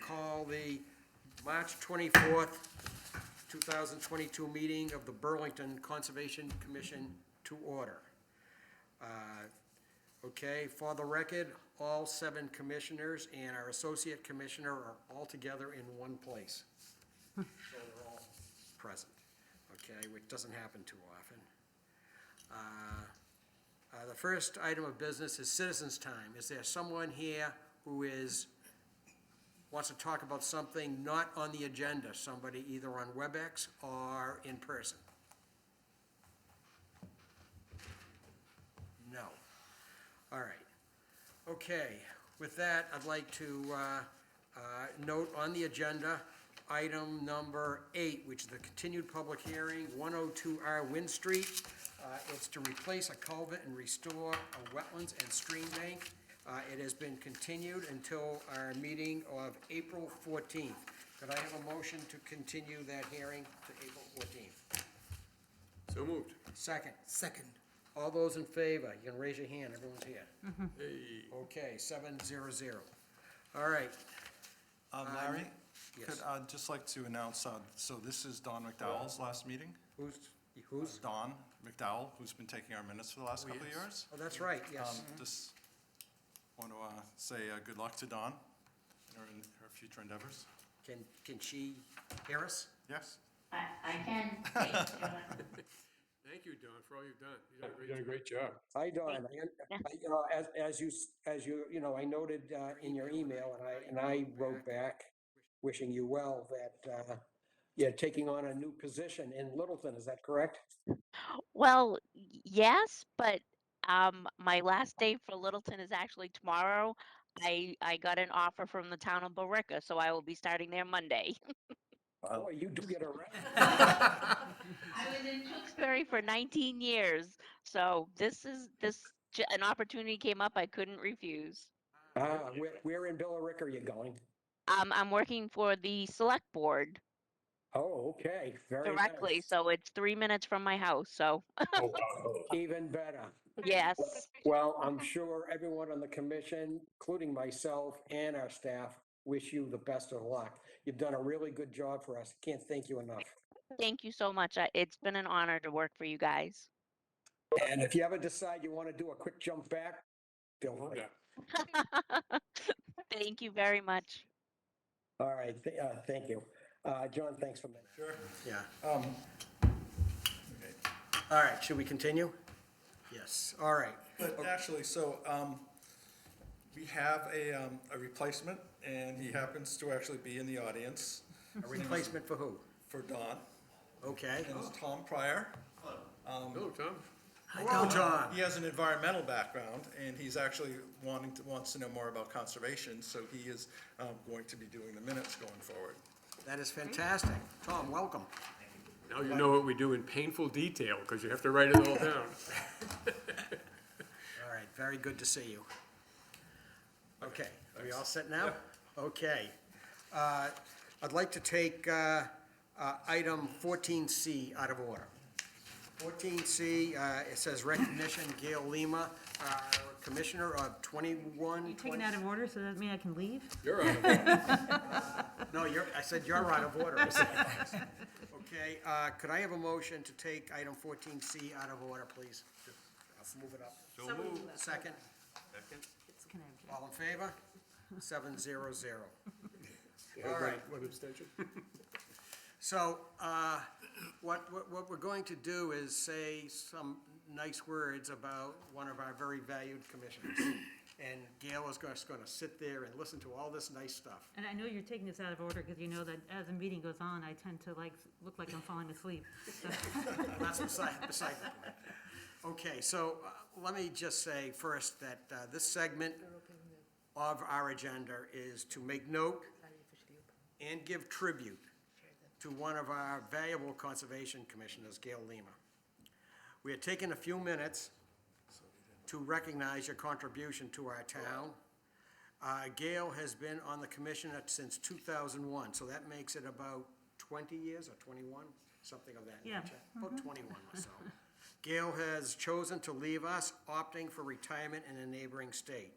call the March 24th, 2022 meeting of the Burlington Conservation Commission to order. Okay, for the record, all 7 commissioners and our associate commissioner are all together in one place. So they're all present, okay, which doesn't happen too often. The first item of business is citizens' time. Is there someone here who wants to talk about something not on the agenda, somebody either on WebEx or in person? No. All right. Okay, with that, I'd like to note on the agenda, item number 8, which is the continued public hearing, 102R Wind Street. It's to replace a culvert and restore a wetlands and stream bank. It has been continued until our meeting of April 14th. Could I have a motion to continue that hearing to April 14th? So moved. Second. Second. All those in favor, you can raise your hand, everyone's here. Hey. Okay, 7-0-0. All right. Larry, yes. could I just like to announce, so this is Don McDowell's last meeting? Who's? Don McDowell, who's been taking our minutes for the last couple of yes. years. Oh, that's right, yes. Just want to say good luck to Don in her future endeavors. Can she hear us? Yes? I can. Thank you, Don, for all you've done. You've done a great job. Hi, Dawn. I noted in your email, and I wrote back, wishing you well, that you're taking on a new position in Littleton, is that correct? Well, yes, but my last day for Littleton is actually tomorrow. I got an offer from the town of Billerica, so I will be starting there Monday. Oh, you do get around. I was in Tewksbury for 19 years, so an opportunity came up I couldn't refuse. Where in Billerica are you going? I'm working for the select board Oh, okay, very directly, nice. so it's 3 minutes from my house. So Oh, wow. Even better. yes, Well, I'm sure everyone on the commission, including myself and our staff, wish you the best of luck. You've done a really good job for us. Can't thank you enough. thank you so much. It's been an honor to work for you guys. And if you ever decide you want to do a quick jump back, feel free. Yeah. Thank you very much. All right, thank you. John, thanks for a minute. Sure. Yeah. Okay. All right, should we continue? Yes, all right. But actually, so we have a replacement, and he happens to actually be in the audience. A replacement for who? For Don, Okay. and it's Tom Pryor. Hello, Tom. Hello, John. He has an environmental background, and he's actually wants to know more about conservation, so he is going to be doing the minutes going forward. That is fantastic. Tom, welcome. Now you know what we do in painful detail, because you have to write it all down. All right, very good to see you. Okay, are we all set now? Okay. I'd like to take item 14C out of order. 14C, it says recognition, Gail Lima, Commissioner of 21. You taken out of order, so that means I can leave? You're out of order. No, I said you're out of order. I said. Okay, could I have a motion to take item 14C out of order, please? I'll move it up. So moved. Second, Second. It's Connecticut. all in favor? 7-0-0. Yeah, All right. One abstention. So, what we're going to do is say some nice words about one of our very valued commissioners. And Gail is just gonna sit there and listen to all this nice stuff. And I know you're taking this out of order because you know that as the meeting goes on, I tend to look like I'm falling asleep. So, That's beside the point. Okay, so let me just say first that this segment of our agenda is to make note and give tribute to one of our valuable conservation commissioners, Gail Lima. We are taking a few minutes to recognize your contribution to our town. Gail has been on the commission since 2001, so that makes it about 20 years or 21, something of that Yeah. nature. About 21 or so. Gail has chosen to leave us, opting for retirement in a neighboring state.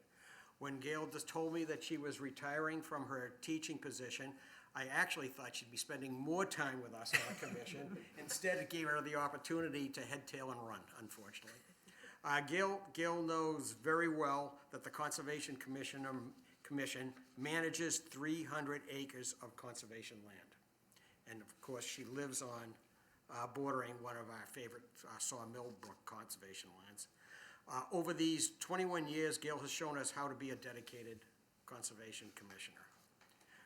When Gail just told me that she was retiring from her teaching position, I actually thought she'd be spending more time with us on the commission. Instead, it gave her the opportunity to head, tail, and run, unfortunately. Gail knows very well that the Conservation Commission manages 300 acres of conservation land. And of course, she lives on bordering one of our favorite Sawmill Brook conservation lands. Over these 21 years, Gail has shown us how to be a dedicated conservation commissioner.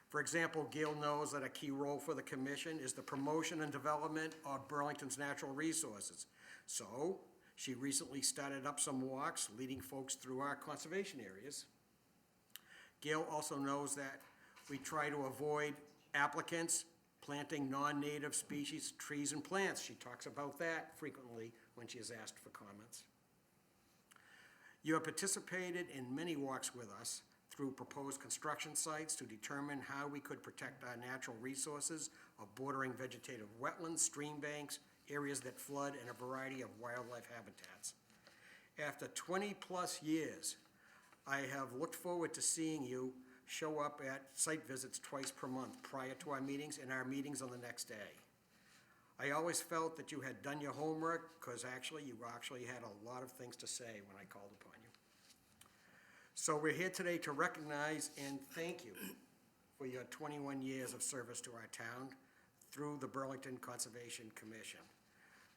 For example, Gail knows that a key role for the commission is the promotion and development of Burlington's natural resources. So, she recently started up some walks leading folks through our conservation areas. Gail also knows that we try to avoid applicants planting non-native species, trees, and plants. She talks about that frequently when she is asked for comments. You have participated in many walks with us through proposed construction sites to determine how we could protect our natural resources of bordering vegetative wetlands, stream banks, areas that flood, and a variety of wildlife habitats. After 20-plus years, I have looked forward to seeing you show up at site visits twice per month prior to our meetings and our meetings on the next day. I always felt that you had done your homework because you actually had a lot of things to say when I called upon you. So we're here today to recognize and thank you for your 21 years of service to our town through the Burlington Conservation Commission.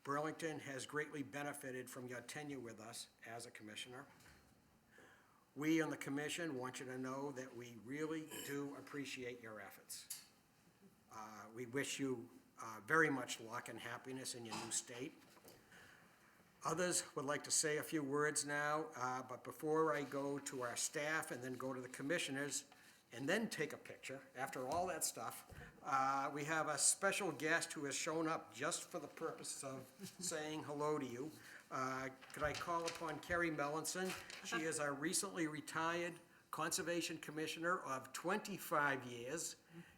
Burlington has greatly benefited from your tenure with us as a commissioner. We on the commission want you to know that we really do appreciate your efforts. We wish you very much luck and happiness in your new state. Others would like to say a few words now, but before I go to our staff and then go to the commissioners and then take a picture, after all that stuff, we have a special guest who has shown up just for the purpose of saying hello to you. Could I call upon Carrie Mellinson? She is a recently retired Conservation Commissioner of 25 years.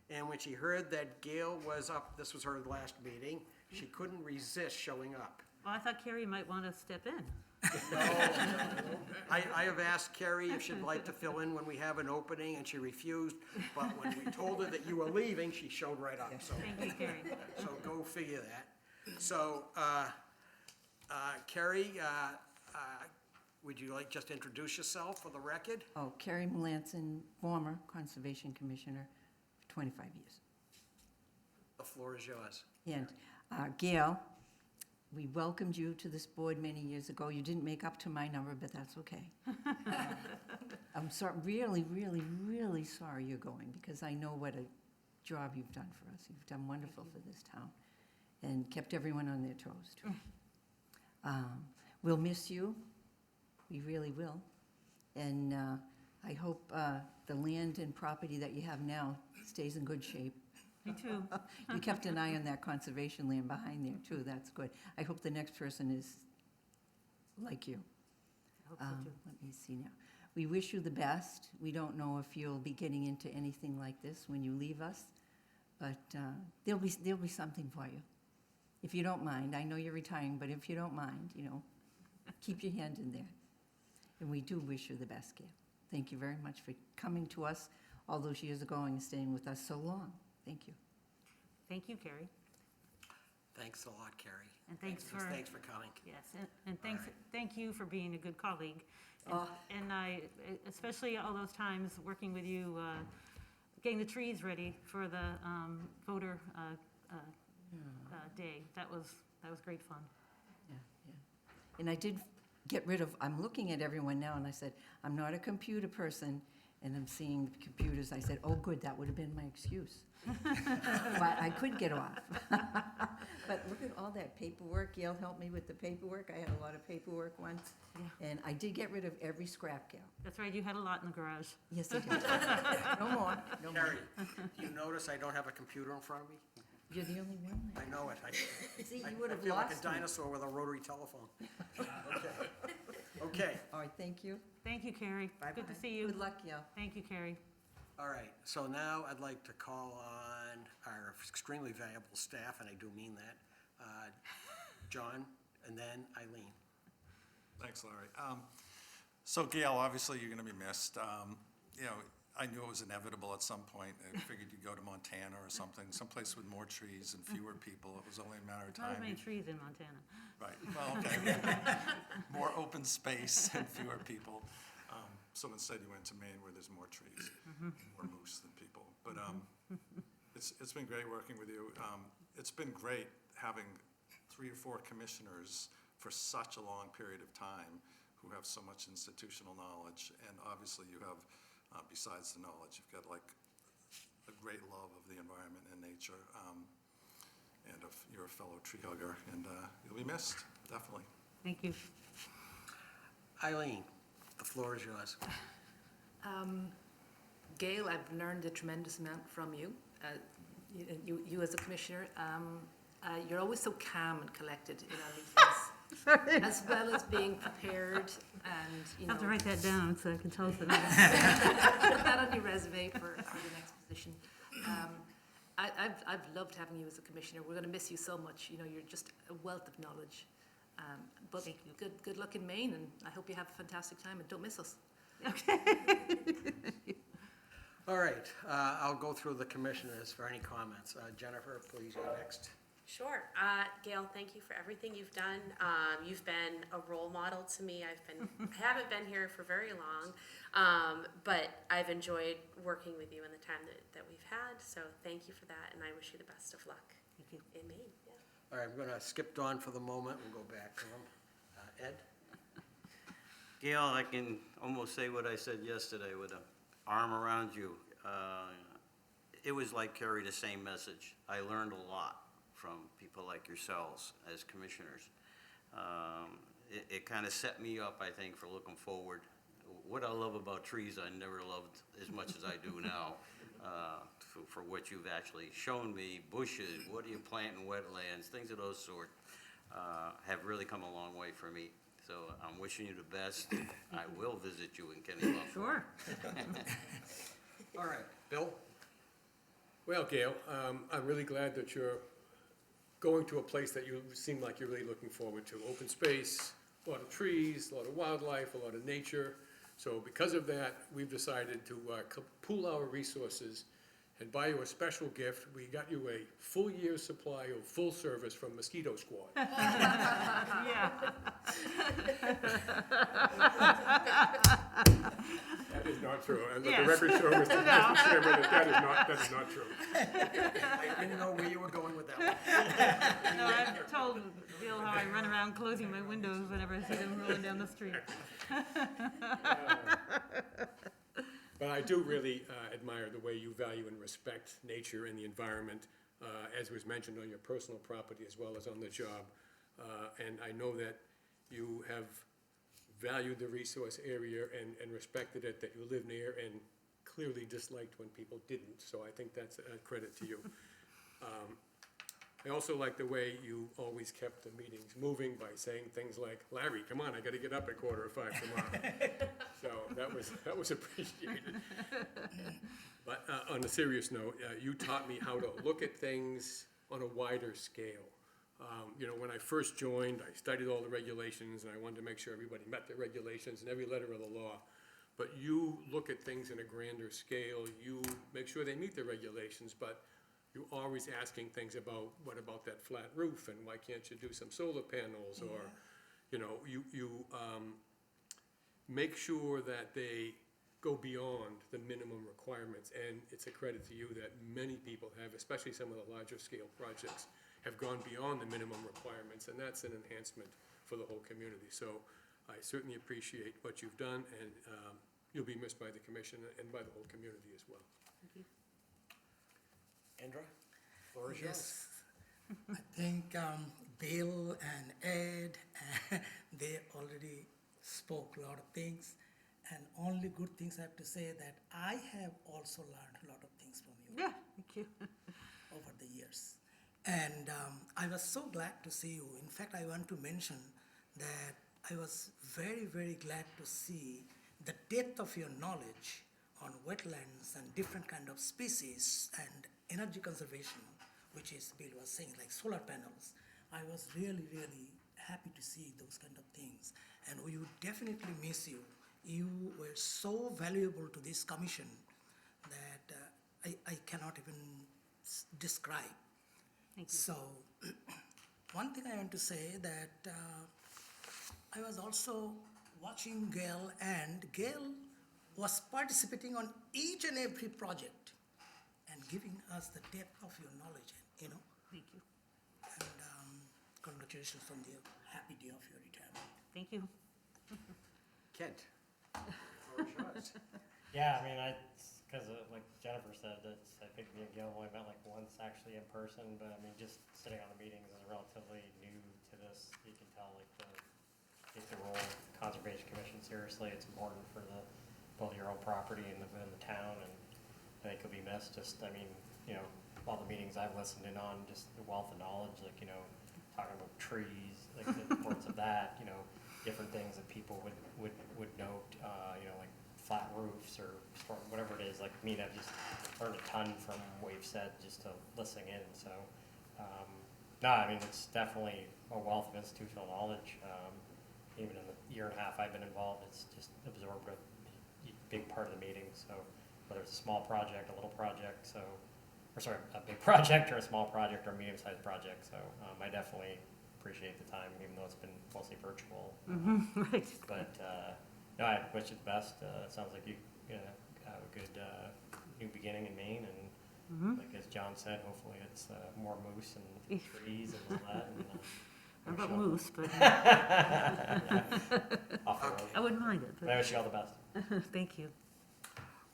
And when she heard that Gail was up, this was her last meeting, she couldn't resist showing up. Well, I thought Carrie might want to step in. I have asked Carrie if she'd like to fill in when we have an opening, and she refused. But when we told her that you were leaving, she showed right up. So, Thank you, Carrie. so go figure that. So, Carrie, would you like just to introduce yourself for the record? Oh, Carrie Mellinson, former Conservation Commissioner for 25 years. The floor is yours. And Gail, we welcomed you to this board many years ago. You didn't make up to my number, but that's okay. I'm sorry, really, really, really sorry you're going, because I know what a job you've done for us. You've done wonderful for this town and kept everyone on their toes, too. We'll miss you. We really will. And I hope the land and property that you have now stays in good shape. Me too. You kept an eye on that conservation land behind there, too. That's good. I hope the next person is like you. I hope so, too. Let me see now. We wish you the best. We don't know if you'll be getting into anything like this when you leave us, but there'll be something for you. If you don't mind. I know you're retiring, but if you don't mind, keep your hand in there. And we do wish you the best, Gail. Thank you very much for coming to us all those years ago and staying with us so long. Thank you. Thank you, Carrie. Thanks a lot, Carrie. And thanks for coming. Yes, and thanks, thank you for being a good colleague. And, Oh. and I, especially all those times working with you, getting the trees ready for the voter day. That was great fun. Yeah, yeah. And I did get rid of, I'm looking at everyone now, and I said, I'm not a computer person, and I'm seeing computers. I said, oh, good, that would have been my excuse. But I could get off. But look at all that paperwork. Gail helped me with the paperwork. I had a lot of paperwork once. Yeah. And I did get rid of every scrap, Gail. That's right, you had a lot in the garage. Yes, I did. No more, no more. Carrie, you notice I don't have a computer in front of me? You're the only one. I know it. See, I you would have feel like lost a me. dinosaur with a rotary telephone. Okay. Okay, All right, thank you. Thank you, Carrie. Good to see you. Good luck, Gail. Thank you, Carrie. all right. So now I'd like to call on our extremely valuable staff, and I do mean that. John, and then Eileen. Thanks, Larry. So Gail, obviously you're gonna be missed. You know, I knew it was inevitable at some point. I figured you'd go to Montana or something, someplace with more trees and fewer people. It was only a matter of Not as time. many trees in Montana. Right, well, okay. More open space and fewer people. So instead you went to Maine where there's more trees, more moose than people. But it's been great working with you. It's been great having 3 or 4 commissioners for such a long period of time who have so much institutional knowledge. And obviously you have, besides the knowledge, you've got like a great love of the environment and nature. And you're a fellow tree hugger, and you'll be missed, definitely. Thank you. Eileen, the floor is yours. Gail, I've learned a tremendous amount from you. You as a commissioner, you're always so calm and collected in our meetings, as well as being prepared and, you I know. have to write that down so I can tell them. Put that on your resume for the next position. I've loved having you as a commissioner. We're going to miss you so much. You know, you're just a wealth of knowledge. But good luck in Maine, and I hope you have a fantastic time, and don't miss us. All right, I'll go through the commissioners for any comments. Jennifer, please go next. Sure. Gail, thank you for everything you've done. You've been a role model to me. I haven't been here for very long, but I've enjoyed working with you in the time that we've had. So thank you for that, and I wish you the best of luck in Maine. Yeah. All right, I'm going to skip Dawn for the moment. We'll go back to him. Ed? Gail, I can almost say what I said yesterday with an arm around you. It was like Carrie, the same message. I learned a lot from people like yourselves as commissioners. It kind of set me up, I think, for looking forward. What I love about trees, I never loved as much as I do now. For what you've actually shown me, bushes, what do you plant in wetlands, things of those sort, have really come a long way for me. So I'm wishing you the best. I will visit you in Kennebunk. Sure. All right, Bill? Well, Gail, I'm really glad that you're going to a place that you seem like you're really looking forward to. Open space, a lot of trees, a lot of wildlife, a lot of nature. So because of that, we've decided to pool our resources and buy you a special gift. We got you a full year's supply of full service from Mosquito Squad. Yeah. That is not true. And let Yes. the record show, Mr. Chairman, that is not true. I didn't know where you were going with that one. No, I've told Bill how I run around closing my windows whenever I see them rolling down the street. But I do really admire the way you value and respect nature and the environment, as was mentioned on your personal property as well as on the job. And I know that you have valued the resource area and respected it, that you live near, and clearly disliked when people didn't. So I think that's a credit to you. I also like the way you always kept the meetings moving by saying things like, Larry, come on, I gotta get up at 4:45 tomorrow. So that was appreciated. But on a serious note, you taught me how to look at things on a wider scale. You know, when I first joined, I studied all the regulations, and I wanted to make sure everybody met the regulations and every letter of the law. But you look at things in a grander scale. You make sure they meet the regulations, but you're always asking things about, what about that flat roof, and why can't you do some solar panels? Or, you know, you make sure that they go beyond the minimum requirements. And it's a credit to you that many people have, especially some of the larger scale projects, have gone beyond the minimum requirements, and that's an enhancement for the whole community. So I certainly appreciate what you've done, and you'll be missed by the commission and by the whole community as well. Andra, floor is yours. Yes, I think Bill and Ed, they already spoke a lot of things, and only good things I have to say that I have also learned a lot of things from you Yeah, thank you. over the years. And I was so glad to see you. In fact, I want to mention that I was very, very glad to see the depth of your knowledge on wetlands and different kind of species and energy conservation, which is Bill was saying, like solar panels. I was really, really happy to see those kind of things. And we would definitely miss you you were so valuable to this commission that I cannot even describe. Thank you. So, one thing I want to say that I was also watching Gail, and Gail was participating on each and every project and giving us the depth of your knowledge, you know. Thank you. And congratulations on the happy day of your retirement. Thank you. Kent, the floor is yours. Yeah, I mean, because like Jennifer said, I think me and Gail only met like once actually in person, but I mean, just sitting on the meetings is relatively new to this. You can tell like take the role of the Conservation Commission seriously. It's important for both your own property and the town, and I think it'll be missed. Just, I mean, you know, all the meetings I've listened in on, just the wealth of knowledge, like, you know, talking about trees, like the importance of that, you know, different things that people would note, you know, like flat roofs or storm, whatever it is. Like me, I've just learned a ton from what you've said just to listening in. So, no, I mean, it's definitely a wealth of institutional knowledge. Even in the year and a half I've been involved, it's just absorbed a big part of the meeting. So whether it's a small project, a little project, a big project or a small project or a medium-sized project. So I definitely appreciate the time, even though it's been mostly virtual. Right. But no, I wish you the best. It sounds like you have a good new beginning in Maine, and like as John said, hopefully it's more moose and trees and all that. And, I don't know about moose, but off the road. I wouldn't mind it. But I wish you all the best. Thank you.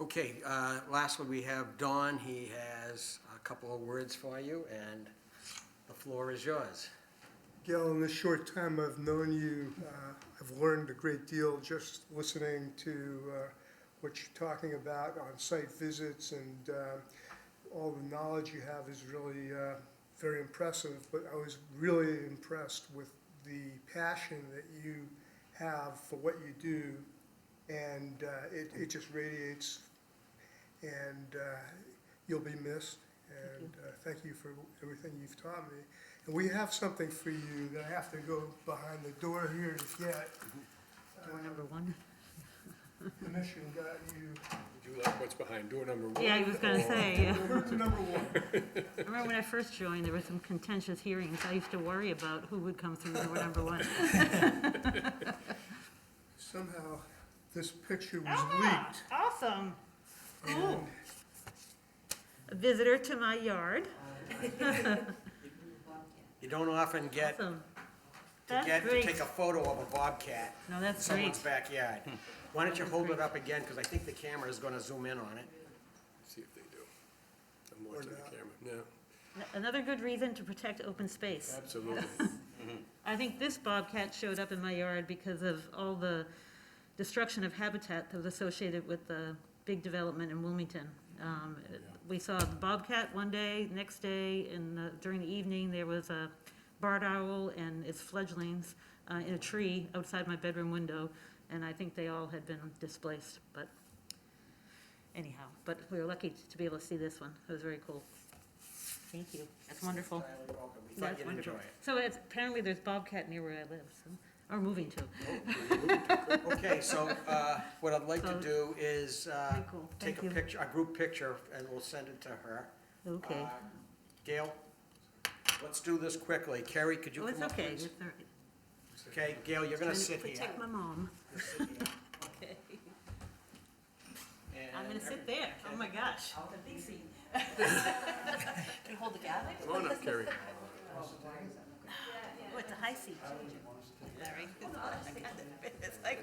Okay, lastly, we have Don. He has a couple of words for you, and the floor is yours. Gail, in the short time I've known you, I've learned a great deal just listening to what you're talking about on site visits, and all the knowledge you have is really very impressive. But I was really impressed with the passion that you have for what you do, and it just radiates, and you'll be missed. And thank you for everything you've taught me. And we have something for you that I have to go behind the door here to get. Door number one. Commission got you. Would you like what's behind door number one? Yeah, I was gonna say, yeah. To number one. I remember when I first joined, there were some contentious hearings. I used to worry about who would come through door number one. Somehow, this picture was leaked. Awesome. And A visitor to my yard. You don't often get Awesome. to That's great. take a photo of a bobcat No, in that's someone's great. backyard. Why don't you hold it up again, because I think the camera is gonna zoom in on it. See if they do. I'm watching the camera. No, Another good reason to protect open space. absolutely. I think this bobcat showed up in my yard because of all the destruction of habitat that was associated with the big development in Wilmington. We saw the bobcat one day, next day, and during the evening, there was a barred owl and its fledglings in a tree outside my bedroom window, and I think they all had been displaced, but anyhow, but we were lucky to be able to see this one. It was very cool. Thank you. That's wonderful. Entirely welcome. We thought That's you'd wonderful. enjoy it. So apparently there's bobcat near where I live, so, or moving to. Okay, so what I'd like to So- do is Very cool. take Thank a you. picture, a group picture, and we'll send it to her. Okay. Gail, let's do this quickly. Carrie, could you Oh, it's come up, okay. please? It's all right. Okay, Gail, you're gonna Trying to sit here. protect my mom. You sit here. Okay. And I'm gonna sit there. Oh my gosh. The big seat. Can you hold the gavel? Come on up, Carrie. Oh, it's a high seat. Sorry. It's like,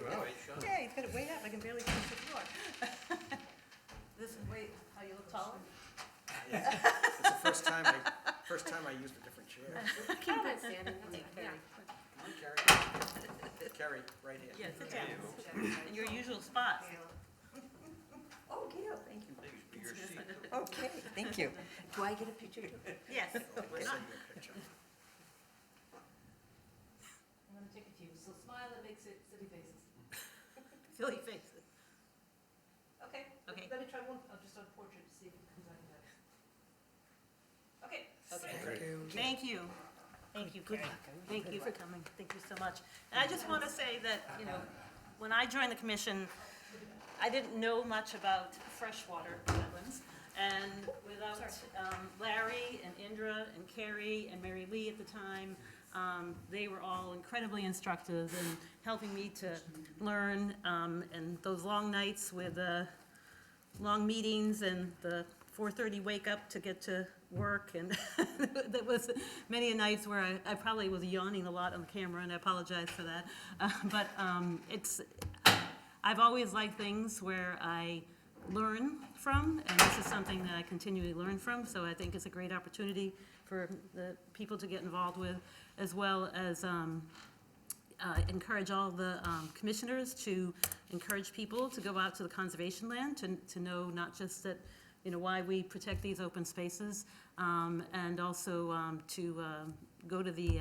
yeah, he's got it way up. I can barely touch the floor. This is way, how you look taller? Yeah, it's the first time I used a different chair. Keep it standing. Hey, Carrie. Come on, Carrie. Carrie, right here. Yeah, sit down. In your usual spot. Oh, Gail, thank you. Okay, thank you. Do I get a picture too? Yes. We'll send you a picture. I'm gonna take it to you, so smile and make silly faces. Silly faces. Okay. Okay. Let me try one, just on portrait to see if it comes out better. Okay. Okay. Thank you. Thank you, Carrie. Thank you for coming. Thank you so much. And I just want to say that, you know, when I joined the commission, I didn't know much about freshwater wetlands. And without Larry and Indra and Carrie and Mary Lee at the time, they were all incredibly instructive and helping me to learn. And those long nights with long meetings and the 4:30 wake up to get to work, and there was many nights where I probably was yawning a lot on the camera, and I apologize for that. But I've always liked things where I learn from, and this is something that I continually learn from, so I think it's a great opportunity for the people to get involved with, as well as encourage all the commissioners to encourage people to go out to the conservation land, to know not just that, why we protect these open spaces, and also to go to the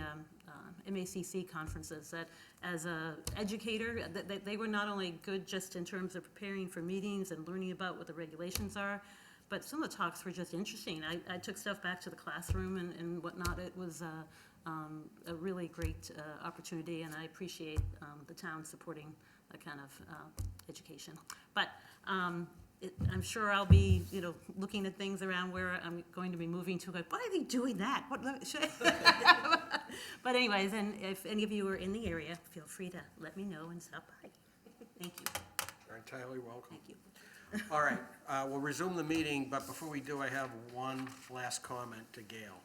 MACC conferences. That as a educator, that they were not only good just in terms of preparing for meetings and learning about what the regulations are, but some of the talks were just interesting. I took stuff back to the classroom and whatnot. It was a really great opportunity, and I appreciate the town supporting that kind of education. But I'm sure I'll be, looking at things around where I'm going to be moving to, like, why are they doing that? But anyways, and if any of you are in the area, feel free to let me know and stop by. Thank you. You're entirely welcome. Thank you. All right, we'll resume the meeting, but before we do, I have one last comment to Gail.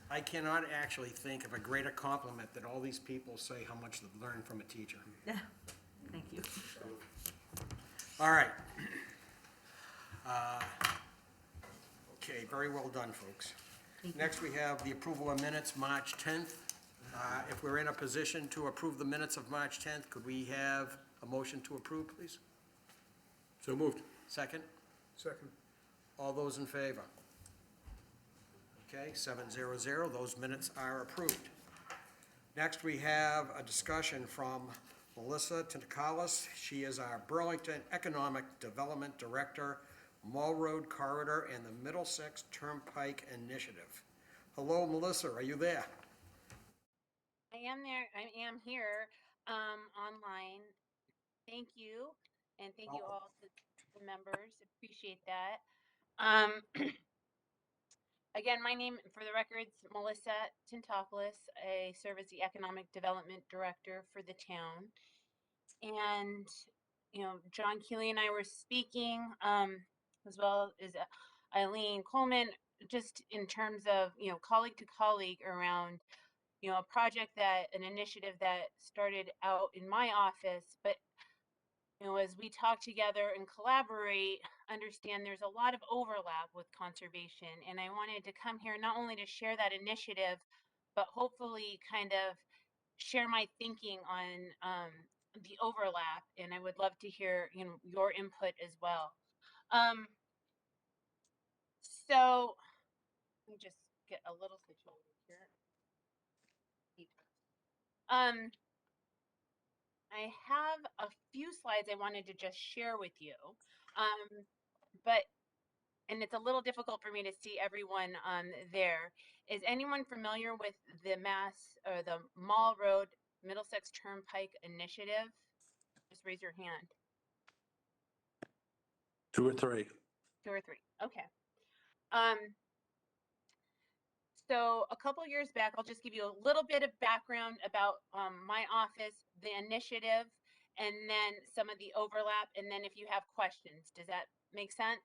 I cannot actually think of a greater compliment that all these people say how much they've learned from a teacher. Yeah. Thank you. All right. Okay, very well done, folks. Next, we have the approval of minutes, March 10th. If we're in a position to approve the minutes of March 10th, could we have a motion to approve, please? So moved. Second? Second. All those in favor? Okay, 700, those minutes are approved. Next, we have a discussion from Melissa Tintakalis. She is our Burlington Economic Development Director, Mall Road Corridor, and the Middlesex Turnpike Initiative. Hello, Melissa, are you there? I am there. I am here online. Thank you. And thank you all to the members. Appreciate that. Again, my name, for the records, Melissa Tintopoulos. I serve as the Economic Development Director for the town. And, John Keeley and I were speaking, as well as Eileen Coleman, just in terms of, colleague to colleague around, a project an initiative that started out in my office, but as we talk together and collaborate, understand there's a lot of overlap with conservation. And I wanted to come here not only to share that initiative, but hopefully kind of share my thinking on the overlap. And I would love to hear, your input as well. So let me just get a little situated here. I have a few slides I wanted to just share with you, and it's a little difficult for me to see everyone there. Is anyone familiar with the the Mall Road Middlesex Turnpike Initiative? Just raise your hand. 2 or 3. 2 or 3. Okay. So a couple years back, I'll just give you a little bit of background about my office, the initiative, and then some of the overlap, and then if you have questions. Does that make sense?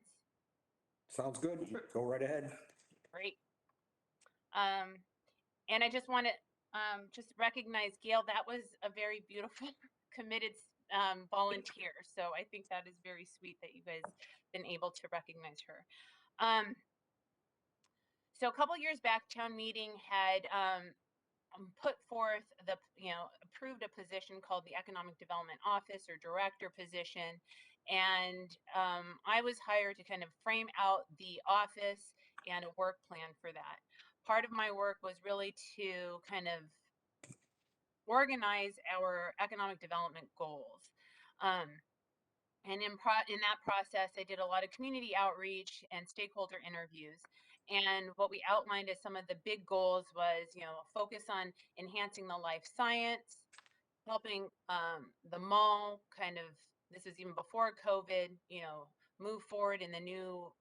Sounds good. Go right ahead. Great. And I just want to just recognize Gail. That was a very beautiful, committed volunteer. So I think that is very sweet that you guys been able to recognize her. So a couple years back, town meeting had put forth approved a position called the Economic Development Office or Director position. And I was hired to kind of frame out the office and a work plan for that. Part of my work was really to kind of organize our economic development goals. And in that process, I did a lot of community outreach and stakeholder interviews. And what we outlined as some of the big goals was, focus on enhancing the life science, helping the mall kind of, this is even before COVID, move forward in the new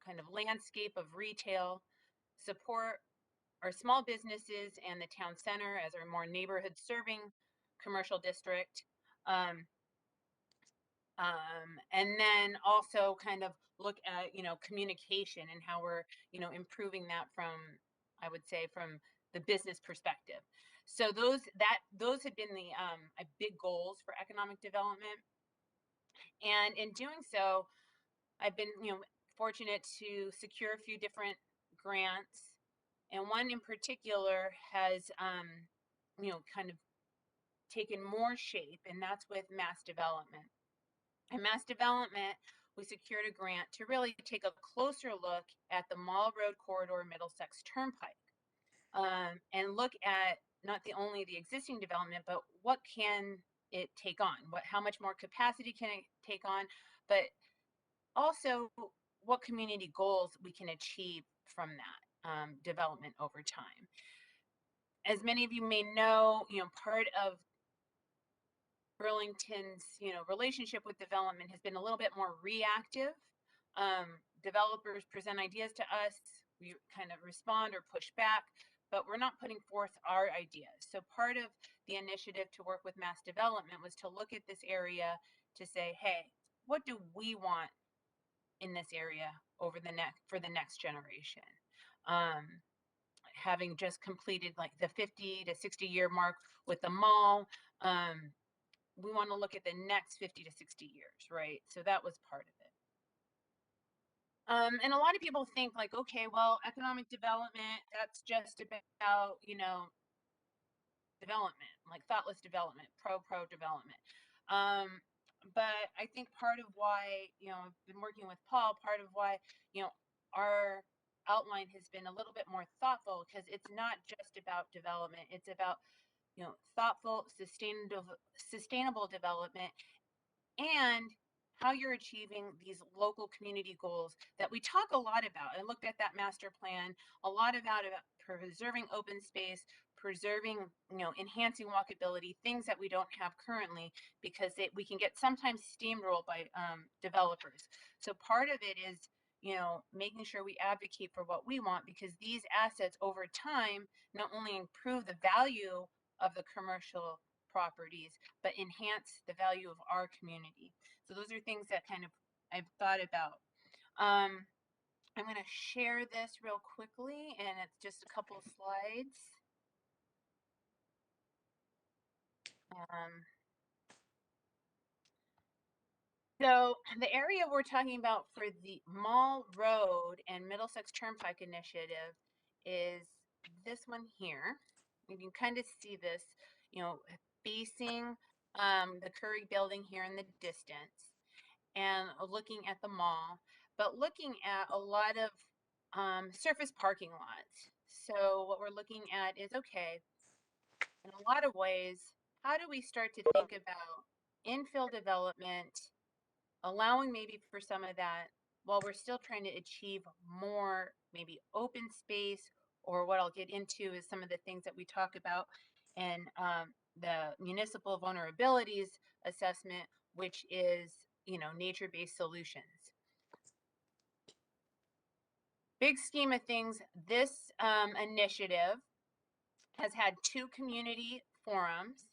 kind of landscape of retail, support our small businesses and the town center as our more neighborhood serving commercial district. And then also kind of look at, communication and how we're, improving that from, I would say, from the business perspective. So those had been the big goals for economic development. And in doing so, I've been, fortunate to secure a few different grants. And one in particular has, kind of taken more shape, and that's with mass development. In mass development, we secured a grant to really take a closer look at the Mall Road Corridor Middlesex Turnpike, and look at not only the existing development, but what can it take on? How much more capacity can it take on? But also what community goals we can achieve from that development over time. As many of you may know, part of Burlington's, relationship with development has been a little bit more reactive. Developers present ideas to us, we kind of respond or push back, but we're not putting forth our ideas. So part of the initiative to work with mass development was to look at this area to say, hey, what do we want in this area for the next generation? Having just completed like the 50 to 60 year mark with the mall, we want to look at the next 50 to 60 years, right? So that was part of it. And a lot of people think like, okay, well, economic development, that's just about, development, like thoughtless development, pro development. But I think part of why, I've been working with Paul, part of why, our outline has been a little bit more thoughtful, because it's not just about development, it's about, thoughtful, sustainable development, and how you're achieving these local community goals that we talk a lot about. I looked at that master plan, a lot about preserving open space, preserving, enhancing walkability, things that we don't have currently, because we can get sometimes steamrolled by developers. So part of it is, making sure we advocate for what we want, because these assets over time not only improve the value of the commercial properties, but enhance the value of our community. So those are things that kind of I've thought about. I'm going to share this real quickly, and it's just a couple of slides. So the area we're talking about for the Mall Road and Middlesex Turnpike initiative is this one here. You can kind of see this, facing the Curry building here in the distance, and looking at the mall, but looking at a lot of surface parking lots. So what we're looking at is, okay, in a lot of ways, how do we start to think about infill development, allowing maybe for some of that, while we're still trying to achieve more maybe open space, or what I'll get into is some of the things that we talk about in the municipal vulnerabilities assessment, which is, nature-based solutions. Big scheme of things, this initiative has had 2 community forums.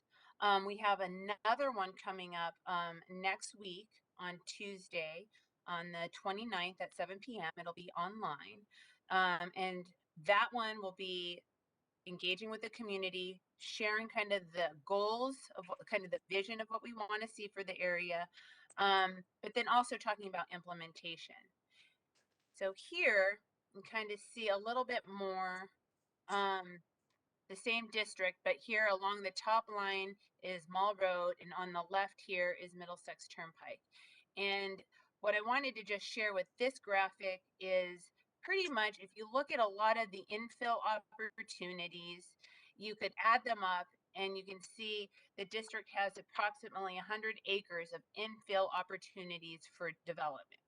We have another one coming up next week on Tuesday, on the 29th at 7 p.m. It'll be online. And that one will be engaging with the community, sharing kind of the goals of kind of the vision of what we want to see for the area, but then also talking about implementation. So here you kind of see a little bit more the same district, but here along the top line is Mall Road, and on the left here is Middlesex Turnpike. And what I wanted to just share with this graphic is pretty much, if you look at a lot of the infill opportunities, you could add them up and you can see the district has approximately 100 acres of infill opportunities for development.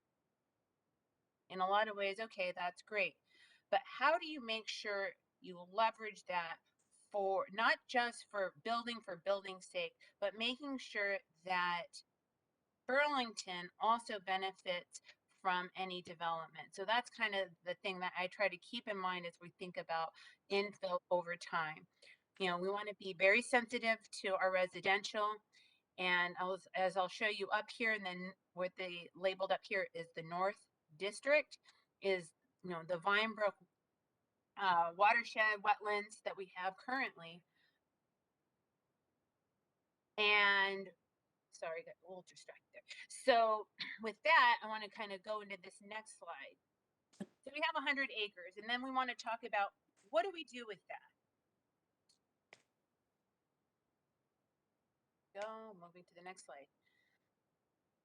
In a lot of ways, okay, that's great. But how do you make sure you leverage that for, not just for building's sake, but making sure that Burlington also benefits from any development. So that's kind of the thing that I try to keep in mind as we think about infill over time. You know, we want to be very sensitive to our residential, and as I'll show you up here, and then what they labeled up here is the North District, is, you know, the Vinebrook watershed wetlands that we have currently. And sorry, got a little distracted there. So with that, I want to kind of go into this next slide. So we have 100 acres, and then we want to talk about what do we do with that? Go, moving to the next slide.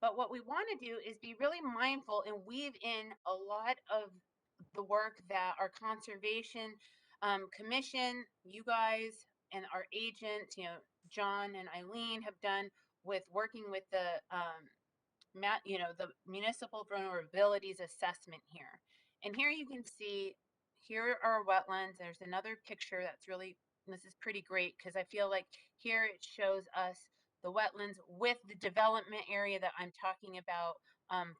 But what we want to do is be really mindful and weave in a lot of the work that our conservation commission, you guys, and our agent, you know, John and Eileen have done with working with the the municipal vulnerabilities assessment here. And here you can see, here are our wetlands. There's another picture that's really, this is pretty great because I feel like here it shows us the wetlands with the development area that I'm talking about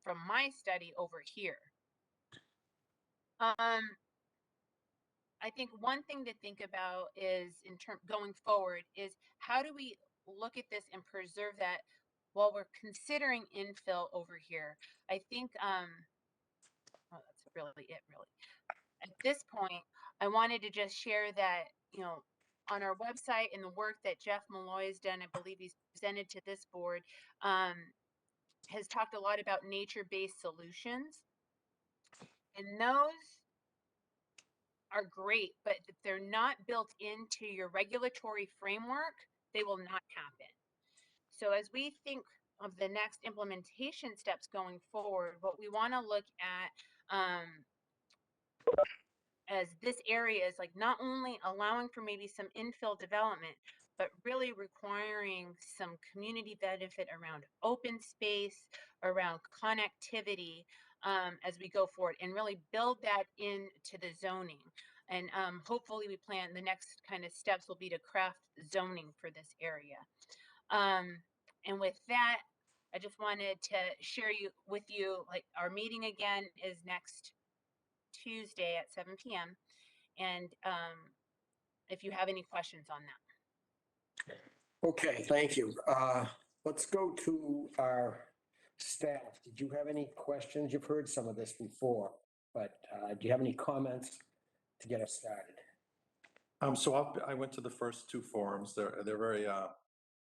from my study over here. I think one thing to think about is going forward is how do we look at this and preserve that while we're considering infill over here. I think oh, that's really it, really. At this point, I wanted to just share that, you know, on our website and the work that Jeff Malloy has done, I believe he's presented to this board, has talked a lot about nature-based solutions. And those are great, but if they're not built into your regulatory framework, they will not happen. So as we think of the next implementation steps going forward, what we want to look at as this area is like not only allowing for maybe some infill development, but really requiring some community benefit around open space, around connectivity as we go forward, and really build that into the zoning. And hopefully we plan the next kind of steps will be to craft zoning for this area. And with that, I just wanted to share with you, like, our meeting again is next Tuesday at 7 p.m. And if you have any questions on that. Okay, thank you. Let's go to our staff. Did you have any questions? You've heard some of this before, but do you have any comments to get us started? So I went to the first two forums. They're very,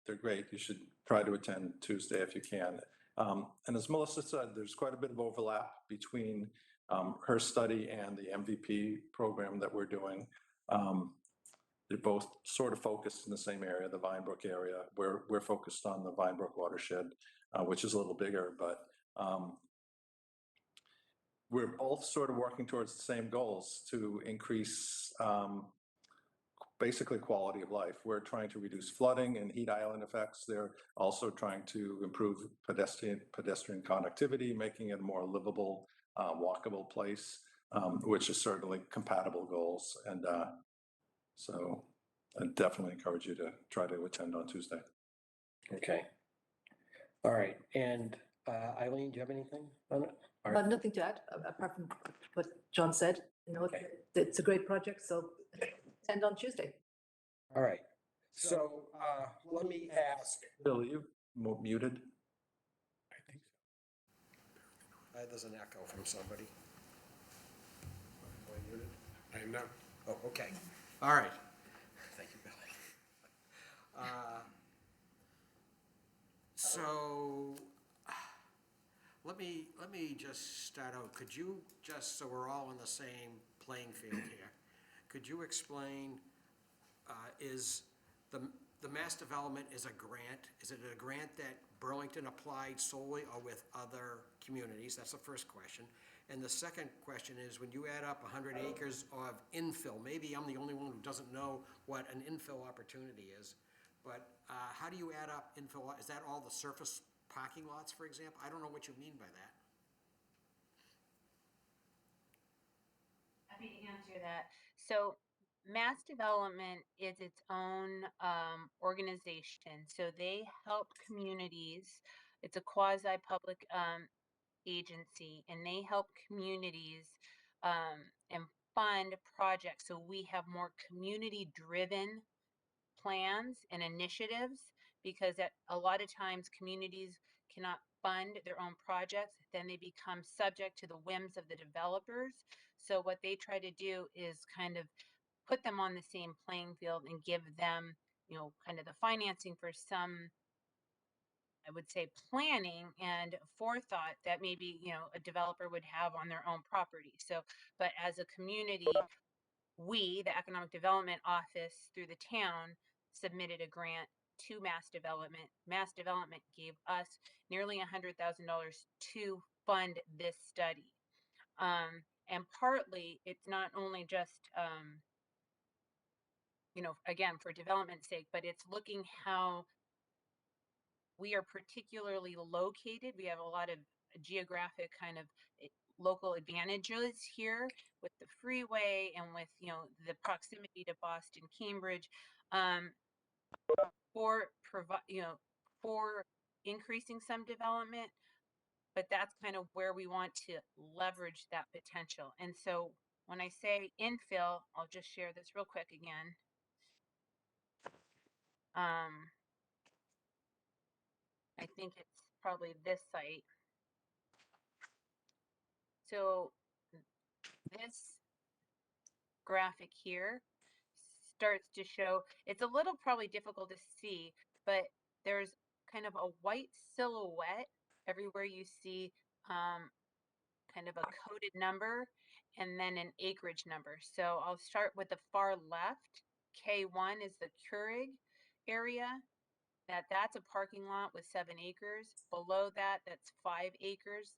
they're great. You should try to attend Tuesday if you can. And as Melissa said, there's quite a bit of overlap between her study and the MVP program that we're doing. They're both sort of focused in the same area, the Vinebrook area. We're focused on the Vinebrook watershed, which is a little bigger, but we're both sort of working towards the same goals to increase basically quality of life. We're trying to reduce flooding and heat island effects. They're also trying to improve pedestrian connectivity, making it a more livable, walkable place, which is certainly compatible goals. And so I definitely encourage you to try to attend on Tuesday. Okay. All right. And Eileen, do you have anything on it? Nothing to add, apart from what John said. You know, Okay. It's a great project, so attend on Tuesday. All right. So let me ask. Bill, are you muted? I think so. There's an echo from somebody. Am I muted? I am not. Oh, okay. All right. Thank you, Billy. So let me just start out. Could you just, so we're all on the same playing field here, could you explain, is the mass development is a grant? Is it a grant that Burlington applied solely or with other communities? That's the first question. And the second question is, when you add up 100 acres of infill, maybe I'm the only one who doesn't know what an infill opportunity is, but how do you add up infill? Is that all the surface parking lots, for example? I don't know what you mean by that. Happy to answer that. So Mass development is its own organization. So they help communities. It's a quasi-public agency, and they help communities and fund projects. So we have more community-driven plans and initiatives, because at a lot of times communities cannot fund their own projects, then they become subject to the whims of the developers. So what they try to do is kind of put them on the same playing field and give them, kind of the financing for some, I would say, planning and forethought that maybe, a developer would have on their own property. So, but as a community, we, the Economic Development Office through the town, submitted a grant to Mass Development. Mass Development gave us nearly $100,000 to fund this study. And partly, it's not only just, again, for development's sake, but it's looking how we are particularly located. We have a lot of geographic kind of local advantages here with the freeway and with, the proximity to Boston, Cambridge, for for increasing some development. But that's kind of where we want to leverage that potential. And so when I say infill, I'll just share this real quick again. I think it's probably this site. So this graphic here starts to show, it's a little probably difficult to see, but there's kind of a white silhouette everywhere you see kind of a coded number and then an acreage number. So I'll start with the far left. K1 is the Keurig area. That's a parking lot with 7 acres. Below that, that's 5 acres.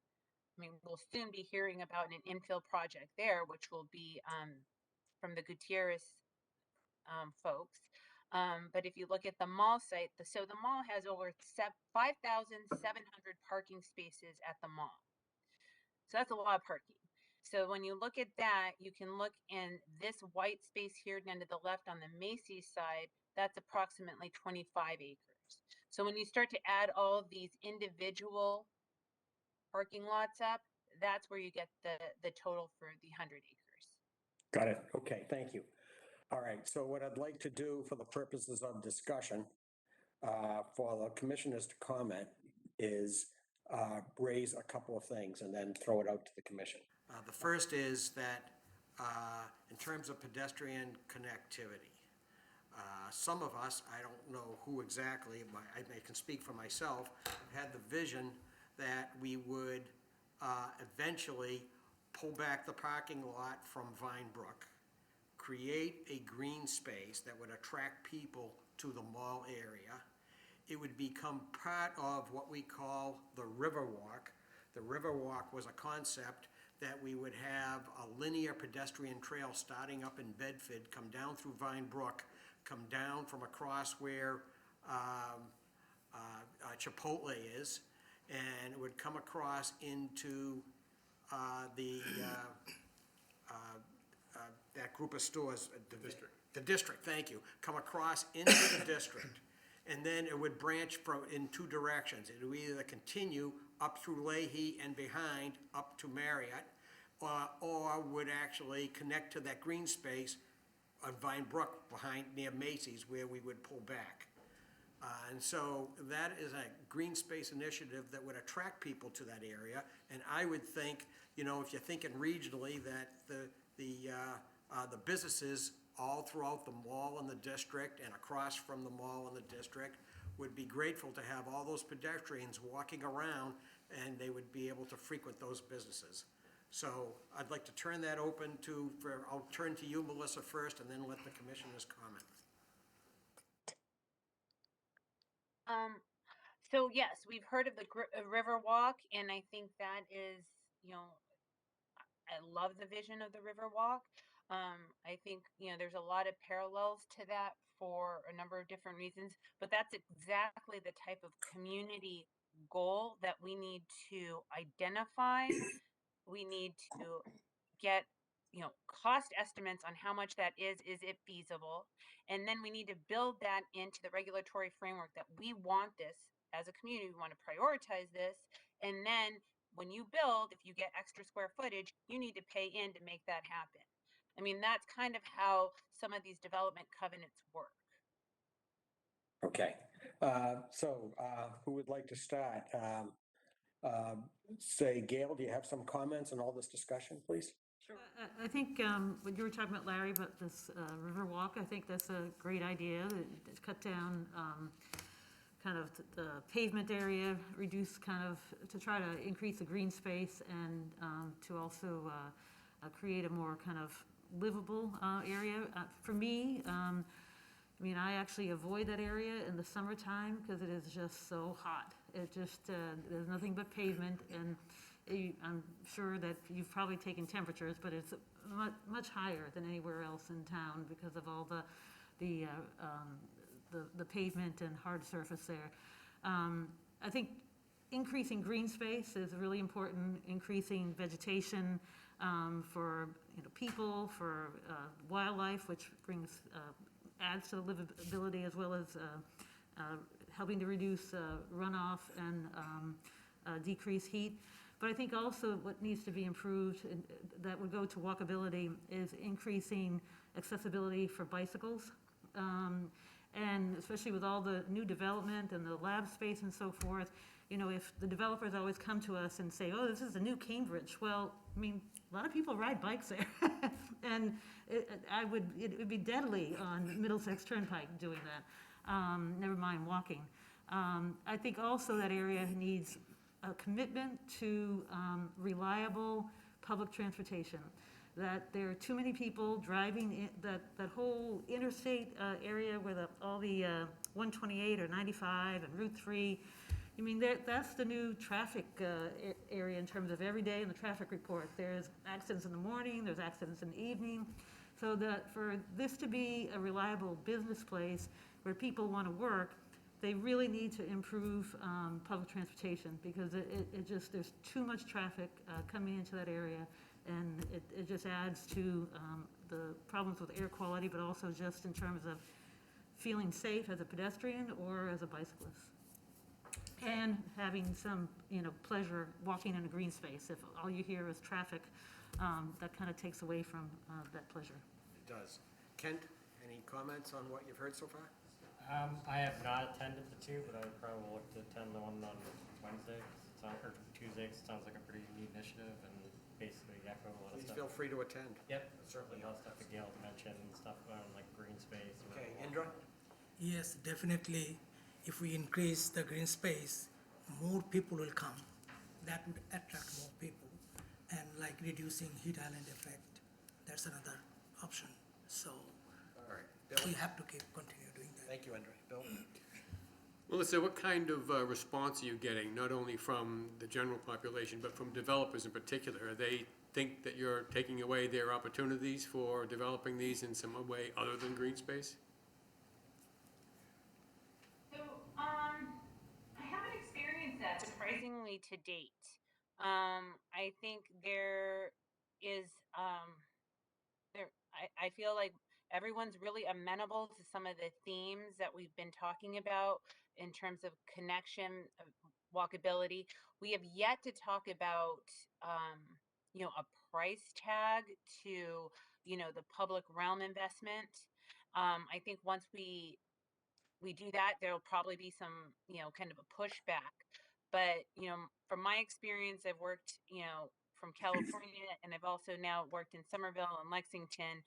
I mean, we'll soon be hearing about an infill project there, which will be from the Gutierrez folks. But if you look at the mall site, so the mall has over 5,700 parking spaces at the mall. So that's a lot of parking. So when you look at that, you can look in this white space here down to the left on the Macy's side, that's approximately 25 acres. So when you start to add all of these individual parking lots up, that's where you get the total for the 100 acres. Got it. Okay, thank you. All right, so what I'd like to do for the purposes of discussion, for the commissioners to comment is raise a couple of things and then throw it out to the commission. The first is that in terms of pedestrian connectivity, some of us, I don't know who exactly, but I can speak for myself, had the vision that we would eventually pull back the parking lot from Vine Brook, create a green space that would attract people to the mall area. It would become part of what we call the Riverwalk. The Riverwalk was a concept that we would have a linear pedestrian trail starting up in Bedford, come down through Vine Brook, come down from across where Chipotle is, and it would come across into that group of stores. The district. The district, thank you. Come across into the district. And then it would branch in 2 directions. It would either continue up through Leahy and behind up to Marriott, or would actually connect to that green space on Vine Brook behind near Macy's, where we would pull back. And so that is a green space initiative that would attract people to that area. And I would think, if you're thinking regionally, that the businesses all throughout the mall in the district and across from the mall in the district would be grateful to have all those pedestrians walking around, and they would be able to frequent those businesses. So I'd like to turn that open I'll turn to you, Melissa, first, and then let the commissioners comment. So yes, we've heard of the Riverwalk, and I think that is, I love the vision of the Riverwalk. I think, there's a lot of parallels to that for a number of different reasons, but that's exactly the type of community goal that we need to identify. We need to get cost estimates on how much that is it feasible? And then we need to build that into the regulatory framework that we want this as a community, we want to prioritize this. And then when you build, if you get extra square footage, you need to pay in to make that happen. I mean, that's kind of how some of these development covenants work. Okay, who would like to start? Say, Gail, do you have some comments on all this discussion, please? I think what you were talking about, Larry, about this Riverwalk, I think that's a great idea. To cut down kind of the pavement area, reduce to try to increase the green space and to also create a more kind of livable area. For me, I mean, I actually avoid that area in the summertime because it is just so hot. It just, there's nothing but pavement, and I'm sure that you've probably taken temperatures, but it's much higher than anywhere else in town because of all the pavement and hard surface there. I think increasing green space is really important, increasing vegetation for people, for wildlife, which brings adds to the livability as well as helping to reduce runoff and decrease heat. But I think also what needs to be improved, and that would go to walkability, is increasing accessibility for bicycles. And especially with all the new development and the lab space and so forth, if the developers always come to us and say, oh, this is a new Cambridge. Well, I mean, a lot of people ride bikes there. And it would be deadly on Middlesex Turnpike doing that, never mind walking. I think also that area needs a commitment to reliable public transportation. That there are too many people driving that whole interstate area where all the 128 or 95 and Route 3, I mean, that's the new traffic area in terms of every day in the traffic report. There's accidents in the morning, there's accidents in the evening. So that for this to be a reliable business place where people want to work, they really need to improve public transportation because it just, there's too much traffic coming into that area, and it just adds to the problems with air quality, but also just in terms of feeling safe as a pedestrian or as a bicyclist. And having some, pleasure walking in a green space. If all you hear is traffic, that kind of takes away from that pleasure. It does. Kent, any comments on what you've heard so far? I have not attended the two, but I would probably look to attend the one on Wednesday, or Tuesday, 'cause it sounds like a pretty neat initiative and basically echo a lot of Please stuff. feel free to attend. Yep, certainly all stuff that Gail mentioned and stuff on like green space. Okay, Indra? Yes, definitely. If we increase the green space, more people will come. That would attract more people. And like reducing heat island effect, that's another option. So All right. Bill? we have to continue doing that. Thank you, Indra. Bill? Melissa, what kind of response are you getting, not only from the general population, but from developers in particular? They think that you're taking away their opportunities for developing these in some way other than green space? So, I haven't experienced that surprisingly to date. I think there is, I feel like everyone's really amenable to some of the themes that we've been talking about in terms of connection, walkability. We have yet to talk about, a price tag to, the public realm investment. I think once we do that, there'll probably be some, kind of a pushback. But, from my experience, I've worked, from California, and I've also now worked in Somerville and Lexington.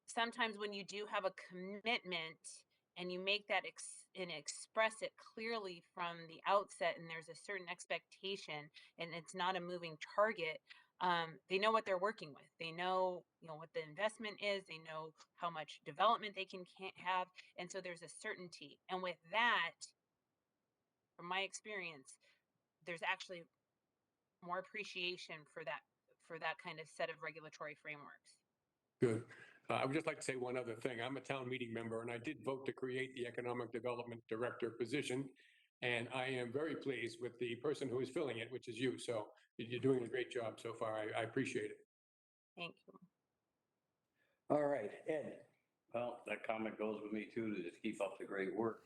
Sometimes when you do have a commitment and you make that and express it clearly from the outset, and there's a certain expectation, and it's not a moving target, they know what they're working with. They know, what the investment is. They know how much development they can't have, and so there's a certainty. And with that, from my experience, there's actually more appreciation for that kind of set of regulatory frameworks. Good. I would just like to say one other thing. I'm a town meeting member, and I did vote to create the Economic Development Director position. And I am very pleased with the person who is filling it, which is you. So you're doing a great job so far. I appreciate it. Thank you. All right, Ed. Well, that comment goes with me too, to just keep up the great work.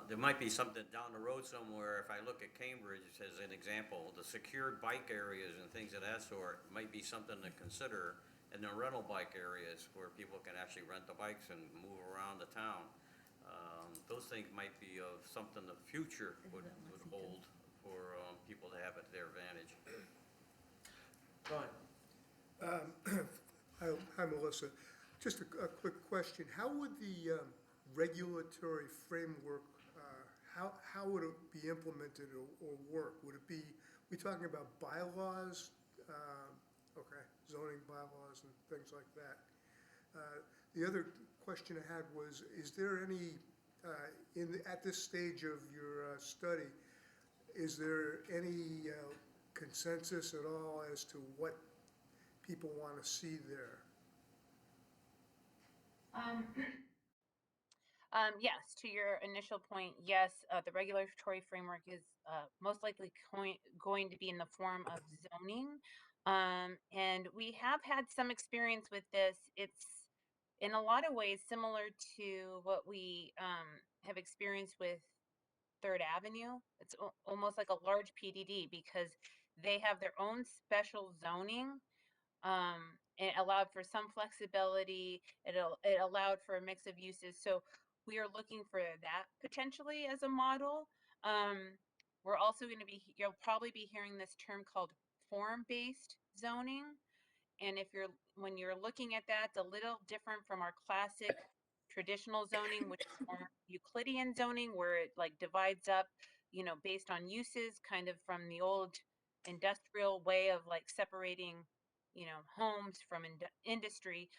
There might be something down the road somewhere, if I look at Cambridge as an example, the secured bike areas and things of that sort might be something to consider in the rental bike areas where people can actually rent the bikes and move around the town. Those things might be of something the future would hold for people to have at their advantage. Don? Hi, Melissa. Just a quick question. How would the regulatory framework, how would it be implemented or work? Would it be, we talking about bylaws? Okay, zoning bylaws and things like that. The other question I had was, is there any, at this stage of your study, is there any consensus at all as to what people want to see there? Yes, to your initial point, yes, the regulatory framework is most likely going to be in the form of zoning. And we have had some experience with this. It's in a lot of ways similar to what we have experienced with Third Avenue. It's almost like a large PDD because they have their own special zoning. It allowed for some flexibility. It allowed for a mix of uses. So we are looking for that potentially as a model. We're also going to be, you'll probably be hearing this term called form-based zoning. And when you're looking at that, it's a little different from our classic traditional zoning, which is more Euclidean zoning, where it like divides up, based on uses, kind of from the old industrial way of like separating, homes from industry.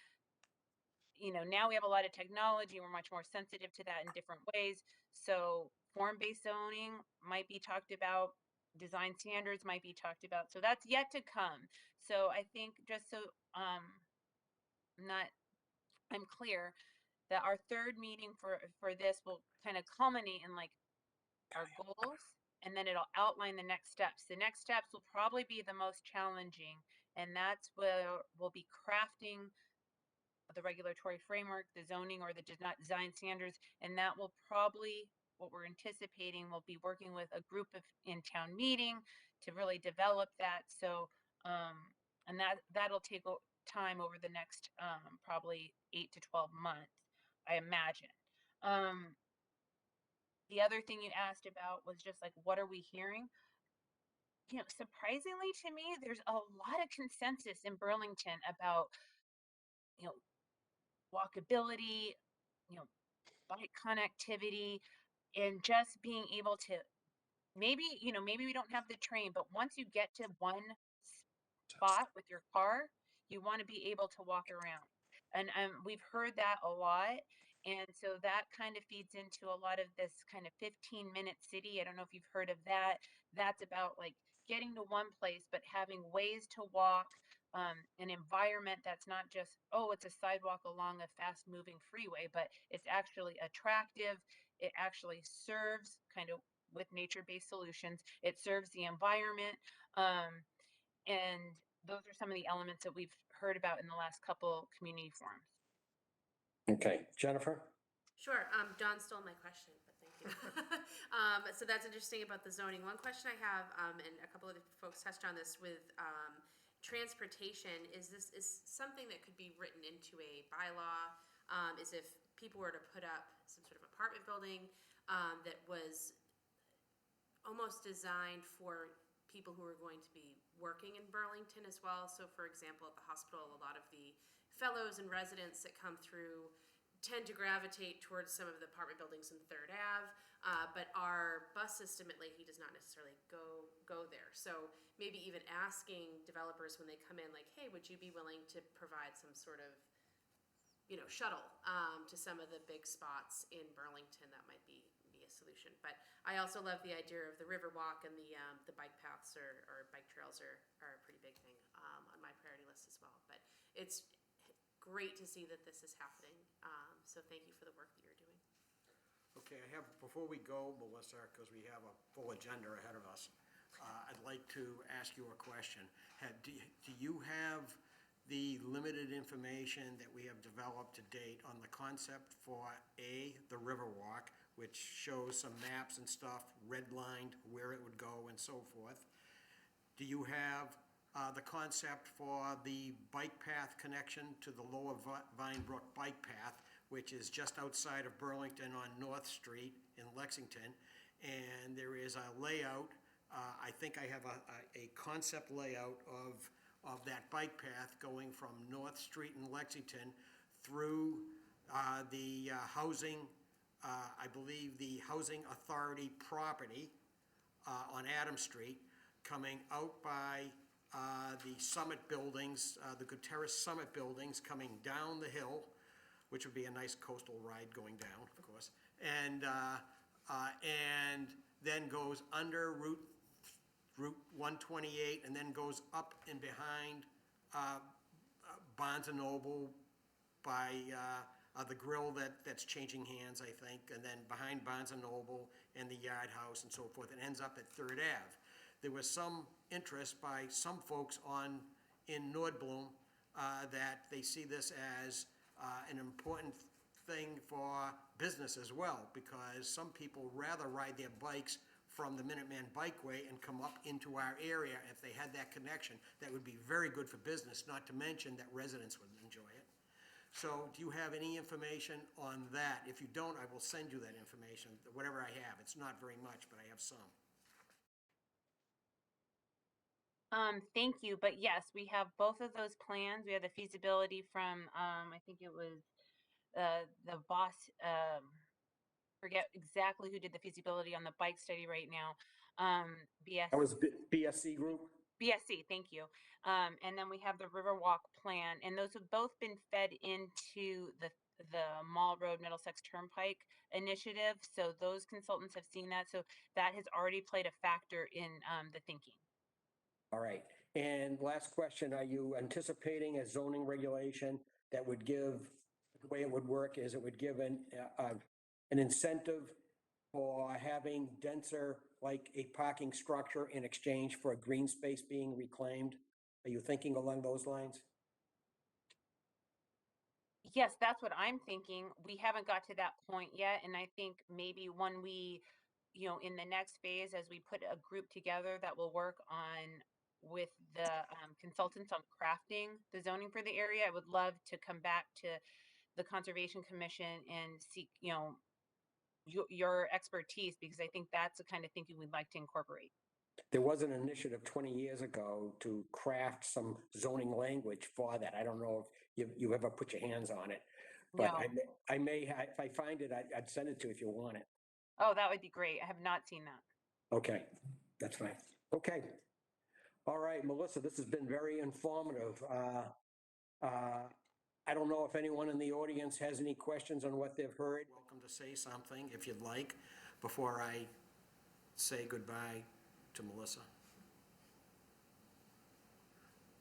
Now we have a lot of technology. We're much more sensitive to that in different ways. So form-based zoning might be talked about. Design standards might be talked about. So that's yet to come. So I think just so I'm clear that our third meeting for this will kind of culminate in like our goals, and then it'll outline the next steps. The next steps will probably be the most challenging, and that's where we'll be crafting the regulatory framework, the zoning, or the design standards, and that will probably, what we're anticipating, we'll be working with a group in town meeting to really develop that. So, and that'll take time over the next probably 8 to 12 months, I imagine. The other thing you asked about was just like, what are we hearing? Surprisingly to me, there's a lot of consensus in Burlington about, walkability, bike connectivity, and just being able to maybe we don't have the train, but once you get to one spot with your car, you want to be able to walk around. And we've heard that a lot. And so that kind of feeds into a lot of this kind of 15-minute city. I don't know if you've heard of that. That's about like getting to one place, but having ways to walk, an environment that's not just, oh, it's a sidewalk along a fast moving freeway, but it's actually attractive. It actually serves kind of with nature-based solutions. It serves the environment. And those are some of the elements that we've heard about in the last couple community forums. Okay, Jennifer? Sure, Don stole my question, but thank you. So that's interesting about the zoning. One question I have, and a couple of folks touched on this with transportation, is something that could be written into a bylaw, is if people were to put up some sort of apartment building that was almost designed for people who are going to be working in Burlington as well. So for example, at the hospital, a lot of the fellows and residents that come through tend to gravitate towards some of the apartment buildings in Third Ave, but our bus system at Leahy does not necessarily go there. So maybe even asking developers when they come in, like, hey, would you be willing to provide some sort of, shuttle to some of the big spots in Burlington? That might be a solution. But I also love the idea of the Riverwalk, and the bike paths or bike trails are a pretty big thing on my priority list as well. But it's great to see that this is happening. So thank you for the work that you're doing. Okay, before we go, Melissa, because we have a full agenda ahead of us, I'd like to ask you a question. Do you have the limited information that we have developed to date on the concept for the Riverwalk, which shows some maps and stuff, redlined where it would go and so forth? Do you have the concept for the bike path connection to the Lower Vinebrook Bike Path, which is just outside of Burlington on North Street in Lexington? And there is a layout, I think I have a concept layout of that bike path going from North Street in Lexington through the housing, I believe the Housing Authority property on Adam Street, coming out by the Summit buildings, the Terrace Summit buildings, coming down the hill, which would be a nice coastal ride going down, of course, and then goes under Route 128, and then goes up and behind Barnes and Noble by the grill that's changing hands, I think, and then behind Barnes and Noble and the Yard House and so forth, and ends up at Third Ave. There was some interest by some folks in Nordblum that they see this as an important thing for business as well, because some people rather ride their bikes from the Minuteman Bikeway and come up into our area. If they had that connection, that would be very good for business, not to mention that residents would enjoy it. So do you have any information on that? If you don't, I will send you that information, whatever I have. It's not very much, but I have some. Thank you, but yes, we have both of those plans. We have the feasibility from, I think it was the boss, forget exactly who did the feasibility on the bike study right now. That was BSC Group? BSC, thank you. And then we have the Riverwalk plan, and those have both been fed into the Mall Road Middlesex Turnpike initiative. So those consultants have seen that. So that has already played a factor in the thinking. All right. And last question, are you anticipating a zoning regulation that would give, the way it would work is it would give an incentive for having denser, like a parking structure in exchange for a green space being reclaimed? Are you thinking along those lines? Yes, that's what I'm thinking. We haven't got to that point yet. And I think maybe when we, in the next phase, as we put a group together that will work with the consultants on crafting the zoning for the area, I would love to come back to the Conservation Commission and seek, your expertise, because I think that's the kind of thinking we'd like to incorporate. There was an initiative 20 years ago to craft some zoning language for that. I don't know if you ever put your hands on it, but No. I may, if I find it, I'd send it to you if you want it. Oh, that would be great. I have not seen that. Okay, that's fine. Okay. All right, Melissa, this has been very informative. I don't know if anyone in the audience has any questions on what they've heard. Welcome to say something, if you'd like, before I say goodbye to Melissa.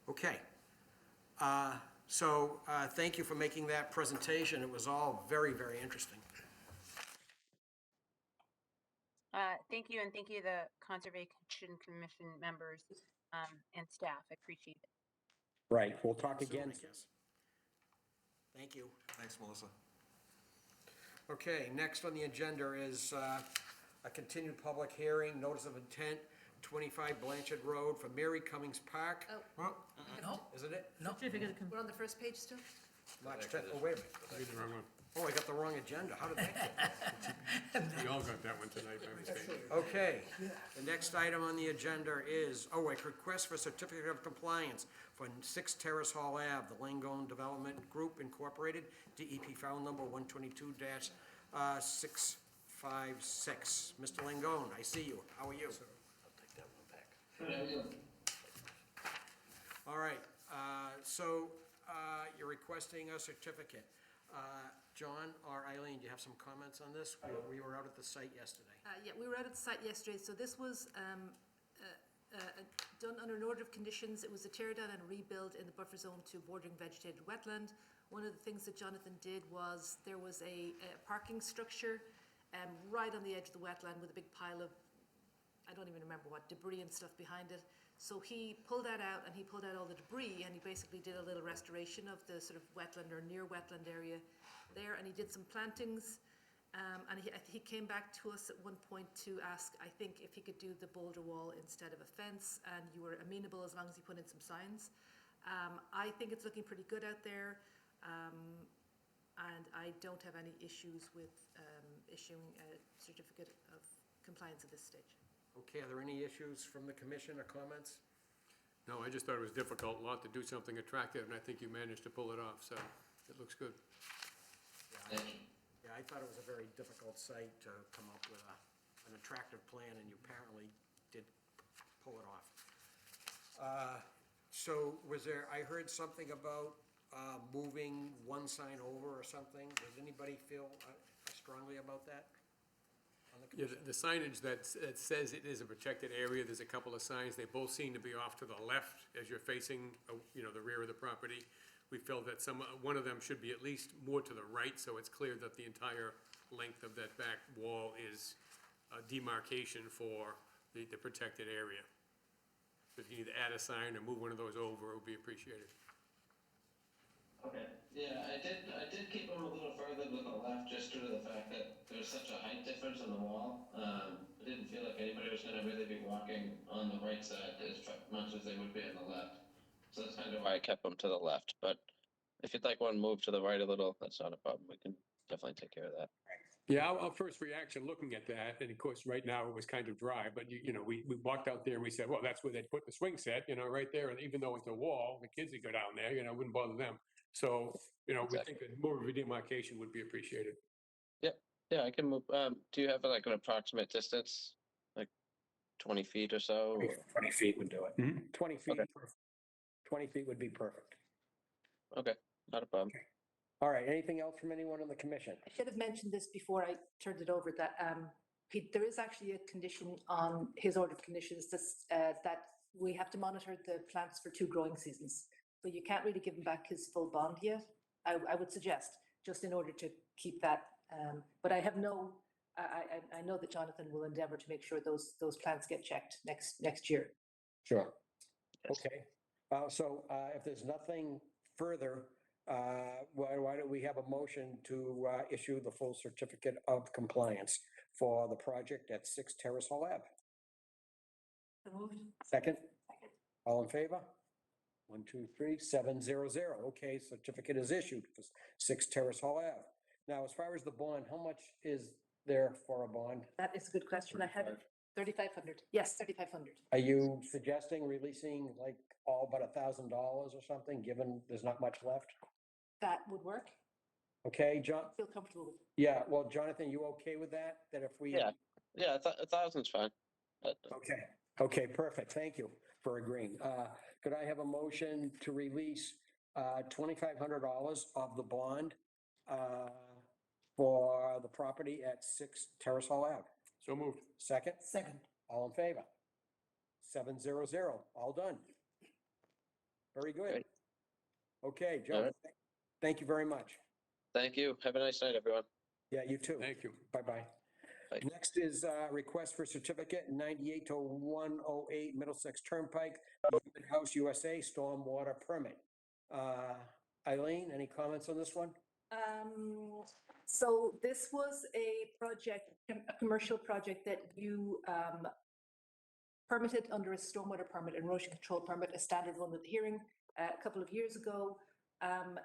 Okay. So thank you for making that presentation. It was all very, very interesting. Thank you, and thank you, the Conservation Commission members and staff. I appreciate it. Right, we'll talk again. I guess. Thank you. Thanks, Melissa. Okay, next on the agenda is a continued public hearing, notice of intent, 25 Blanchard Road for Mary Cummings Park. Oh, no, Isn't it? Certificate of we're on the first page still? March 10th. Oh, wait a minute. Read the wrong one. Oh, I got the wrong agenda. How did that get? We all got that one tonight by mistake. Okay, the next item on the agenda is, a request for certificate of compliance for 6 Terrace Hall Ave, the Langone Development Group Incorporated, DEP file number 122-656. Mr. Langone, I see you. How are you? I'll take that one back. All right, so you're requesting a certificate. John or Eileen, do you have some comments on this? We were out at the site yesterday. Yeah, we were out at the site yesterday, so this was done under an order of conditions. It was a tear down and a rebuild in the buffer zone to bordering vegetated wetland. One of the things that Jonathan did was there was a parking structure right on the edge of the wetland with a big pile of, I don't even remember what, debris and stuff behind it. So he pulled that out, and he pulled out all the debris, and he basically did a little restoration of the sort of wetland or near wetland area there, and he did some plantings. And he came back to us at one point to ask, I think, if he could do the boulder wall instead of a fence, and you were amenable as long as he put in some signs. I think it's looking pretty good out there, and I don't have any issues with issuing a certificate of compliance at this stage. Okay, are there any issues from the commission or comments? No, I just thought it was difficult, a lot to do something attractive, and I think you managed to pull it off, so it looks good. Yeah, I thought it was a very difficult site to come up with an attractive plan, and you apparently did pull it off. So was there, I heard something about moving one sign over or something. Does anybody feel strongly about that on the Yeah, commission? the signage that says it is a protected area, there's a couple of signs, they both seem to be off to the left as you're facing, the rear of the property. We felt that one of them should be at least more to the right, so it's clear that the entire length of that back wall is a demarcation for the protected area. If you either add a sign or move one of those over, it would be appreciated. Okay, yeah, I did keep them a little further to the left, just due to the fact that there's such a height difference in the wall. I didn't feel like anybody was gonna really be walking on the right side as much as they would be on the left. So that's kind of why I kept them to the left, but if you'd like one moved to the right a little, that's not a problem, we can definitely take care of that. Yeah, our first reaction looking at that, and of course, right now it was kind of dry, but we walked out there and we said, well, that's where they'd put the swing set, right there, and even though it's a wall, the kids that go down there, wouldn't bother them. So, we think that more of a demarcation would be appreciated. Yeah, I can move, do you have like an approximate distance, like 20 feet or so? 20 feet would do it. 20 feet, Okay. 20 feet would be perfect. Okay, not a problem. All right, anything else from anyone on the commission? I should have mentioned this before I turned it over, that there is actually a condition on his order of conditions that we have to monitor the plants for 2 growing seasons. So you can't really give him back his full bond yet, I would suggest, just in order to keep that. But I have I know that Jonathan will endeavor to make sure those plants get checked next year. Sure. Okay. So if there's nothing further, why don't we have a motion to issue the full certificate of compliance for the project at 6 Terrace Hall Ave? Second? All in favor? 1, 2, 3, 7, 0, 0. Okay, certificate is issued for 6 Terrace Hall Ave. Now, as far as the bond, how much is there for a bond? That is a good question. I have 3,500. Yes, 3,500. Are you suggesting releasing like all but $1,000 or something, given there's not much left? That would work. Okay, John? Feel comfortable with. Yeah, well, Jonathan, you okay with that? That if we? Yeah, 1,000's fine. Okay, perfect. Thank you for agreeing. Could I have a motion to release $2,500 of the bond for the property at 6 Terrace Hall Ave? So moved. Second? Second. All in favor? 700, all done. Very good. Great. Okay, All John, right. thank you very much. Thank you. Have a nice night, everyone. Yeah, you too. Thank you. Bye-bye. Bye. Next is request for certificate 98 to 108 Middlesex Turnpike, Human House USA Stormwater Permit. Eileen, any comments on this one? So this was a project, a commercial project that you permitted under a stormwater permit, erosion control permit, a standard one with the hearing a couple of years ago.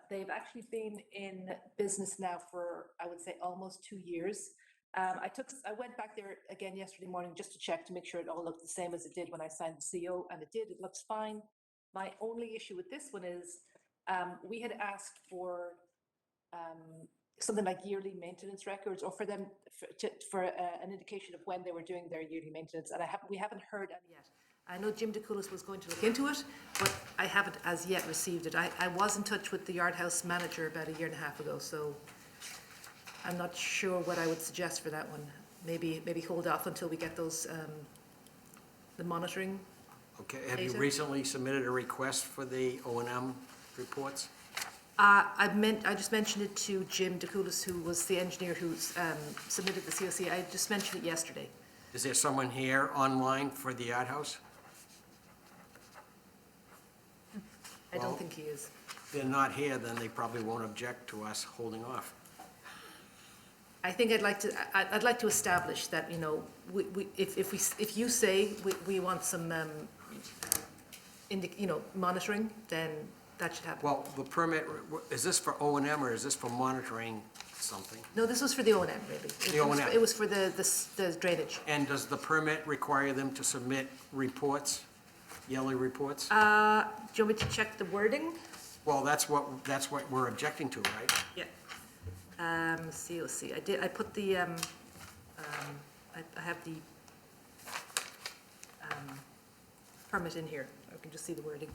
They've actually been in business now for, I would say, almost 2 years. I went back there again yesterday morning just to check to make sure it all looked the same as it did when I signed the CO, and it did. It looks fine. My only issue with this one is we had asked for something like yearly maintenance records, or for them for an indication of when they were doing their yearly maintenance, and we haven't heard any yet. I know Jim DeCoulis was going to look into it, but I haven't as yet received it. I was in touch with the yard house manager about 1.5 years ago, so I'm not sure what I would suggest for that one. Maybe hold off until we get those the monitoring. Okay, have you data. recently submitted a request for the O&M reports? I just mentioned it to Jim DeCoulis, who was the engineer who submitted the COC. I just mentioned it yesterday. Is there someone here online for the Yard House? I Well- don't think he is. If they're not here, then they probably won't object to us holding off. I think I'd like to establish that, you know, if you say we want some, monitoring, then that should happen. Well, the permit, is this for O and M or is this for monitoring something? No, this was for the O&M, maybe. The O&M. It was for the drainage. And does the permit require them to submit reports, yearly reports? Do you want me to check the wording? Well, that's what we're objecting to, right? Yeah. COC, I put the, I have the permit in here. I can just see the wording.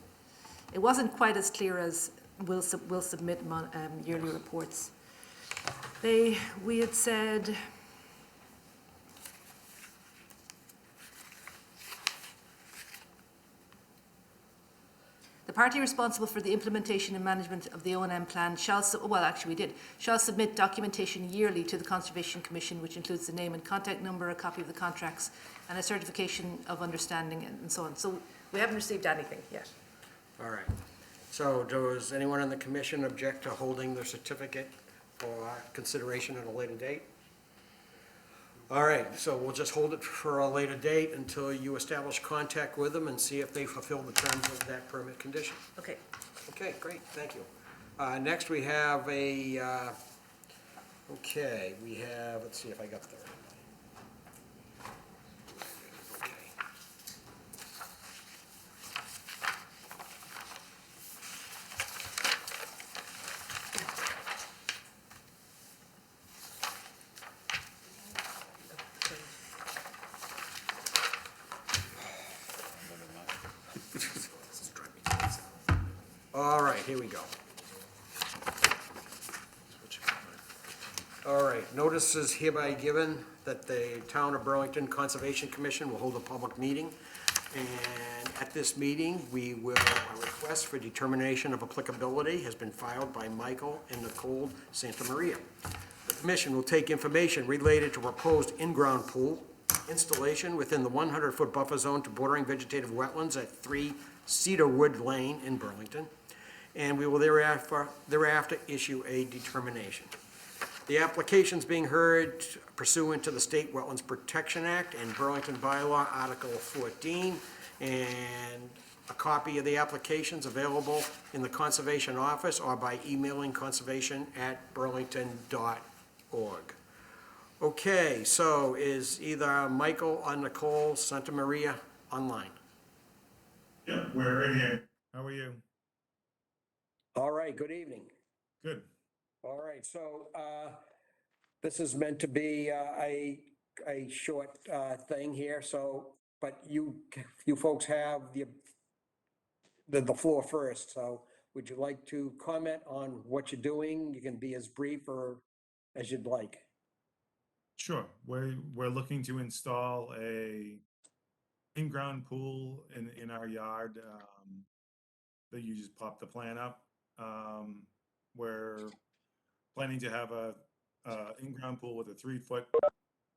It wasn't quite as clear as will submit yearly reports. We had said, the party responsible for the implementation and management of the O&M plan shall submit documentation yearly to the Conservation Commission, which includes the name and contact number, a copy of the contracts, and a certification of understanding, and so on. So we haven't received anything yet. All right. So does anyone on the commission object to holding the certificate for consideration at a later date? All right, so we'll just hold it for a later date until you establish contact with them and see if they fulfill the terms of that permit condition. Okay. Okay, great, thank you. Next, we have let's see if I got there. All right, here we go. All right, notice is hereby given that the Town of Burlington Conservation Commission will hold a public meeting. And at this meeting, a request for determination of applicability has been filed by Michael and Nicole Santa Maria. The commission will take information related to proposed in-ground pool installation within the 100-foot buffer zone to bordering vegetative wetlands at 3 Cedarwood Lane in Burlington, and we will thereafter issue a determination. The application's being heard pursuant to the State Wetlands Protection Act and Burlington Bylaw Article 14, and a copy of the application's available in the Conservation Office or by emailing conservation@burlington.org. Okay, so is either Michael or Nicole Santa Maria online? Yeah, we're in here. How are you? All right, good evening. Good. All right, so this is meant to be a short thing here, so, but you folks have the floor first, so would you like to comment on what you're doing? You can be as brief or as you'd like. Sure. We're looking to install a in-ground pool in our yard that you just pop the plan up. We're planning to have a in-ground pool with a 3-foot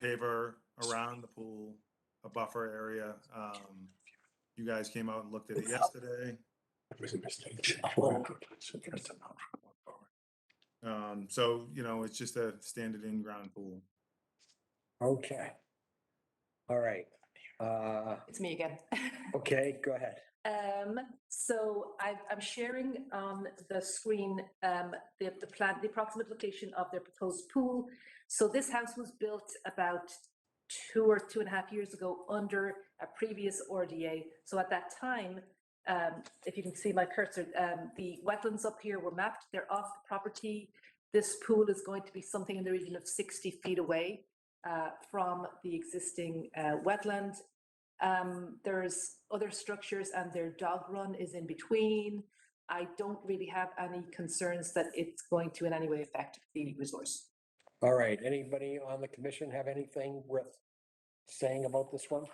paver around the pool, a buffer area. You guys came out and looked at it yesterday. It was a mistake. So, you know, it's just a standard in-ground pool. Okay. All right. It's me again. Okay, go ahead. So I'm sharing on the screen the plan, the approximate location of their proposed pool. So this house was built about 2 or 2.5 years ago under a previous RDA. So at that time, if you can see my cursor, the wetlands up here were mapped. They're off the property. This pool is going to be something in the region of 60 feet away from the existing wetland. There's other structures and their dog run is in between. I don't really have any concerns that it's going to in any way affect the resource. All right, anybody on the commission have anything worth saying about this one?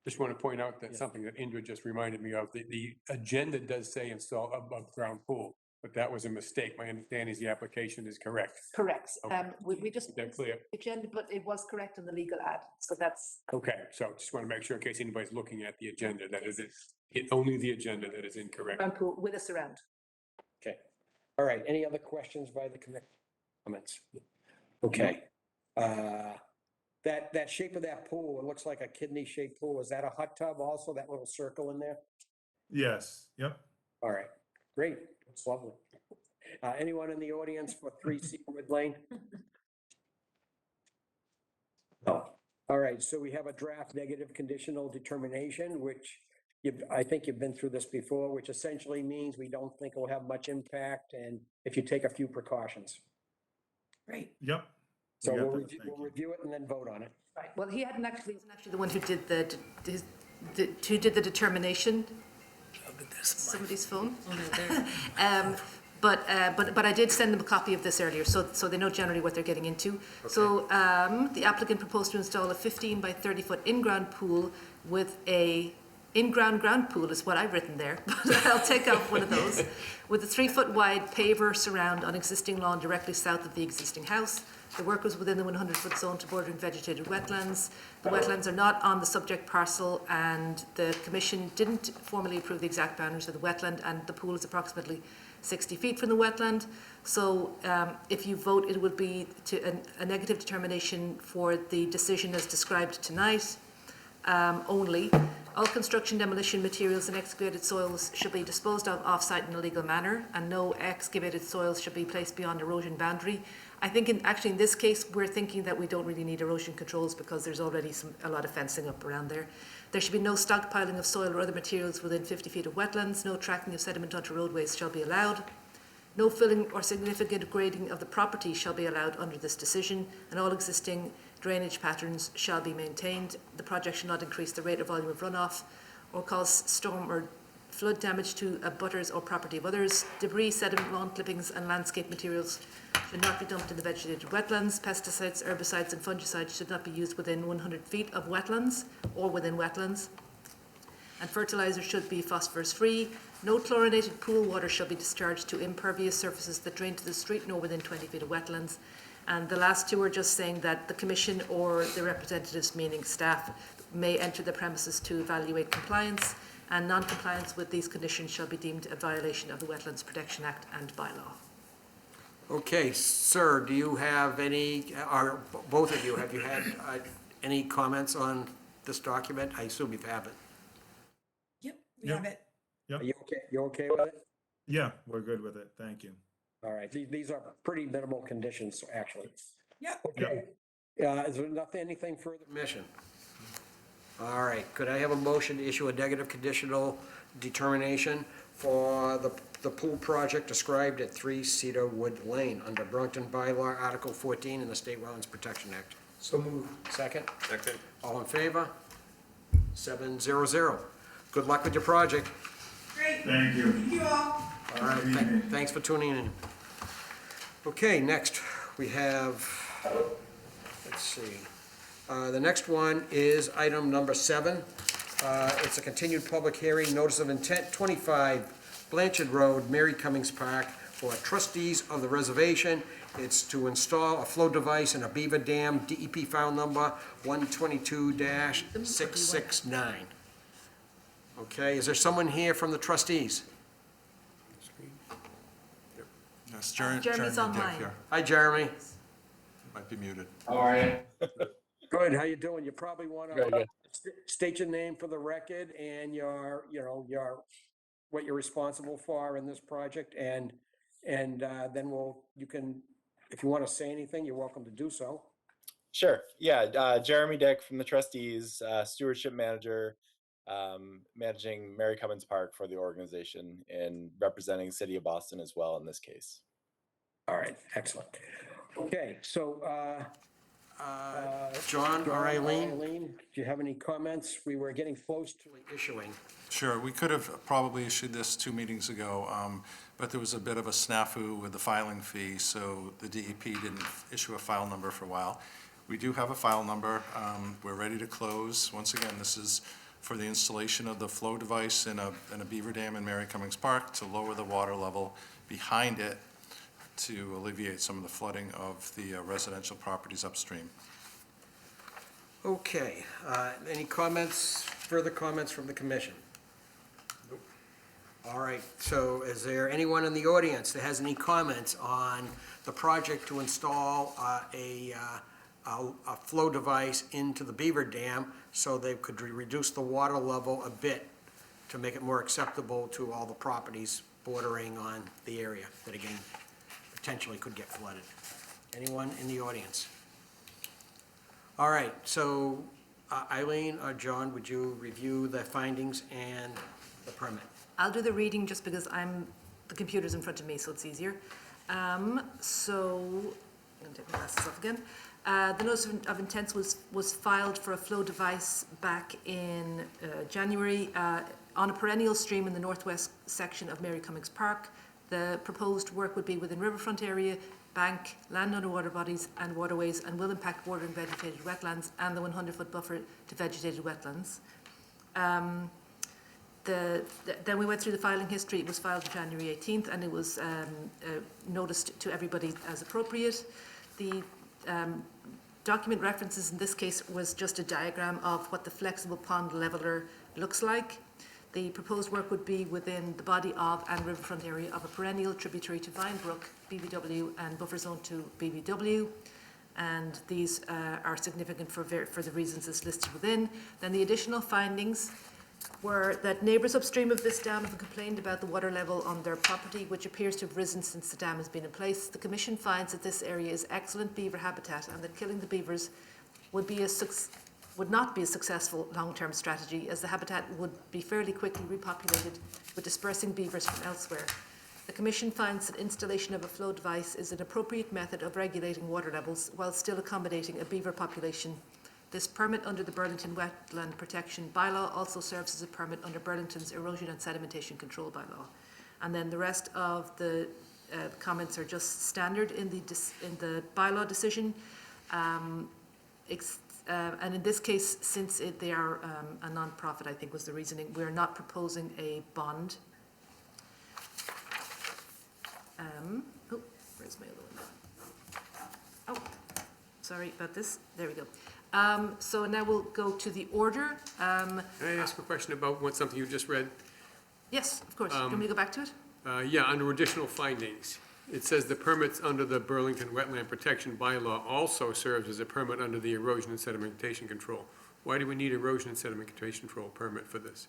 Just want to point out that something that Indra just reminded me of, the agenda does say install above ground pool. but that was a mistake. My understanding is the application is correct. Correct. Okay. We just, Is that clear? agenda, but it was correct in the legal ad, so that's, Okay, so just want to make sure in case anybody's looking at the agenda, that is only the agenda that is incorrect. round pool with us around. Okay. All right, any other questions by the committee? Comments? Okay. That shape of that pool, it looks like a kidney-shaped pool. Is that a hot tub also, that little circle in there? Yes, yep. All right, great, that's lovely. Anyone in the audience for 3 Cedarwood Lane? No. All right, so we have a draft negative conditional determination, which I think you've been through this before, which essentially means we don't think it will have much impact, and if you take a few precautions. Great. Yep. So We got we'll that, thank we'll you. review it and then vote on it. Right, well, he wasn't actually the one who did the determination. Somebody's phone. But I did send them a copy of this earlier, so they know generally what they're getting into. So the applicant proposed to install a 15 by 30 foot in-ground pool with a in-ground pool is what I've written there, but I'll take out one of those, with a 3 foot wide paver surround on existing lawn directly south of the existing house. The work was within the 100 foot zone to bordering vegetated wetlands. The wetlands are not on the subject parcel, and the commission didn't formally approve the exact boundaries of the wetland, and the pool is approximately 60 feet from the wetland. So if you vote, it would be a negative determination for the decision as described tonight only. All construction, demolition materials and excavated soils should be disposed of off-site in a legal manner, and no excavated soils should be placed beyond erosion boundary. I think in this case, we're thinking that we don't really need erosion controls because there's already a lot of fencing up around there. There should be no stockpiling of soil or other materials within 50 feet of wetlands. No tracking of sediment onto roadways shall be allowed. No filling or significant grading of the property shall be allowed under this decision, and all existing drainage patterns shall be maintained. The project should not increase the rate or volume of runoff or cause storm or flood damage to abutters or property of others. Debris, sediment, lawn clippings and landscape materials should not be dumped in the vegetated wetlands. Pesticides, herbicides and fungicides should not be used within 100 feet of wetlands or within wetlands. And fertilizer should be phosphorus-free. No chlorinated pool water shall be discharged to impervious surfaces that drain to the street nor within 20 feet of wetlands. And the last two are just saying that the commission or the representatives, meaning staff, may enter the premises to evaluate compliance, and non-compliance with these conditions shall be deemed a violation of the Wetlands Protection Act and bylaw. Okay, sir, do you have any, or both of you, have you had any comments on this document? I assume you have it. Yep, we Yep. have it. Are you okay? You okay with it? Yeah, we're good with it, thank you. All right, these are pretty minimal conditions, actually. Yep. Okay. Is there anything further? Commission. All right, could I have a motion to issue a negative conditional determination for the pool project described at 3 Cedarwood Lane under Burlington Bylaw Article 14 in the State Wetlands Protection Act? So moved. Second? Second. All in favor? 700. Good luck with your project. Great. Thank you. Thank you all. All right, thanks for tuning in. Okay, next we have, let's see. The next one is item number 7. It's a continued public hearing, notice of intent, 25 Blanchard Road, Mary Cummings Park, for Trustees of the Reservation. It's to install a flow device in a Beaver Dam, DEP file number 122-669. Okay, is there someone here from the trustees? Yes, Jeremy's Jeremy Dick online. here. Hi, Jeremy. Might be muted. How are you? Good, how you doing? You probably want Good, to good. state your name for the record and your, what you're responsible for in this project, and then you can, if you want to say anything, you're welcome to do so. Sure. Yeah. Jeremy Dick from the Trustees, stewardship manager, managing Mary Cummings Park for the organization and representing City of Boston as well in this case. All right, excellent. Okay, so, John or Eileen? Do you have any comments? We were getting close to Issuing. Sure, we could have probably issued this 2 meetings ago, but there was a bit of a snafu with the filing fee, so the DEP didn't issue a file number for a while. We do have a file number. We're ready to close. Once again, this is for the installation of the flow device in a beaver dam in Mary Cummings Park to lower the water level behind it to alleviate some of the flooding of the residential properties upstream. Okay, any comments, further comments from the commission? All right, so is there anyone in the audience that has any comments on the project to install a flow device into the Beaver Dam so they could reduce the water level a bit to make it more acceptable to all the properties bordering on the area that, again, potentially could get flooded? Anyone in the audience? All right, so Eileen or John, would you review the findings and the permit? I'll do the reading just because the computer's in front of me, so it's easier. So, I'm gonna take my glasses off again. The notice of intent was filed for a flow device back in January on a perennial stream in the northwest section of Mary Cummings Park. The proposed work would be within riverfront area, bank, land under water bodies and waterways, and will impact water and vegetated wetlands and the 100-foot buffer to vegetated wetlands. Then we went through the filing history. It was filed on January 18th, and it was noticed to everybody as appropriate. The document references in this case was just a diagram of what the flexible pond leveler looks like. The proposed work would be within the body of and riverfront area of a perennial tributary to Vine Brook, BVW, and buffer zone to BVW. And these are significant for the reasons as listed within. Then the additional findings were that neighbours upstream of this dam have complained about the water level on their property, which appears to have risen since the dam has been in place. The Commission finds that this area is excellent beaver habitat and that killing the beavers would not be a successful long-term strategy, as the habitat would be fairly quickly repopulated with dispersing beavers from elsewhere. The Commission finds that installation of a flow device is an appropriate method of regulating water levels while still accommodating a beaver population. This permit under the Burlington Wetland Protection Bylaw also serves as a permit under Burlington's Erosion and Sedimentation Control Bylaw. And then the rest of the comments are just standard in the bylaw decision. And in this case, since they are a non-profit, I think was the reasoning, we're not proposing a bond. Where's my other one? Oh, sorry about this. There we go. So now we'll go to the order. Can I ask a question about something you just read? Yes, of course. Do you want me to go back to it? Yeah, under additional findings. It says the permits under the Burlington Wetland Protection Bylaw also serves as a permit under the Erosion and Sedimentation Control. Why do we need erosion and sedimentation control permit for this?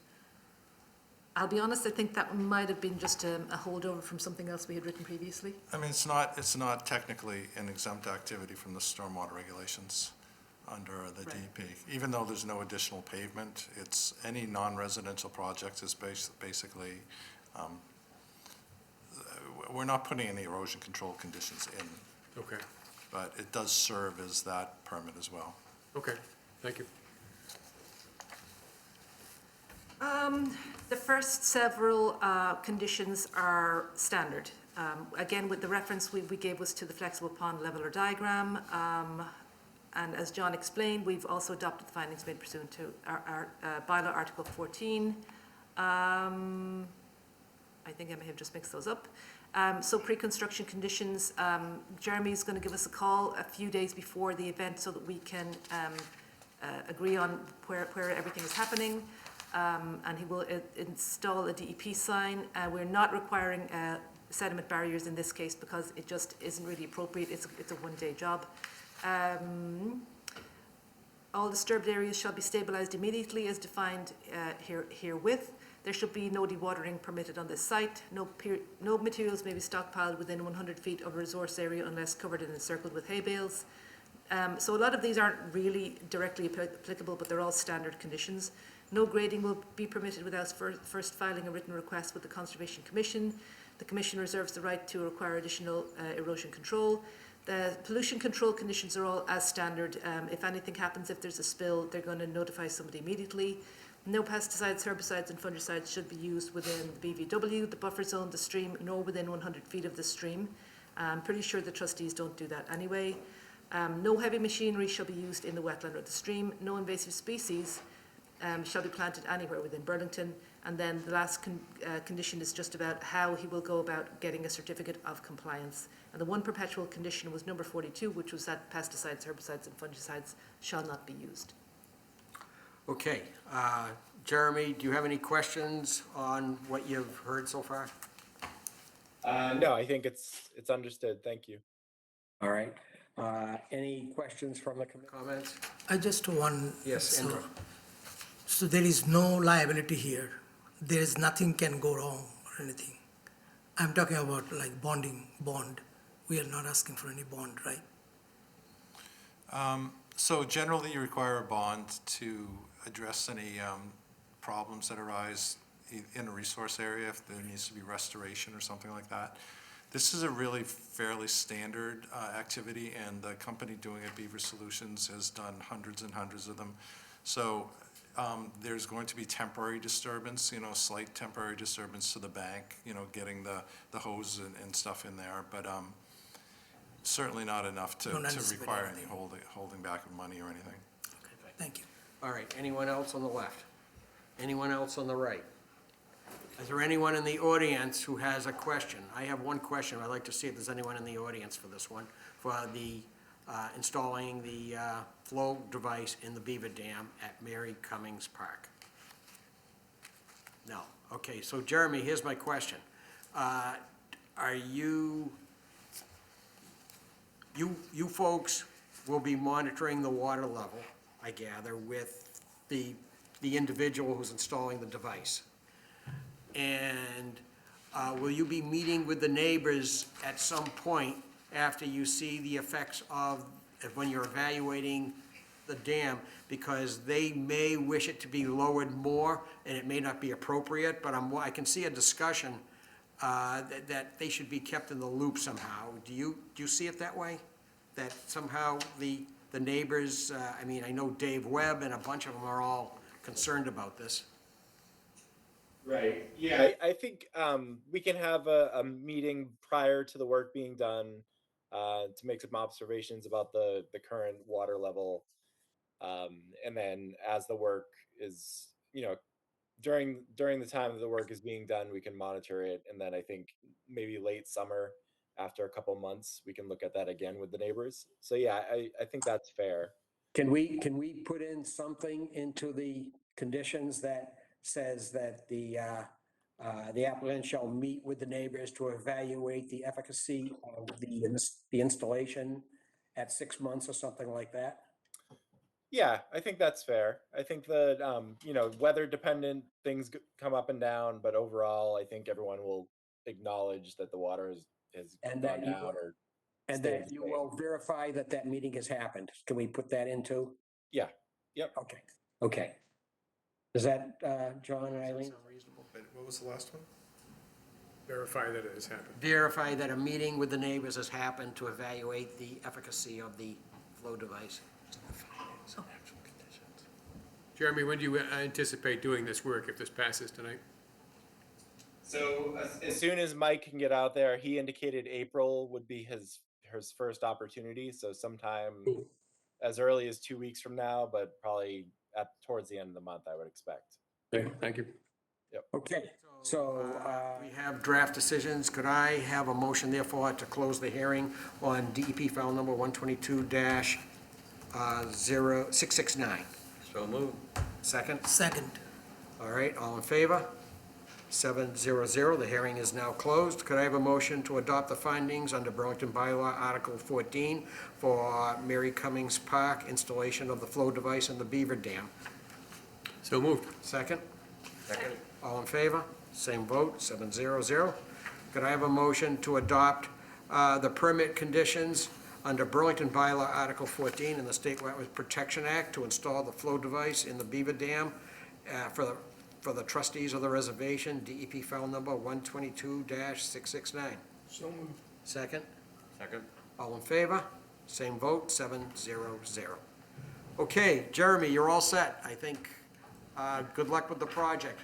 I'll be honest, I think that might have been just a holdover from something else we had written previously. I mean, it's not technically an exempt activity from the stormwater regulations under the DEP. Even though there's no additional pavement, it's any non-residential project is basically, we're not putting any erosion control conditions in. Okay. But it does serve as that permit as well. Okay, thank you. The first several conditions are standard. Again, with the reference we gave was to the flexible pond leveler diagram. And as John explained, we've also adopted the findings made pursuant to our bylaw Article 14. I think I may have just mixed those up. So pre-construction conditions, Jeremy's going to give us a call a few days before the event so that we can agree on where everything is happening. And he will install a DEP sign. We're not requiring sediment barriers in this case because it just isn't really appropriate. It's a one-day job. All disturbed areas shall be stabilized immediately as defined herewith. There should be no dewatering permitted on this site. No materials may be stockpiled within 100 feet of a resource area unless covered and encircled with hay bales. So a lot of these aren't really directly applicable, but they're all standard conditions. No grading will be permitted without first filing a written request with the Conservation Commission. The Commission reserves the right to require additional erosion control. The pollution control conditions are all as standard. If anything happens, if there's a spill, they're going to notify somebody immediately. No pesticides, herbicides, and fungicides should be used within the BVW, the buffer zone, the stream, nor within 100 feet of the stream. I'm pretty sure the trustees don't do that anyway. No heavy machinery shall be used in the wetland or the stream. No invasive species shall be planted anywhere within Burlington. And then the last condition is just about how he will go about getting a certificate of compliance. And the one perpetual condition was number 42, which was that pesticides, herbicides, and fungicides shall not be used. Okay, Jeremy, do you have any questions on what you've heard so far? No, I think it's understood. Thank you. All right. Any questions from the comments? I just want. Yes, Andrew. So there is no liability here. There is nothing can go wrong or anything. I'm talking about like bond. We are not asking for any bond, right? So generally, you require a bond to address any problems that arise in a resource area, if there needs to be restoration or something like that. This is a really fairly standard activity, and the company doing it, Beaver Solutions, has done hundreds and hundreds of them. So there's going to be temporary disturbance, slight temporary disturbance to the bank, getting the hose and stuff in there, but certainly not enough to require any holding back of money or anything. Okay, thank you. All right, anyone else on the left? Anyone else on the right? Is there anyone in the audience who has a question? I have one question. I'd like to see if there's anyone in the audience for this one, for the installing the flow device in the Beaver Dam at Mary Cummings Park. No. Okay, so Jeremy, here's my question. Are you folks will be monitoring the water level, I gather, with the individual who's installing the device. And will you be meeting with the neighbors at some point after you see the effects of, when you're evaluating the dam, because they may wish it to be lowered more and it may not be appropriate, but I can see a discussion that they should be kept in the loop somehow. Do you see it that way? That somehow the neighbors, I know Dave Webb and a bunch of them are all concerned about this. Right. Yeah, I think we can have a meeting prior to the work being done to make some observations about the current water level. And then as the work is, during the time that the work is being done, we can monitor it. And then I think maybe late summer, after a couple months, we can look at that again with the neighbors. So yeah, I think that's fair. Can we put in something into the conditions that says that the applicant shall meet with the neighbors to evaluate the efficacy of the installation at 6 months or something like that? Yeah, I think that's fair. I think that, weather dependent things come up and down, but overall, I think everyone will acknowledge that the water has And gone that you down or And stayed that the you same. will verify that that meeting has happened. Can we put that into? Yeah, yep. Okay. Is that, John and Eileen? Wait, what was the last one? Verify that it has happened. Verify that a meeting with the neighbors has happened to evaluate the efficacy of the flow device. Jeremy, when do you anticipate doing this work if this passes tonight? So as soon as Mike can get out there, he indicated April would be his first opportunity. So sometime as early as 2 weeks from now, but probably towards the end of the month, I would expect. Okay, thank you. Yep. Okay, so, We have draft decisions. Could I have a motion therefore to close the hearing on DEP file number 122-0669? So moved. Second? Second. All right, all in favor? 700, the hearing is now closed. Could I have a motion to adopt the findings under Burlington Bylaw Article 14 for Mary Cummings Park installation of the flow device in the Beaver Dam? So moved. Second? Second. All in favor? Same vote, 700. Could I have a motion to adopt the permit conditions under Burlington Bylaw Article 14 in the State Wetlands Protection Act to install the flow device in the Beaver Dam for the trustees of the reservation, DEP file number 122-669? So moved. Second? Second. All in favor? Same vote, 700. Okay, Jeremy, you're all set, I think. Good luck with the project.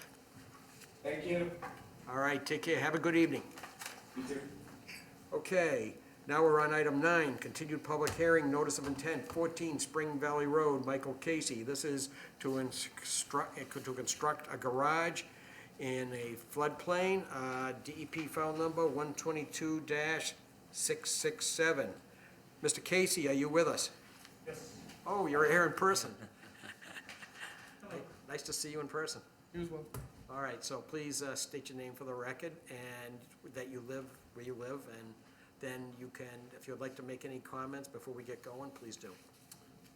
Thank you. All right, take care. Have a good evening. You too. Okay, now we're on item 9, continued public hearing, notice of intent, 14 Spring Valley Road, Michael Casey. This is to construct a garage in a floodplain, DEP file number 122-667. Mr. Casey, are you with us? Yes. Oh, you're here in person. Nice to see you in person. You as well. All right, so please state your name for the record and that you live where you live, and then you can, if you'd like to make any comments before we get going, please do.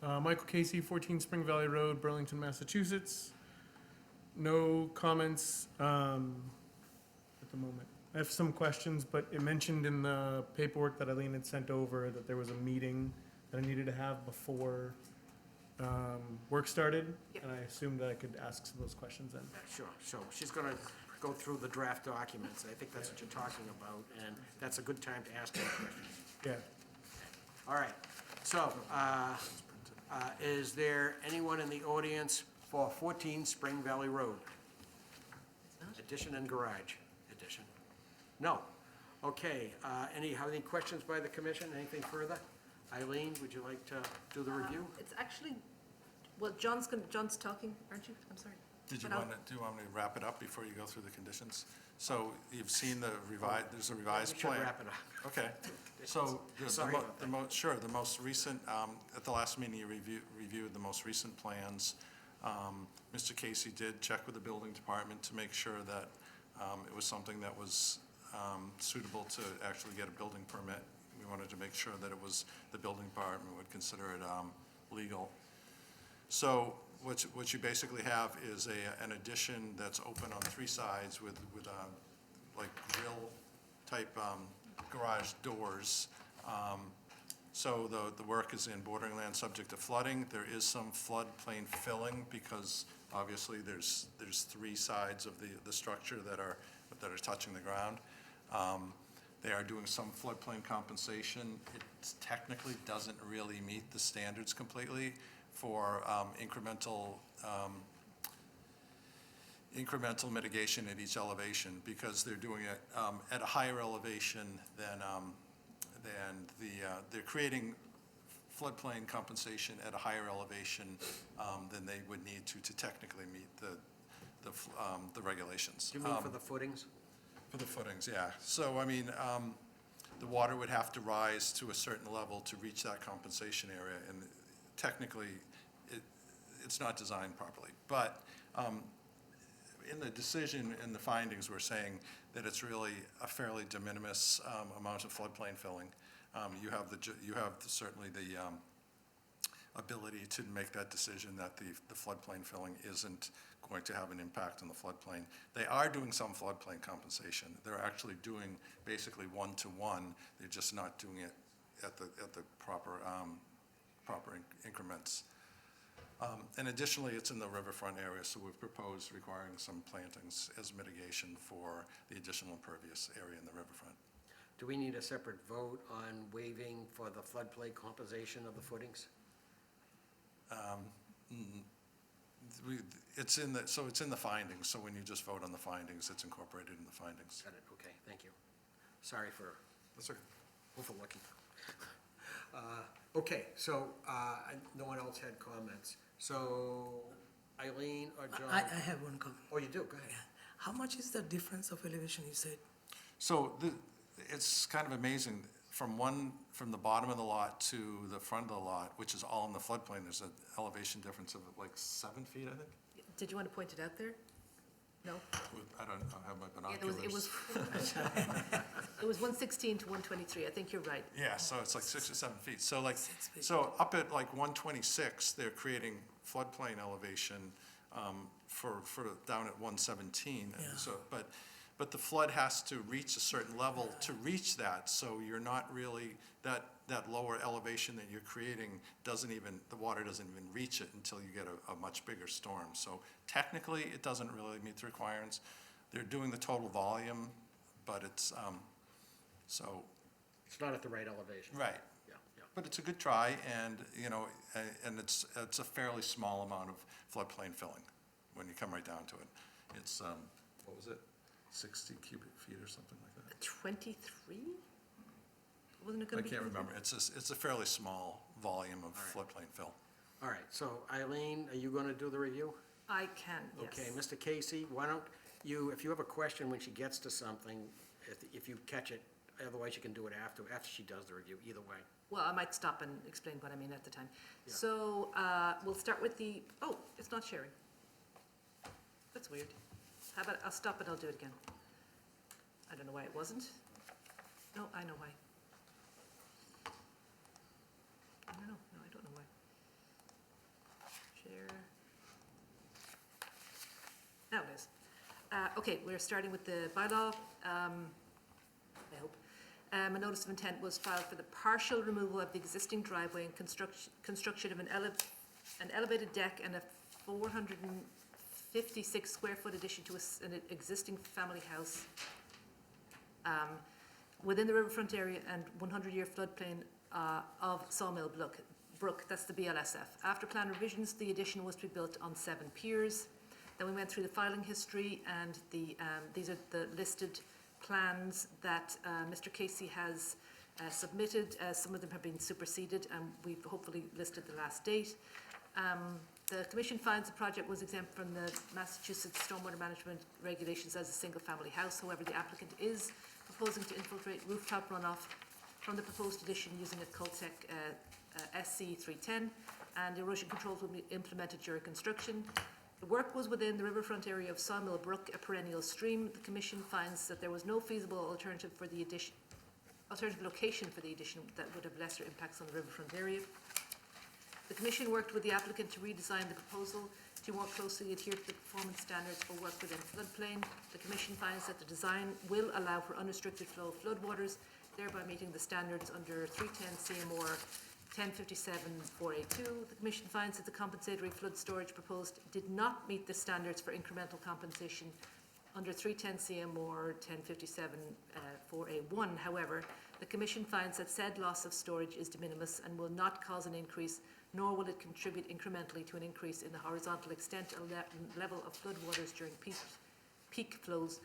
Michael Casey, 14 Spring Valley Road, Burlington, Massachusetts. No comments at the moment. I have some questions, but it mentioned in the paperwork that Eileen had sent over that there was a meeting that I needed to have before work started, and I assumed that I could ask some of those questions then. Sure, so she's gonna go through the draft documents. I think that's what you're talking about, and that's a good time to ask her questions. Yeah. All right, so, is there anyone in the audience for 14 Spring Valley Road? Addition and garage addition? No. Okay, have any questions by the commission? Anything further? Eileen, would you like to do the review? It's actually, well, John's talking, aren't you? I'm sorry. Do you But I'll- want me to wrap it up before you go through the conditions? So you've seen the revised, there's a revised We should plan. wrap it up. Okay, so Sorry about that. the most recent, at the last meeting, you reviewed the most recent plans. Mr. Casey did check with the building department to make sure that it was something that was suitable to actually get a building permit. We wanted to make sure that it was, the building department would consider it legal. So what you basically have is an addition that's open on three sides with like grill-type garage doors. So the work is in bordering land subject to flooding. There is some floodplain filling because obviously there's three sides of the structure that are touching the ground. They are doing some floodplain compensation. It technically doesn't really meet the standards completely for incremental mitigation at each elevation because they're doing it at a higher elevation than they're creating floodplain compensation at a higher elevation than they would need to technically meet the regulations. Do you mean for the footings? For the footings, yeah. So, I mean, the water would have to rise to a certain level to reach that compensation area, and technically, it's not designed properly. But in the decision, in the findings, we're saying that it's really a fairly de minimis amount of floodplain filling. You have certainly the ability to make that decision that the floodplain filling isn't going to have an impact on the floodplain. They are doing some floodplain compensation. They're actually doing basically one-to-one. They're just not doing it at the proper increments. And additionally, it's in the riverfront area, so we've proposed requiring some plantings as mitigation for the additional impervious area in the riverfront. Do we need a separate vote on waiving for the floodplain compensation of the footings? It's in the findings, so when you just vote on the findings, it's incorporated in the findings. Got it, okay, thank you. Sorry for overlooking. Okay, so no one else had comments. So Eileen or John? I have one comment. Oh, you do, go ahead. How much is the difference of elevation you said? So it's kind of amazing. From the bottom of the lot to the front of the lot, which is all in the floodplain, there's an elevation difference of like 7 feet, I think. Did you want to point it out there? No? I don't have my Yeah, binoculars. it was 116 to 123. I think you're right. Yeah, so it's like 6 or 7 feet. So up at like 126, they're creating floodplain elevation for down at 117. Yeah. So, but the flood has to reach a certain level to reach that. So you're not really, that lower elevation that you're creating the water doesn't even reach it until you get a much bigger storm. So technically, it doesn't really meet the requirements. They're doing the total volume, but it's, so. It's not at the right elevation. Right. Yeah, yeah. But it's a good try, and, and it's a fairly small amount of floodplain filling when you come right down to it. It's, what was it, 60 cubic feet or something like that? 23? Wasn't it going to be? I can't remember. It's a fairly small volume of floodplain fill. All right, so Eileen, are you going to do the review? I can, yes. Okay, Mr. Casey, why don't if you have a question when she gets to something, if you catch it, otherwise you can do it after she does the review, either way. Well, I might stop and explain what I mean at the time. Yeah. So we'll start with oh, it's not sharing. That's weird. How about I'll stop and I'll do it again. I don't know why it wasn't. No, I know why. I don't know. No, I don't know why. Share. Now it is. Okay, we're starting with the bylaw. I hope. A notice of intent was filed for the partial removal of the existing driveway and construction of an elevated deck and a 456 square foot addition to an existing family house within the riverfront area and 100-year floodplain of Sawmill Brook, that's the BLSF. After plan revisions, the addition was to be built on 7 piers. Then we went through the filing history, and these are the listed plans that Mr. Casey has submitted. Some of them have been superseded, and we've hopefully listed the last date. The Commission finds the project was exempt from the Massachusetts Stormwater Management regulations as a single-family house. However, the applicant is proposing to infiltrate rooftop runoff from the proposed addition using a Cultec SC 310, and erosion controls will be implemented during construction. The work was within the riverfront area of Sawmill Brook, a perennial stream. The Commission finds that there was no feasible alternative location for the addition that would have lesser impacts on the riverfront area. The Commission worked with the applicant to redesign the proposal to more closely adhere to the performance standards for work within floodplain. The Commission finds that the design will allow for unrestricted flow of floodwaters, thereby meeting the standards under 310 CMR 1057-4A2. The Commission finds that the compensatory flood storage proposed did not meet the standards for incremental compensation under 310 CMR 1057-4A1. However, the Commission finds that said loss of storage is de minimis and will not cause an increase, nor will it contribute incrementally to an increase in the horizontal extent and level of floodwaters during peak flows.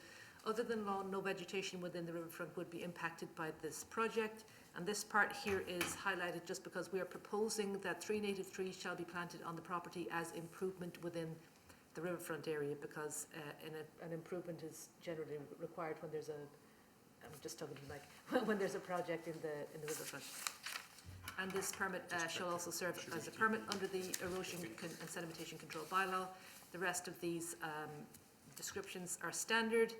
Other than lawn, no vegetation within the riverfront would be impacted by this project. And this part here is highlighted just because we are proposing that 3 native trees shall be planted on the property as improvement within the riverfront area, because an improvement is generally required when there's I'm just talking like when there's a project in the riverfront. And this permit shall also serve as a permit under the Erosion and Sedimentation Control Bylaw. The rest of these descriptions are standard,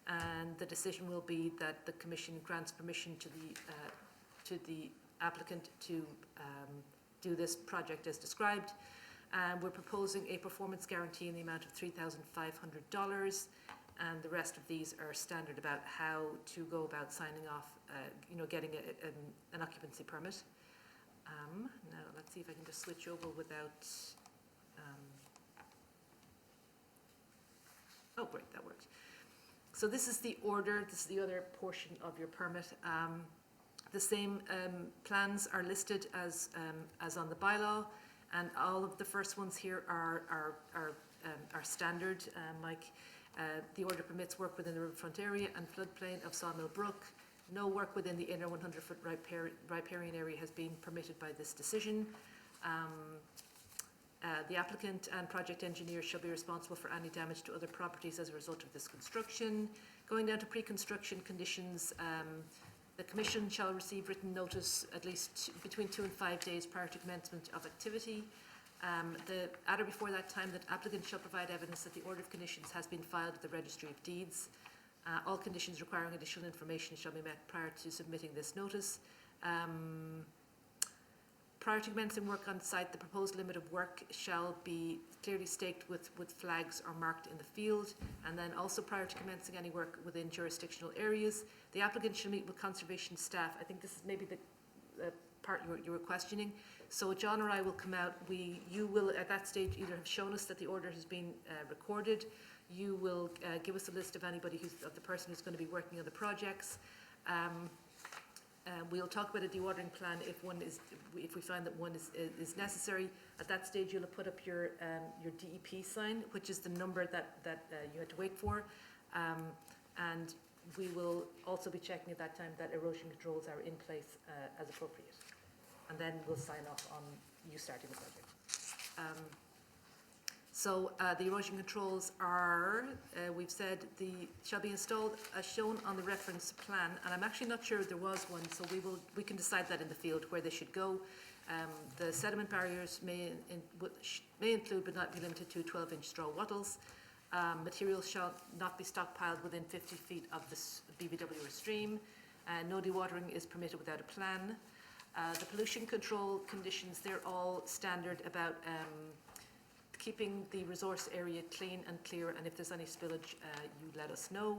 and the decision will be that the Commission grants permission to the applicant to do this project as described. And we're proposing a performance guarantee in the amount of $3,500, and the rest of these are standard about how to go about signing off, getting an occupancy permit. Now let's see if I can just switch over without. Oh, great, that worked. So this is the order. This is the other portion of your permit. The same plans are listed as on the bylaw, and all of the first ones here are standard. Mike, the order permits work within the riverfront area and floodplain of Sawmill Brook. No work within the inner 100-foot riparian area has been permitted by this decision. The applicant and project engineer shall be responsible for any damage to other properties as a result of this construction. Going down to pre-construction conditions, the Commission shall receive written notice at least between 2 and 5 days prior to commencement of activity. At or before that time, the applicant shall provide evidence that the order of conditions has been filed with the Registry of Deeds. All conditions requiring additional information shall be met prior to submitting this notice. Prior to commencing work on site, the proposed limit of work shall be clearly staked with flags or marked in the field. And then also prior to commencing any work within jurisdictional areas, the applicant shall meet with conservation staff. I think this is maybe the part you were questioning. So John or I will come out. You will at that stage either have shown us that the order has been recorded. You will give us a list of anybody of the person who's going to be working on the projects. We'll talk about a dewatering plan if we find that one is necessary. At that stage, you'll have put up your DEP sign, which is the number that you had to wait for, and we will also be checking at that time that erosion controls are in place as appropriate, and then we'll sign off on you starting the project. So the erosion controls are, we've said, shall be installed as shown on the reference plan, and I'm actually not sure there was one, so we can decide that in the field where they should go. The sediment barriers may include but not be limited to 12-inch straw wattles. Materials shall not be stockpiled within 50 feet of the BVW or stream. No dewatering is permitted without a plan. The pollution control conditions, they're all standard about keeping the resource area clean and clear, and if there's any spillage, you let us know.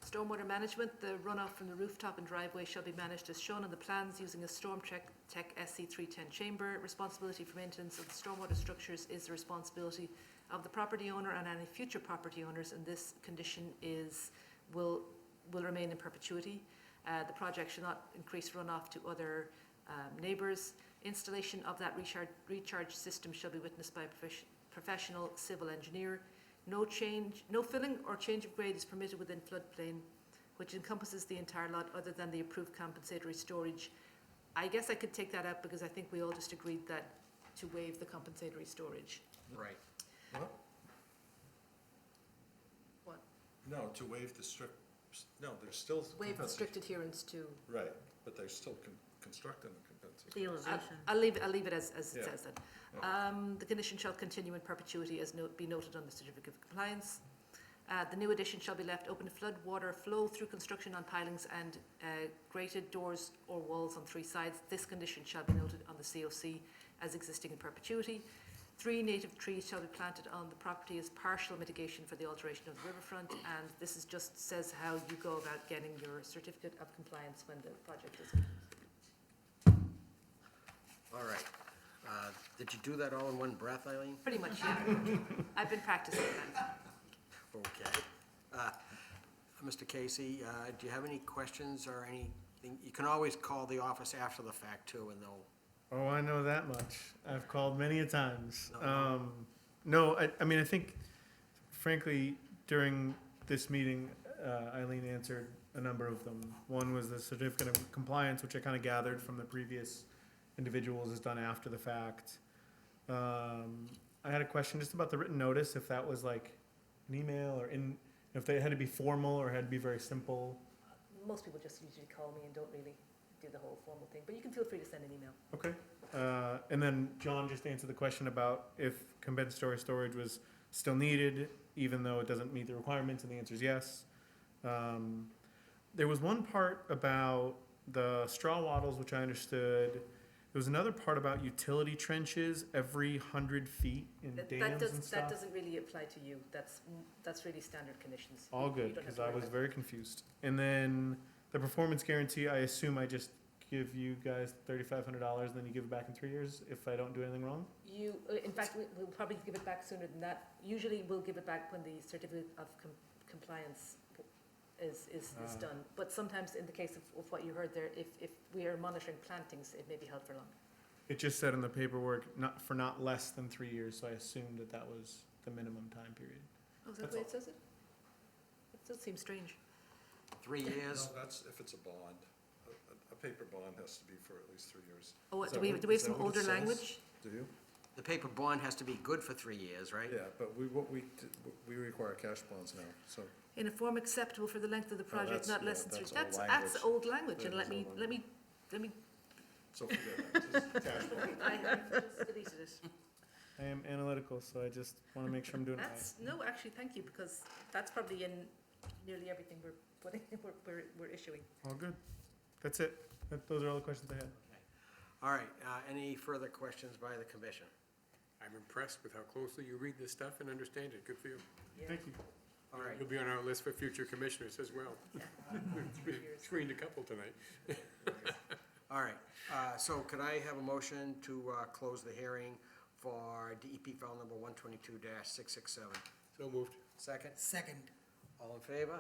Stormwater management, the runoff from the rooftop and driveway shall be managed as shown on the plans using a Stormtech SC310 chamber. Responsibility for maintenance of the stormwater structures is the responsibility of the property owner and any future property owners, and this condition will remain in perpetuity. The project should not increase runoff to other neighbours. Installation of that recharge system shall be witnessed by a professional civil engineer. No filling or change of grade is permitted within floodplain, which encompasses the entire lot other than the approved compensatory storage. I guess I could take that out because I think we all just agreed that to waive the compensatory storage. Right. What? No, to waive the no, there's still. Waive the strict adherence to. Right, but they're still constructing the compensation. The elevation. I'll leave it as it Yeah. says then. The condition shall continue in perpetuity as be noted on the certificate of compliance. The new addition shall be left open to flood water flow through construction on pilings and grated doors or walls on 3 sides. This condition shall be noted on the COC as existing in perpetuity. 3 native trees shall be planted on the property as partial mitigation for the alteration of the riverfront, and this just says how you go about getting your certificate of compliance when the project is complete. All right. Did you do that all in one breath, Eileen? Pretty much, yeah. I've been practicing that. Okay. Mr. Casey, do you have any questions or anything? You can always call the office after the fact too, and they'll. Oh, I know that much. I've called many a times. No, I mean, I think, frankly, during this meeting, Eileen answered a number of them. One was the certificate of compliance, which I kind of gathered from the previous individuals is done after the fact. I had a question just about the written notice, if that was like an email or if they had to be formal or had to be very simple. Most people just usually call me and don't really do the whole formal thing, but you can feel free to send an email. Okay. And then John just answered the question about if compensatory storage was still needed, even though it doesn't meet the requirements, and the answer is yes. There was one part about the straw wattles, which I understood. There was another part about utility trenches every 100 feet in dams and stuff. That doesn't really apply to you. That's really standard conditions. All good, because I was very confused. And then the performance guarantee, I assume I just give you guys $3,500 and then you give it back in 3 years if I don't do anything wrong? In fact, we'll probably give it back sooner than that. Usually we'll give it back when the certificate of compliance is done. But sometimes in the case of what you heard there, if we are monitoring plantings, it may be held for longer. It just said in the paperwork, not less than 3 years, so I assumed that was the minimum time period. Oh, is that the way it says it? It does seem strange. 3 years? No, that's if it's a bond. A paper bond has to be for at least 3 years. Oh, do we have some older language? Do you? The paper bond has to be good for 3 years, right? Yeah, but we require cash bonds now, so. In a form acceptable for the length of the project, not less than 3. that's old That's language. old language, and That is let old me. So forget it. Just cash bond. I just deleted it. I am analytical, so I just want to make sure I'm doing it right. No, actually, thank you, because that's probably in nearly everything we're issuing. All good. That's it. Those are all the questions I had. All right, any further questions by the commission? I'm impressed with how closely you read this stuff and understand it. Good for you. Thank you. All right. You'll be on our list for future commissioners as well. We screened a couple tonight. All right, so could I have a motion to close the hearing for DEP file number 122-667? So moved. Second? Second. All in favor?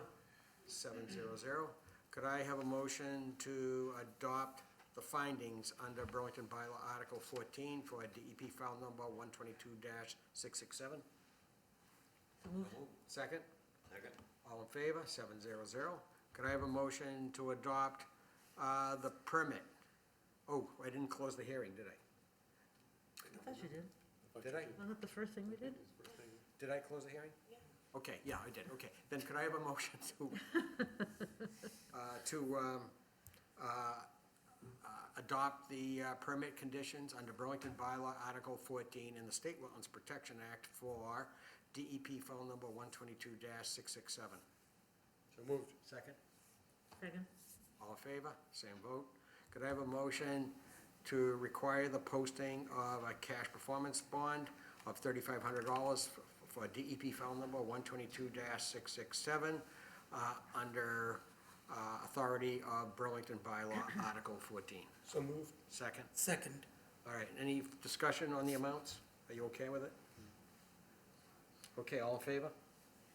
700. Could I have a motion to adopt the findings under Burlington Bylaw Article 14 for DEP file number 122-667? Second? Second. All in favor? 700. Could I have a motion to adopt the permit? Oh, I didn't close the hearing, did I? I thought you did. Did I? Wasn't that the first thing we did? Did I close the hearing? Yeah. Okay, yeah, I did, okay. Then could I have a motion to adopt the permit conditions under Burlington Bylaw Article 14 in the State Wetlands Protection Act for DEP file number 122-667? So moved. Second? Second. All in favor? Same vote. Could I have a motion to require the posting of a cash performance bond of $3,500 for DEP file number 122-667 under authority of Burlington Bylaw Article 14? So moved. Second? Second. All right, any discussion on the amounts? Are you okay with it? Okay, all in favor?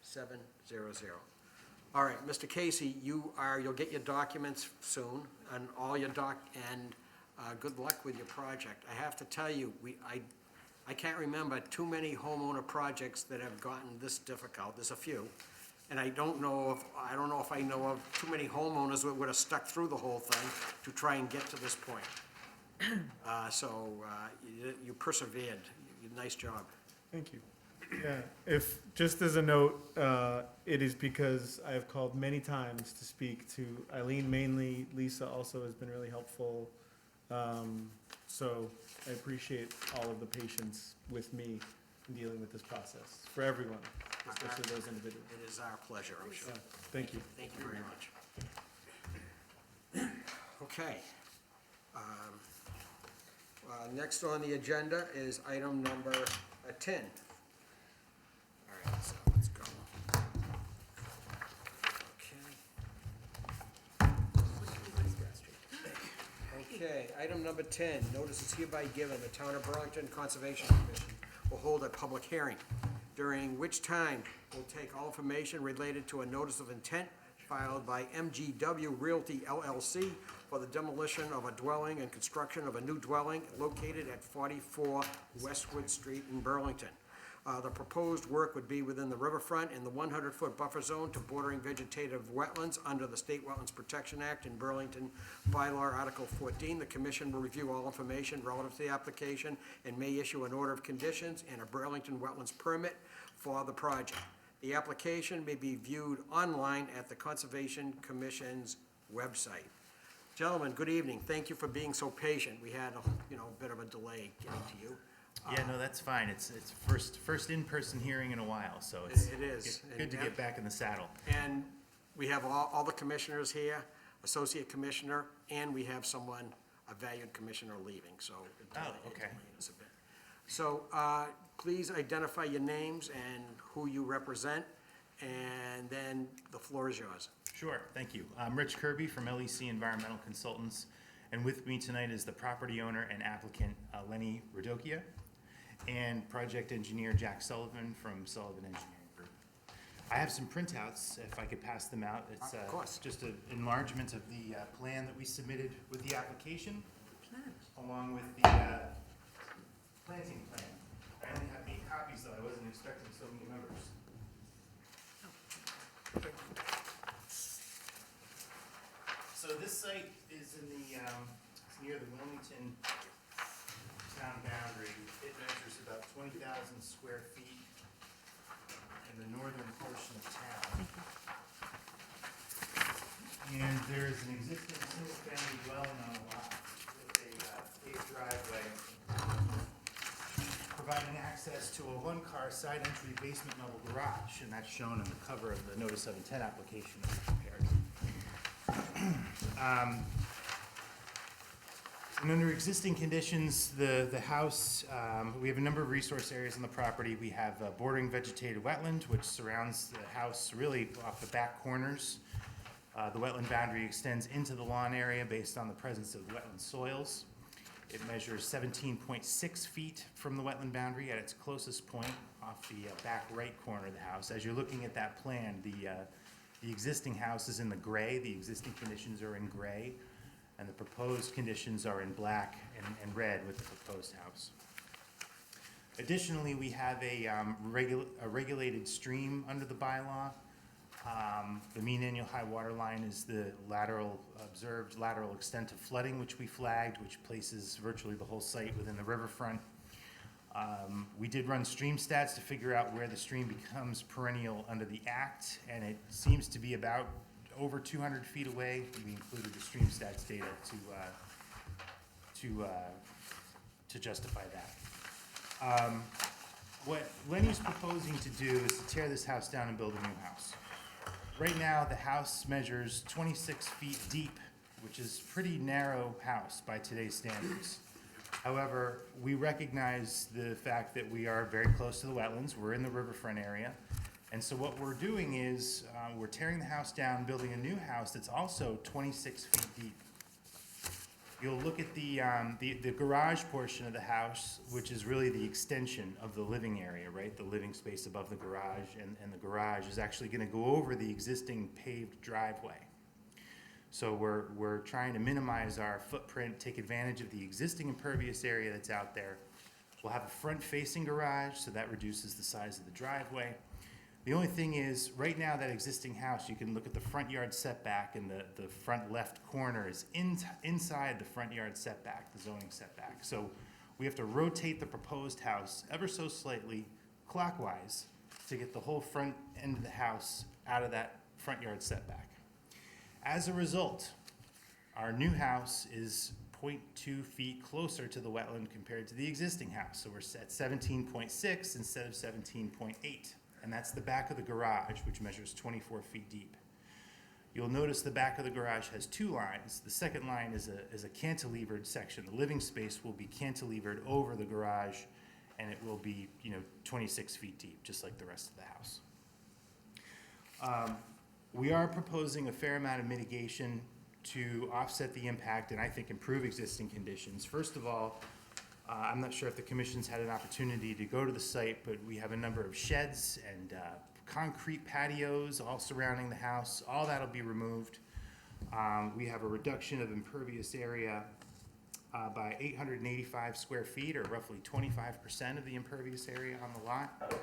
700. All right, Mr. Casey, you'll get your documents soon, and all your good luck with your project. I have to tell you, I can't remember too many homeowner projects that have gotten this difficult. There's a few. And I don't know if I know of too many homeowners that would have stuck through the whole thing to try and get to this point. So you persevered. Nice job. Thank you. Yeah, if, just as a note, it is because I have called many times to speak to Eileen mainly. Lisa also has been really helpful. So I appreciate all of the patience with me in dealing with this process, for everyone, especially those individuals. It is our pleasure, I'm sure. Yeah, thank you. Thank you very much. Okay. Next on the agenda is item number 10. All right, so let's go. Okay, item number 10, notice is hereby given, the Town of Burlington Conservation Commission will hold a public hearing, during which time will take all information related to a notice of intent filed by MGW Realty LLC for the demolition of a dwelling and construction of a new dwelling located at 44 Westwood Street in Burlington. The proposed work would be within the riverfront in the 100-foot buffer zone to bordering vegetative wetlands under the State Wetlands Protection Act in Burlington Bylaw Article 14. The commission will review all information relative to the application and may issue an order of conditions and a Burlington Wetlands permit for the project. The application may be viewed online at the Conservation Commission's website. Gentlemen, good evening. Thank you for being so patient. We had a bit of a delay getting to you. Yeah, no, that's fine. It's first in-person hearing in a while, so it's It is. good to get back in the saddle. And we have all the commissioners here, associate commissioner, and we have someone, a valued commissioner leaving, so. Oh, okay. It's a bit. So, please identify your names and who you represent, and then the floor is yours. Sure, thank you. I'm Rich Kirby from LEC Environmental Consultants, and with me tonight is the property owner and applicant Lenny Radokia, and project engineer Jack Sullivan from Sullivan Engineering Group. I have some printouts, if I could pass them out. It's Of course. just an enlargement of the plan that we submitted with the application, along with the planting plan. I only have 8 copies, though. I wasn't expecting so many members. So this site is in the, it's near the Wilmington town boundary. It measures about 20,000 square feet in the northern portion of town. And there is an existing single-family dwelling on the lot with a paved driveway, providing access to a 1-car side entry basement level garage, and that's shown in the cover of the notice of intent application that we prepared. And under existing conditions, the house, we have a number of resource areas on the property. We have a bordering vegetated wetland, which surrounds the house really off the back corners. The wetland boundary extends into the lawn area based on the presence of wetland soils. It measures 17.6 feet from the wetland boundary at its closest point off the back right corner of the house. As you're looking at that plan, the existing house is in the gray. The existing conditions are in gray, and the proposed conditions are in black and red with the proposed house. Additionally, we have a regulated stream under the bylaw. The mean annual high water line is the observed lateral extent of flooding, which we flagged, which places virtually the whole site within the riverfront. We did run stream stats to figure out where the stream becomes perennial under the act, and it seems to be about over 200 feet away. We included the stream stats data to justify that. What Lenny's proposing to do is to tear this house down and build a new house. Right now, the house measures 26 feet deep, which is a pretty narrow house by today's standards. However, we recognize the fact that we are very close to the wetlands. We're in the riverfront area. And so what we're doing is we're tearing the house down, building a new house that's also 26 feet deep. You'll look at the garage portion of the house, which is really the extension of the living area, right? The living space above the garage, and the garage is actually going to go over the existing paved driveway. So we're trying to minimize our footprint, take advantage of the existing impervious area that's out there. We'll have a front-facing garage, so that reduces the size of the driveway. The only thing is, right now, that existing house, you can look at the front yard setback, and the front left corner is inside the front yard setback, the zoning setback. So we have to rotate the proposed house ever so slightly clockwise to get the whole front end of the house out of that front yard setback. As a result, our new house is 0.2 feet closer to the wetland compared to the existing house. So we're at 17.6 instead of 17.8. And that's the back of the garage, which measures 24 feet deep. You'll notice the back of the garage has two lines. The second line is a cantilevered section. The living space will be cantilevered over the garage, and it will be 26 feet deep, just like the rest of the house. We are proposing a fair amount of mitigation to offset the impact and I think improve existing conditions. First of all, I'm not sure if the commission's had an opportunity to go to the site, but we have a number of sheds and concrete patios all surrounding the house. All that'll be removed. We have a reduction of impervious area by 885 square feet, or roughly 25% of the impervious area on the lot.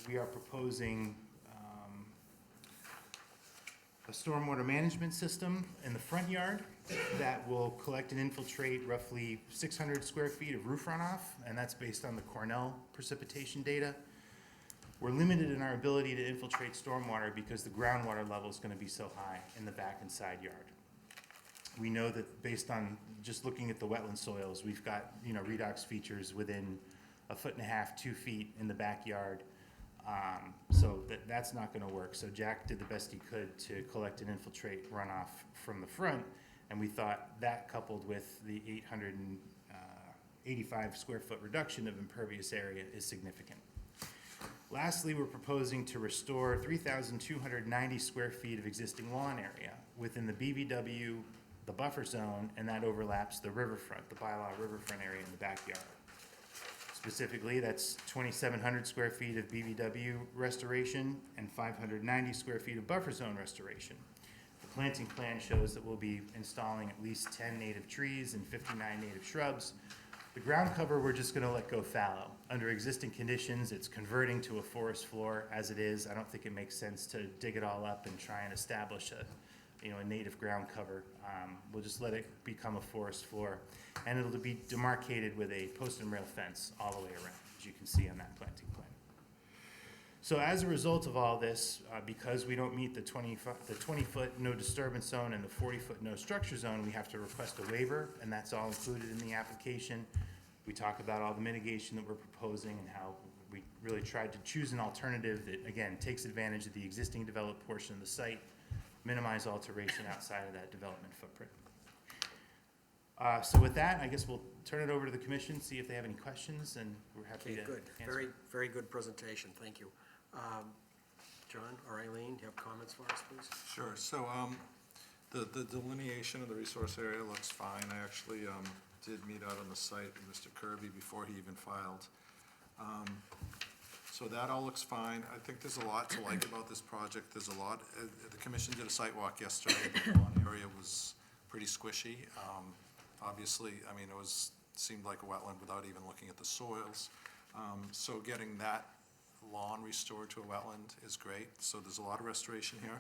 We are proposing a stormwater management system in the front yard that will collect and infiltrate roughly 600 square feet of roof runoff, and that's based on the Cornell precipitation data. We're limited in our ability to infiltrate stormwater because the groundwater level is going to be so high in the back and side yard. We know that based on just looking at the wetland soils, we've got redox features within 1.5 feet, 2 feet in the backyard. So that's not going to work. So Jack did the best he could to collect and infiltrate runoff from the front, and we thought that, coupled with the 885 square foot reduction of impervious area, is significant. Lastly, we're proposing to restore 3,290 square feet of existing lawn area within the BVW, the buffer zone, and that overlaps the riverfront, the bylaw riverfront area in the backyard. Specifically, that's 2,700 square feet of BVW restoration and 590 square feet of buffer zone restoration. The planting plan shows that we'll be installing at least 10 native trees and 59 native shrubs. The ground cover, we're just going to let go fallow. Under existing conditions, it's converting to a forest floor as it is. I don't think it makes sense to dig it all up and try and establish a native ground cover. We'll just let it become a forest floor, and it'll be demarcated with a post and rail fence all the way around, as you can see on that planting plan. So as a result of all this, because we don't meet the 20-foot no disturbance zone and the 40-foot no structure zone, we have to request a waiver, and that's all included in the application. We talk about all the mitigation that we're proposing and how we really tried to choose an alternative that, again, takes advantage of the existing developed portion of the site, minimize alteration outside of that development footprint. So with that, I guess we'll turn it over to the commission, see if they have any questions, and we're happy to Good, answer. very, very good presentation, thank you. John or Eileen, do you have comments for us, please? Sure, so the delineation of the resource area looks fine. I actually did meet out on the site with Mr. Kirby before he even filed. So that all looks fine. I think there's a lot to like about this project. There's a lot, the commission did a site walk yesterday. The lawn area was pretty squishy. Obviously, I mean, seemed like a wetland without even looking at the soils. So getting that lawn restored to a wetland is great. So there's a lot of restoration here.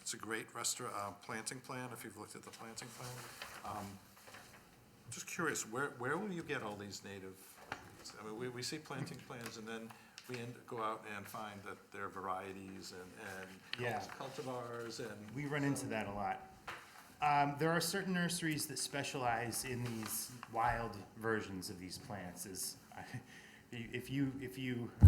It's a great planting plan, if you've looked at the planting plan. just curious, where will you get all these native? I mean, we see planting plans, and then we go out and find that there are varieties and Yeah. cultivars and. We run into that a lot. There are certain nurseries that specialize in these wild versions of these plants. I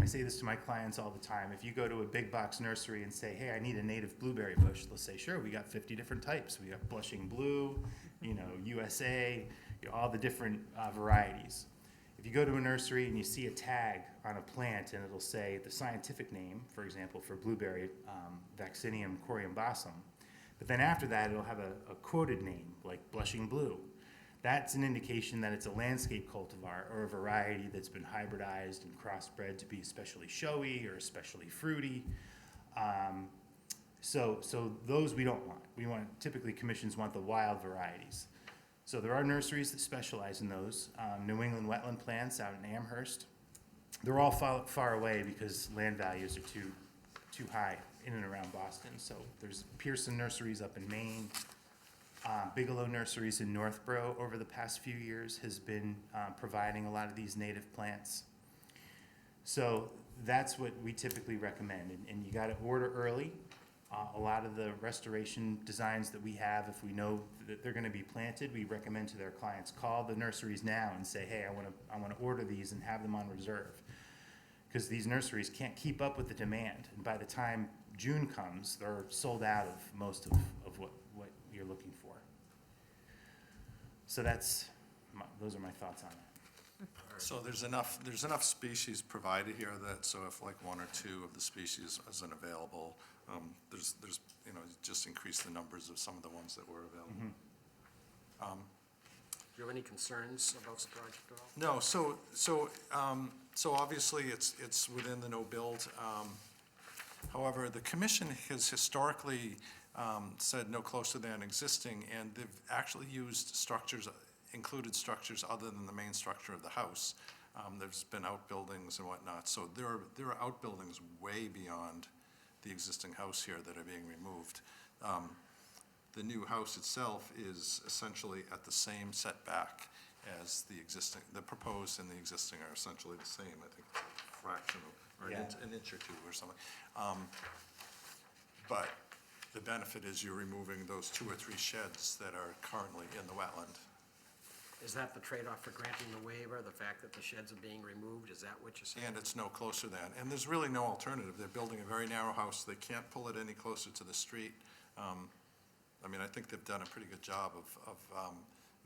say this to my clients all the time, if you go to a big box nursery and say, hey, I need a native blueberry bush, they'll say, sure, we got 50 different types. We got blushing blue, USA, all the different varieties. If you go to a nursery and you see a tag on a plant and it'll say the scientific name, for example, for blueberry, Vaccinium coriambassum, but then after that it'll have a quoted name like blushing blue. That's an indication that it's a landscape cultivar or a variety that's been hybridized and crossbred to be especially showy or especially fruity. So those we don't want. Typically commissions want the wild varieties. So there are nurseries that specialize in those. New England wetland plants out in Amherst. They're all far away because land values are too high in and around Boston. So there's Pearson Nurseries up in Maine. Bigelow Nurseries in Northborough over the past few years has been providing a lot of these native plants. So that's what we typically recommend, and you gotta order early. A lot of the restoration designs that we have, if we know that they're gonna be planted, we recommend to their clients, call the nurseries now and say, hey, I wanna order these and have them on reserve. Because these nurseries can't keep up with the demand, and by the time June comes, they're sold out of most of what you're looking for. So those are my thoughts on it. So there's enough species provided here that, so if like one or two of the species isn't available, there's, just increase the numbers of some of the ones that were available. Do you have any concerns about the project at all? No, so obviously it's within the no-build. However, the commission has historically said no closer than existing, and they've actually used included structures other than the main structure of the house. There's been outbuildings and whatnot, so there are outbuildings way beyond the existing house here that are being removed. The new house itself is essentially at the same setback as the proposed and the existing are essentially the same, I think, a fraction of, or an inch or two or something. But the benefit is you're removing those 2 or 3 sheds that are currently in the wetland. Is that the trade-off for granting the waiver, the fact that the sheds are being removed? Is that what you're saying? And it's no closer than, and there's really no alternative. They're building a very narrow house. They can't pull it any closer to the street. I think they've done a pretty good job of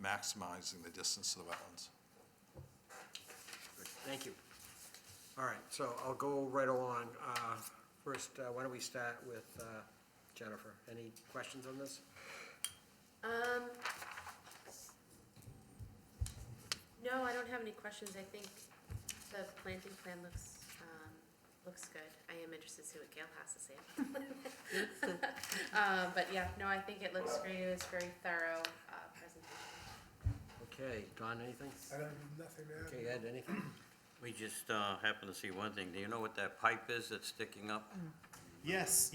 maximizing the distance to the wetlands. Good. Thank you. All right, so I'll go right along. First, why don't we start with Jennifer? Any questions on this? No, I don't have any questions. I think the planting plan looks good. I am interested to see what Gail has to say. But yeah, no, I think it looks great. It was a very thorough presentation. Okay, Don, anything? I don't have nothing to add. Okay, Ed, anything? We just happened to see one thing. Do you know what that pipe is that's sticking up? Yes,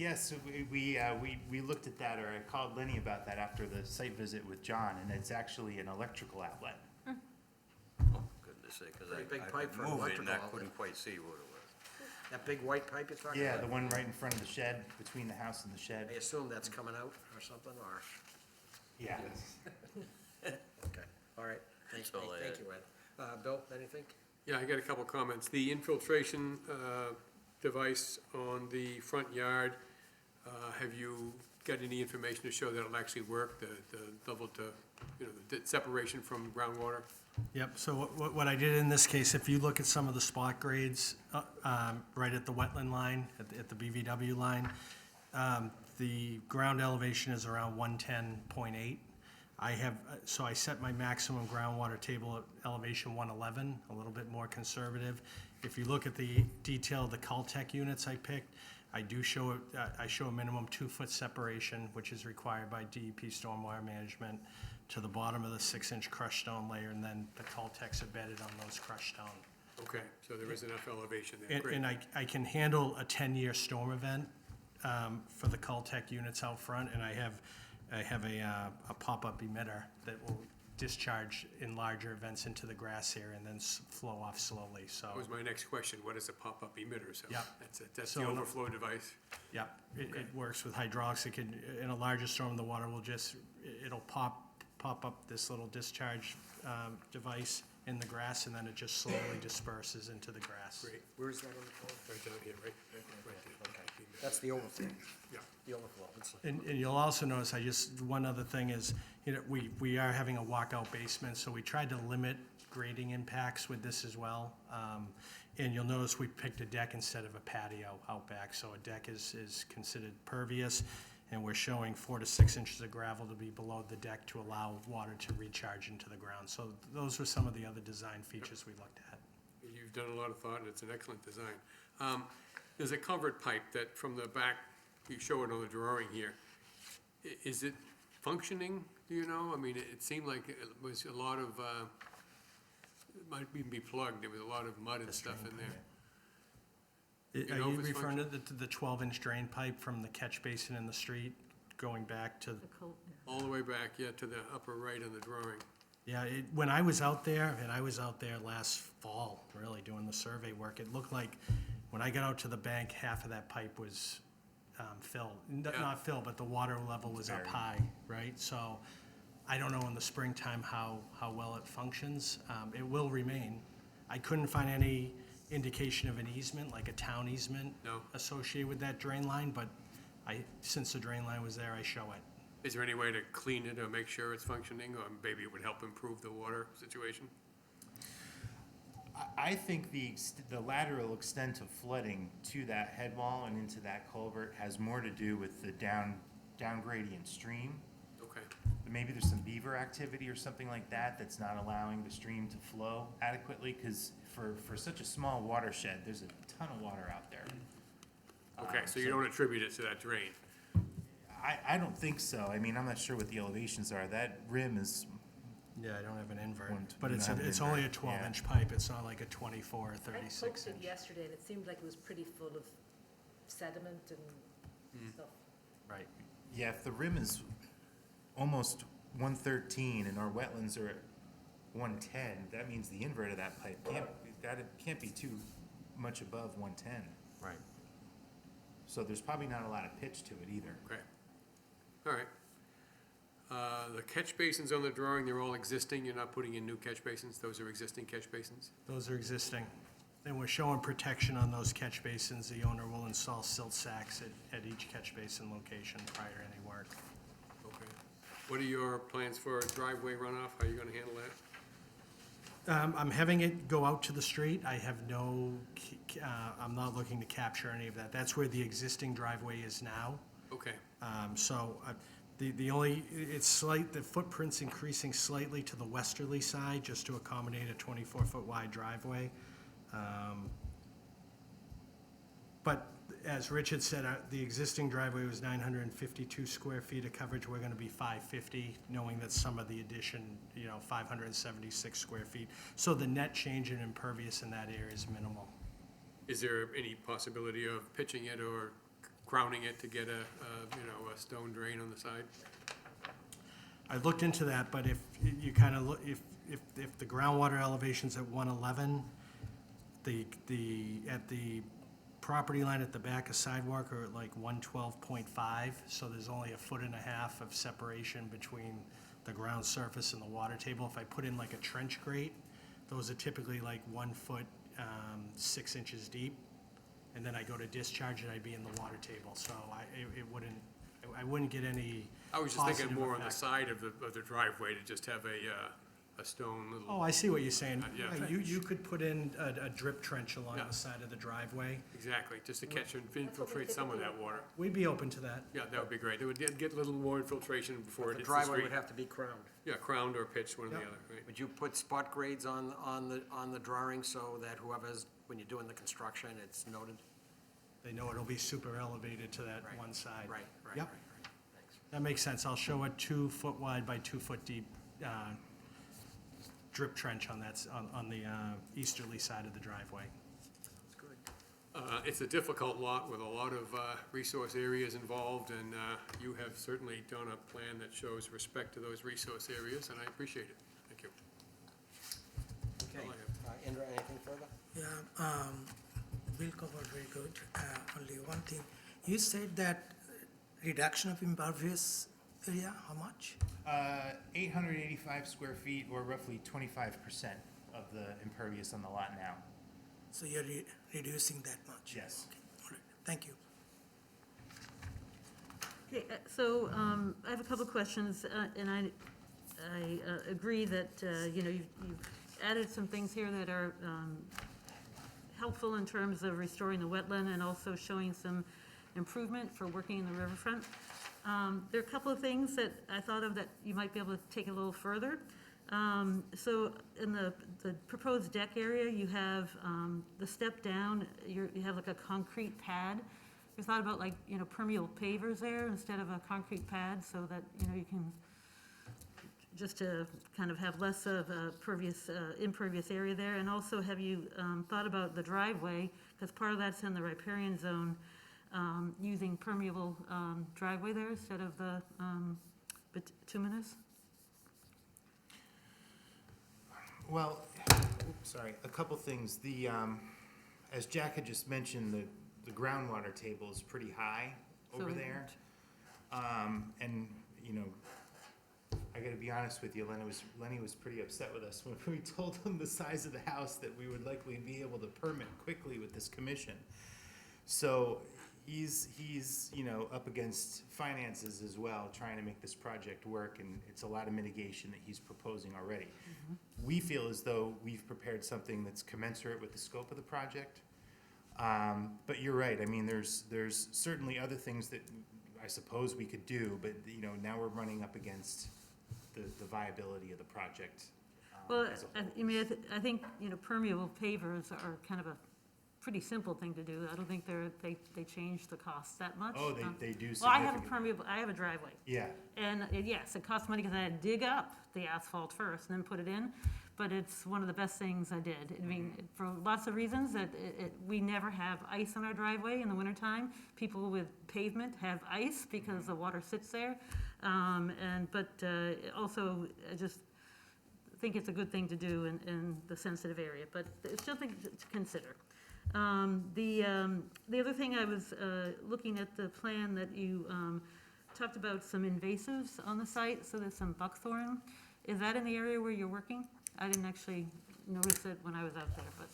we looked at that, or I called Lenny about that after the site visit with John, and it's actually an electrical outlet. Oh, goodness sake, because Pretty big I pipe for moved it and electrical I outlet. couldn't quite see what it was. That big white pipe you're talking Yeah, about? the one right in front of the shed, between the house and the shed. I assume that's coming out or something, or? Yeah. Okay, all right. Thank That's all I you, had. Ed. Bill, anything? Yeah, I got a couple comments. The infiltration device on the front yard, have you got any information to show that it'll actually work, the level to, the separation from groundwater? Yep, so what I did in this case, if you look at some of the spot grades, right at the wetland line, at the BVW line, the ground elevation is around 110.8. So I set my maximum groundwater table at elevation 111, a little bit more conservative. If you look at the detail of the Caltech units I picked, I show a minimum 2-foot separation, which is required by DEP Stormwater Management, to the bottom of the 6-inch crushed stone layer, and then the Caltech's embedded on those crushed stone. Okay, so there is enough elevation there, great. And I can handle a 10-year storm event for the Caltech units out front, and I have a pop-up emitter that will discharge in larger events into the grass area and then flow off slowly, so. That was my next question, what is a pop-up emitter? So Yep. that's it, that's So the in a- overflow device? Yep, it works with hydraulics. It can, in a larger storm, the water will just, it'll pop up this little discharge device in the grass, and then it just slowly disperses into the grass. Great. Where is that on the code? Right down here, right there. That's the overflow. Yeah. The overflow. It's- And you'll also notice, one other thing is, we are having a walkout basement, so we tried to limit grading impacts with this as well. And you'll notice we picked a deck instead of a patio out back, so a deck is considered pervious, and we're showing 4 to 6 inches of gravel to be below the deck to allow water to recharge into the ground. So those were some of the other design features we looked at. You've done a lot of thought, and it's an excellent design. There's a culvert pipe that from the back, you show it on the drawing here. Is it functioning, do you know? I mean, it seemed like it was a lot of, it might even be plugged, there was a lot of mud and stuff in there. Are know you if it's referring to the 12-inch drain pipe from the catch basin in the street going back to? All the way back, yeah, to the upper right on the drawing. Yeah, when I was out there, and I was out there last fall, really, doing the survey work, it looked like, when I got out to the bank, half of that pipe was filled. Not filled, but the water level was up high, right? So I don't know in the springtime how well it functions. It will remain. I couldn't find any indication of an easement, like a town easement associated with that drain line, but since the drain line was there, I show it. Is there any way to clean it or make sure it's functioning, or maybe it would help improve the water situation? I think the lateral extent of flooding to that head wall and into that culvert has more to do with the down gradient stream. Okay. Maybe there's some beaver activity or something like that that's not allowing the stream to flow adequately, because for such a small watershed, there's a ton of water out there. Okay, so you don't attribute it to that drain? I don't think so. I mean, I'm not sure what the elevations are. That rim is. Yeah, I don't have an invert, but you don't have an it's only a invert, 12-inch yeah. pipe. It's not like a 24 or I 36 poked inch. it yesterday, and it seemed like it was pretty full of sediment and stuff. Right. Yeah, if the rim is almost 113 and our wetlands are at 110, that means the invert of that pipe can't be too much above 110. Right. So there's probably not a lot of pitch to it either. Okay. All right. The catch basins on the drawing, they're all existing? You're not putting in new catch basins? Those are existing catch basins? Those are existing. And we're showing protection on those catch basins. The owner will install silt sacks at each catch basin location prior to any work. Okay. What are your plans for driveway runoff? How are you gonna handle that? I'm having it go out to the street. I have I'm not looking to capture any of that. That's where the existing driveway is now. Okay. The footprint's increasing slightly to the westerly side just to accommodate a 24-foot wide driveway. But as Rich had said, the existing driveway was 952 square feet of coverage. We're gonna be 550, knowing that some of the addition, 576 square feet. So the net change in impervious in that area is minimal. Is there any possibility of pitching it or crowning it to get a stone drain on the side? I looked into that, but if you kind of look, if the groundwater elevation's at 111, at the property line at the back of sidewalk are at like 112.5, so there's only 1.5 feet of separation between the ground surface and the water table. If I put in like a trench grate, those are typically like 1 foot, 6 inches deep. And then I go to discharge and I'd be in the water table, so I wouldn't get any I was just thinking positive more on the effect. side of the driveway to just have a stone little. Oh, I see what you're saying. Yeah. You could put in a drip trench along Yeah. the side of the driveway. Exactly, just to catch and infiltrate some of that water. We'd be open to that. Yeah, that would be great. It would get a little more infiltration before it The hits the street. driveway would have to be crowned. Yeah, crowned or pitched, one or the Yep. other, right? Would you put spot grades on the drawing so that whoever's, when you're doing the construction, it's noted? They know it'll be super elevated to that one side. Right. Yep. That makes sense. I'll show a 2 foot wide by 2 foot deep drip trench on the easterly side of the driveway. That's good. It's a difficult lot with a lot of resource areas involved, and you have certainly done a plan that shows respect to those resource areas, and I appreciate it. Thank you. Okay. All I have. Indra, anything further? Yeah, Bill covered very good. Only one thing. You said that reduction of impervious area, how much? 885 square feet, or roughly 25% of the impervious on the lot now. So you're reducing that much? Yes. Okay, all right, thank you. Okay, so I have a couple of questions, and I agree that, you know, you've added some things here that are helpful in terms of restoring the wetland and also showing some improvement for working in the riverfront. There are a couple of things that I thought of that you might be able to take a little further. So in the proposed deck area, you have the step down, you have like a concrete pad. You thought about, like, you know, permeable pavers there instead of a concrete pad, so that, you know, you can just to kind of have less of a impervious area there. And also, have you thought about the driveway, because part of that's in the riparian zone, using permeable driveway there instead of the bituminous? Well, sorry, a couple things. The, as Jack had just mentioned, the groundwater table is pretty high over there. And, you know, I gotta be honest with you, Lenny was pretty upset with us when we told him the size of the house that we would likely be able to permit quickly with this commission. So he's, you know, up against finances as well, trying to make this project work, and it's a lot of mitigation that he's proposing already. We feel as though we've prepared something that's commensurate with the scope of the project. But you're right, I mean, there's certainly other things that I suppose we could do, but, you know, now we're running up against the viability of the project. Well, as a whole. I mean, I think, you know, permeable pavers are kind of a pretty simple thing to do. I don't think they change the cost that much. Oh, they do Well, I have significantly. I have a driveway. Yeah. And yes, it costs money because I had to dig up the asphalt first and then put it in, but it's one of the best things I did. I mean, for lots of reasons, that we never have ice on our driveway in the wintertime. People with pavement have ice because the water sits there. But also, I just think it's a good thing to do in the sensitive area, but it's something to consider. The other thing, I was looking at the plan that you talked about some invasives on the site, so there's some buckthorn. Is that in the area where you're working? I didn't actually notice it when I was out there, but.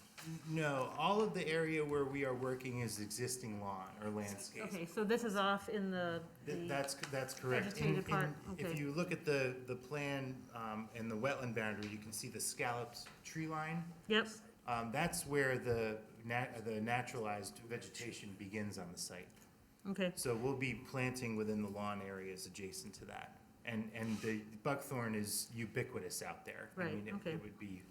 No, all of the area where we are working is existing lawn or landscape. Okay, so this is off in the That's correct. vegetated part, If okay. you look at the plan and the wetland boundary, you can see the scalloped tree line. Yep. That's where the naturalized vegetation begins on the site. Okay. So we'll be planting within the lawn areas adjacent to that. And the buckthorn is ubiquitous out there. I Right, mean, okay. it would be,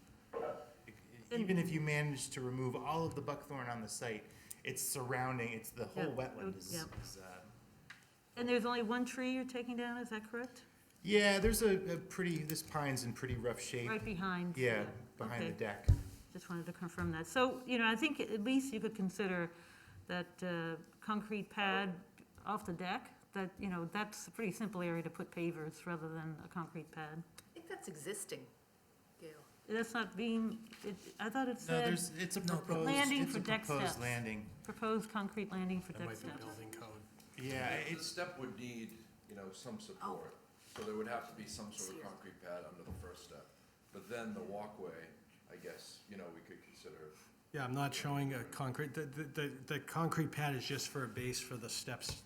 even if you manage to remove all of the buckthorn on the site, it's surrounding, it's the whole Yeah, wetland is, yeah. uh, And there's only one tree you're taking down, is that correct? yeah, there's this pine's in pretty rough shape. Right behind. Yeah, behind the Okay. deck. Just wanted to confirm that. So, you know, I think at least you could consider that concrete pad off the deck, that, you know, that's a pretty simple area to put pavers rather than a concrete pad. I think that's existing, Gail. That's not being, I thought it No, said. it's a proposed, Landing it's for a deck proposed steps. landing. Proposed concrete landing for That deck might be steps. building code. Yeah, The step would need, you know, some support, so there would have to be some sort of concrete pad under the first step. But then the walkway, I guess, you know, we could consider. Yeah, I'm not showing a concrete, the concrete pad is just for a base for the steps,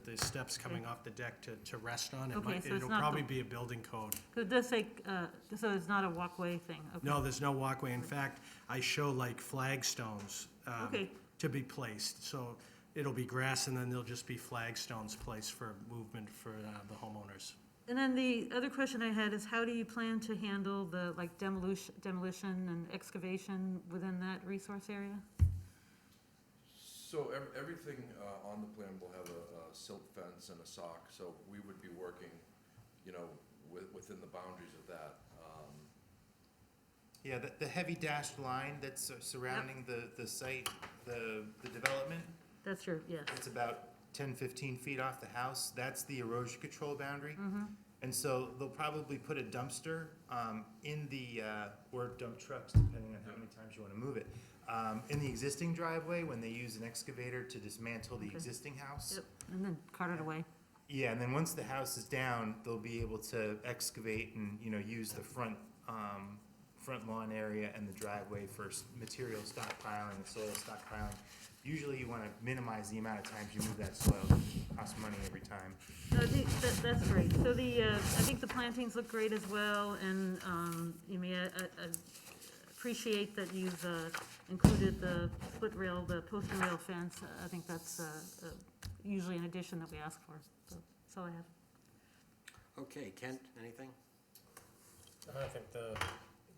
the steps coming off the deck to rest on. Okay, so it's It'll not probably the- be a building code. So it does say, so it's not a walkway thing, okay. No, there's no walkway. In fact, I show like flagstones Okay. to be placed. So it'll be grass and then there'll just be flagstones placed for movement for the homeowners. And then the other question I had is, how do you plan to handle the, like, demolition and excavation within that resource area? So everything on the plan will have a silt fence and a sock, so we would be working, you know, within the boundaries of that. Yeah, the heavy dashed line that's surrounding the site, the development, That's your, yes. it's about 10, 15 feet off the house. That's the erosion control boundary. Mm-hmm. And so they'll probably put a dumpster in the, or dump trucks, depending on how many times you want to move it, in the existing driveway when they use an excavator to dismantle the Okay. existing house. Yep, and then cart it away. Yeah, and then once the house is down, they'll be able to excavate and, use the front lawn area and the driveway for material stockpiling and soil stockpiling. Usually you want to minimize the amount of times you move that soil. It costs money every time. No, I think that's great. So I think the plantings look great as well, and, I appreciate that you've, included the split rail, the post and rail fence. I think that's, usually an addition that we ask for, so that's all I have. Okay, Kent, anything? I think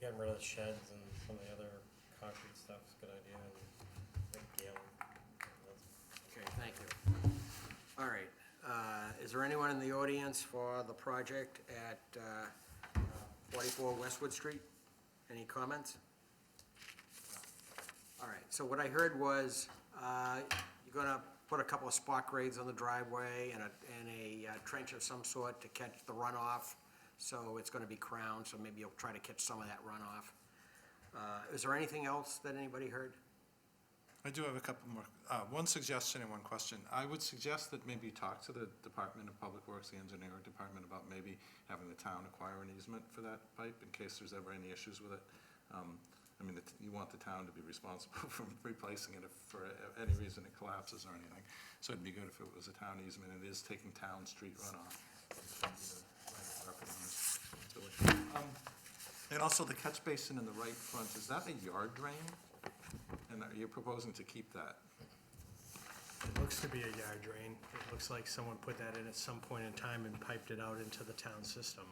getting rid of the sheds and some of the other concrete stuff is a good idea, and I think Gail. Okay, thank you. All right, is there anyone in the audience for the project at 44 Westwood Street? Any comments? All right, so what I heard was you're gonna put a couple of spot grades on the driveway and a trench of some sort to catch the runoff. So it's gonna be crowned, so maybe you'll try to catch some of that runoff. Is there anything else that anybody heard? I do have a couple more, one suggestion and one question. I would suggest that maybe you talk to the Department of Public Works, the engineering department, about maybe having the town acquire an easement for that pipe in case there's ever any issues with it. You want the town to be responsible for replacing it if for any reason it collapses or anything. So it'd be good if it was a town easement. It is taking town street runoff. And also the catch basin in the right front, is that a yard drain? And are you proposing to keep that? It looks to be a yard drain. It looks like someone put that in at some point in time and piped it out into the town system.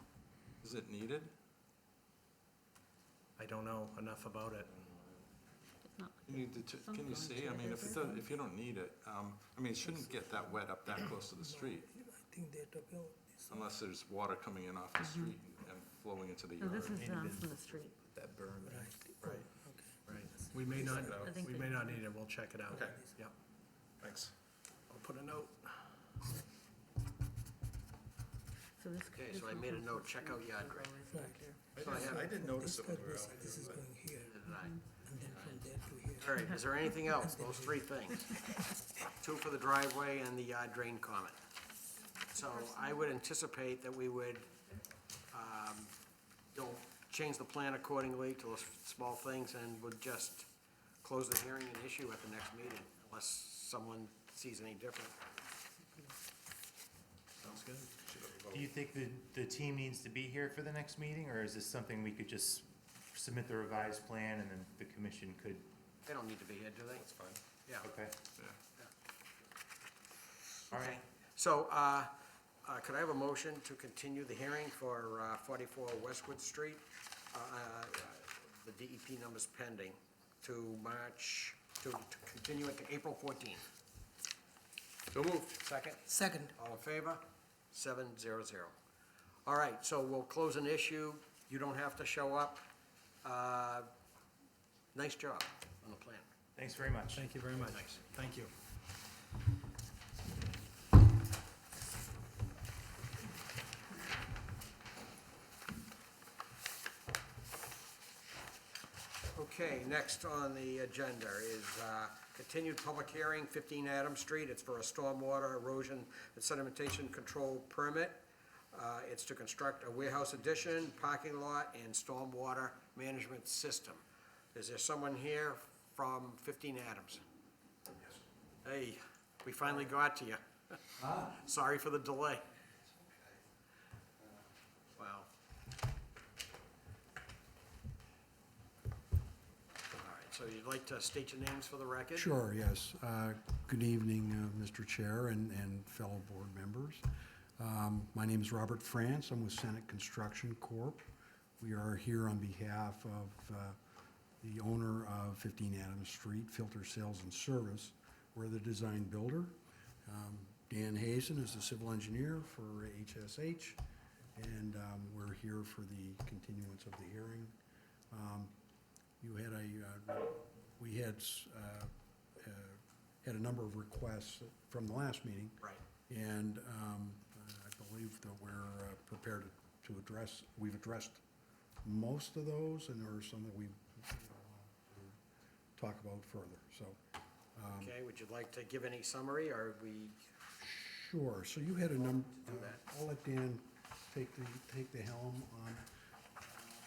Is it needed? I don't know enough about it. Can you see? If you don't need it, it shouldn't get that wet up that close to the street. I think they're talking about this. Unless there's water coming in off the street and flowing into the No, yard. this is from the street. That berm. Right, right. We may not, I think we may not need it. We'll check it out. Okay. Yep. Thanks. I'll put a note. So this. Okay, this so I one made a comes note, from check out yard drain. Right. So I have- I didn't notice it when we were out This is here. going here, Did I? and then from there to here. All right, is there anything else? Those three things. Two for the driveway and the yard drain comment. So I would anticipate that we would, change the plan accordingly to those small things and would just close the hearing and issue at the next meeting, unless someone sees any different. Sounds good. Do you think the team needs to be here for the next meeting, or is this something we could just submit the revised plan and then the commission could? They don't need to be here, do they? That's fine. Yeah. Okay. Yeah. All Okay. right. So, could I have a motion to continue the hearing for 44 Westwood Street? The DEP number's pending to March, to continue it to April 14th. So moved. Second? Second. All in favor? 700. All right, so we'll close an issue. You don't have to show up. Nice job on the plan. Thanks very much. Thank you very much. Thank you. Okay, next on the agenda is continued public hearing, 15 Adams Street. It's for a stormwater erosion and sedimentation control permit. It's to construct a warehouse addition, parking lot, and stormwater management system. Is there someone here from 15 Adams? Hey, we finally got to you. Sorry for the delay. Wow. All right, so you'd like to state your names for the record? Sure, yes. Good evening, Mr. Chair and fellow board members. My name is Robert France. I'm with Senate Construction Corp. We are here on behalf of the owner of 15 Adams Street, Filter Sales and Service. We're the design builder. Dan Hazen is the civil engineer for HSH, and we're here for the continuance of the hearing. you had we had had a number of requests from the last meeting. Right. And I believe that we're prepared to address, we've addressed most of those, and there are some that we talk about further, so. Okay, would you like to give any summary, or we? Sure, so you had a number, Do that. I'll let Dan take the helm on,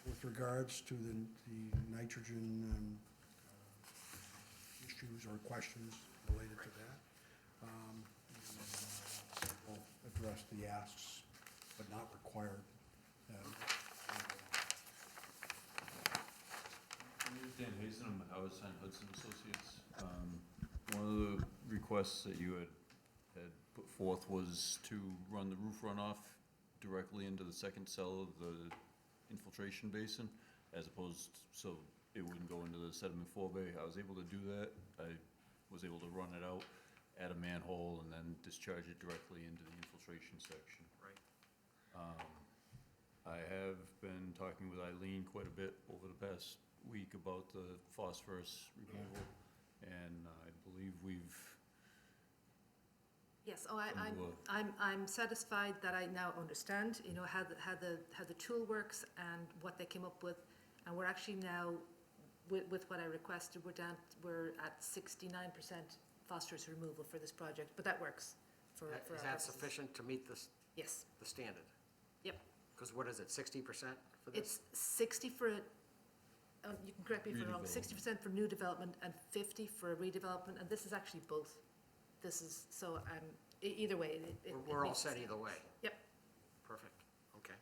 with regards to the nitrogen issues or questions related to that. We'll address the asks, but not required. Dan Hazen, I'm with Howard Stein Hudson Associates. One of the requests that you had put forth was to run the roof runoff directly into the second cell of the infiltration basin, as opposed, so it wouldn't go into the sediment forebay. I was able to do that. I was able to run it out at a manhole and then discharge it directly into the infiltration section. Right. I have been talking with Eileen quite a bit over the past week about the phosphorus removal, and I believe we've. Yes, I'm satisfied that I now understand, you know, how the tool works and what they came up with, and we're actually now, with what I requested, we're at 69% phosphorus removal for this project, but that works for our Is that purposes. sufficient to meet this? Yes. The standard? Yep. Because what is it, 60% for this? It's 60 for, you can correct me if I'm wrong, 60% for new development and 50 for redevelopment, and this is actually both. This is, so either way, We're all meets the set either way? Yep. Perfect, okay.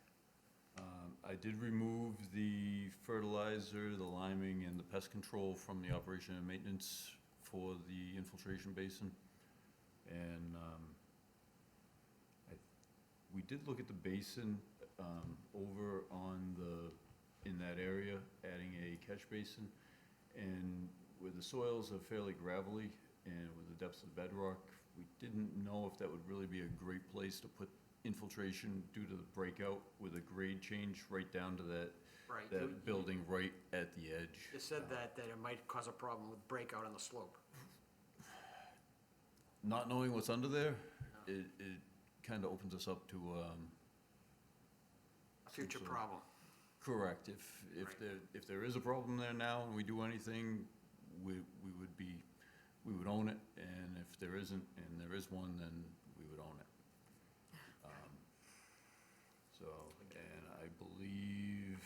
I did remove the fertilizer, the liming, and the pest control from the operation and maintenance for the infiltration basin. And we did look at the basin over on in that area, adding a catch basin. And where the soils are fairly gravelly and with the depths of bedrock, we didn't know if that would really be a great place to put infiltration due to the breakout with a grade change right down to that, Right. that building right at the edge. You said that it might cause a problem with breakout on the slope. Not knowing what's under there, it kind of opens us up to, A future sort of- problem. correct. If there is a problem there now and we do anything, we would own it, and if there isn't, and there is one, then we would own it. So, and I believe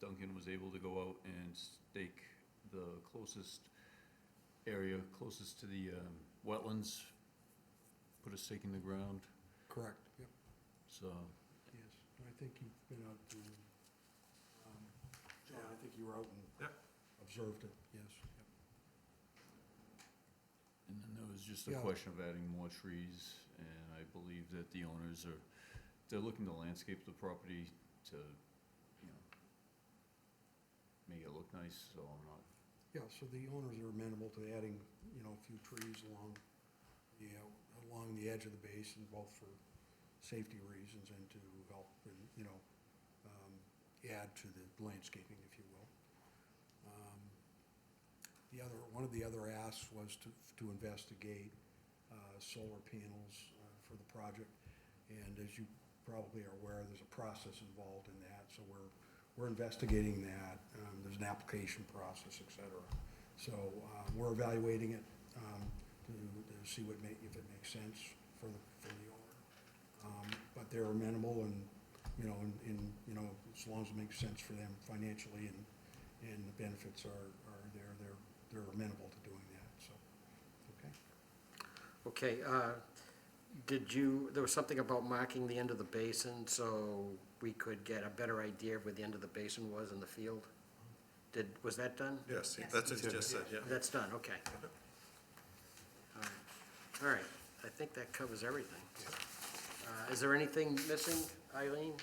Duncan was able to go out and stake the closest area, closest to the wetlands, put a stake in the ground, Correct, yep, so. yes. I think you've been out to, John, I think you were out and observed it, yes. Yep. And then there was just a Yeah. question of adding more trees, and I believe that the owners they're looking to landscape the property to, you know, make it look nice, so I'm not. Yeah, so the owners are amenable to adding, a few trees along the edge of the basin, both for safety reasons and to help, add to the landscaping, if you will. One of the other asks was to investigate solar panels for the project. And as you probably are aware, there's a process involved in that, so we're investigating that. There's an application process, et cetera. So we're evaluating it to see if it makes sense for the owner. But they're amenable and, as long as it makes sense for them financially and the benefits are there, they're amenable to doing that, so, okay. Okay, there was something about marking the end of the basin so we could get a better idea of where the end of the basin was in the field? Was that done? Yes, that's what he just said, yeah. That's done, okay. All right, I think that covers everything. Is there anything missing, Eileen?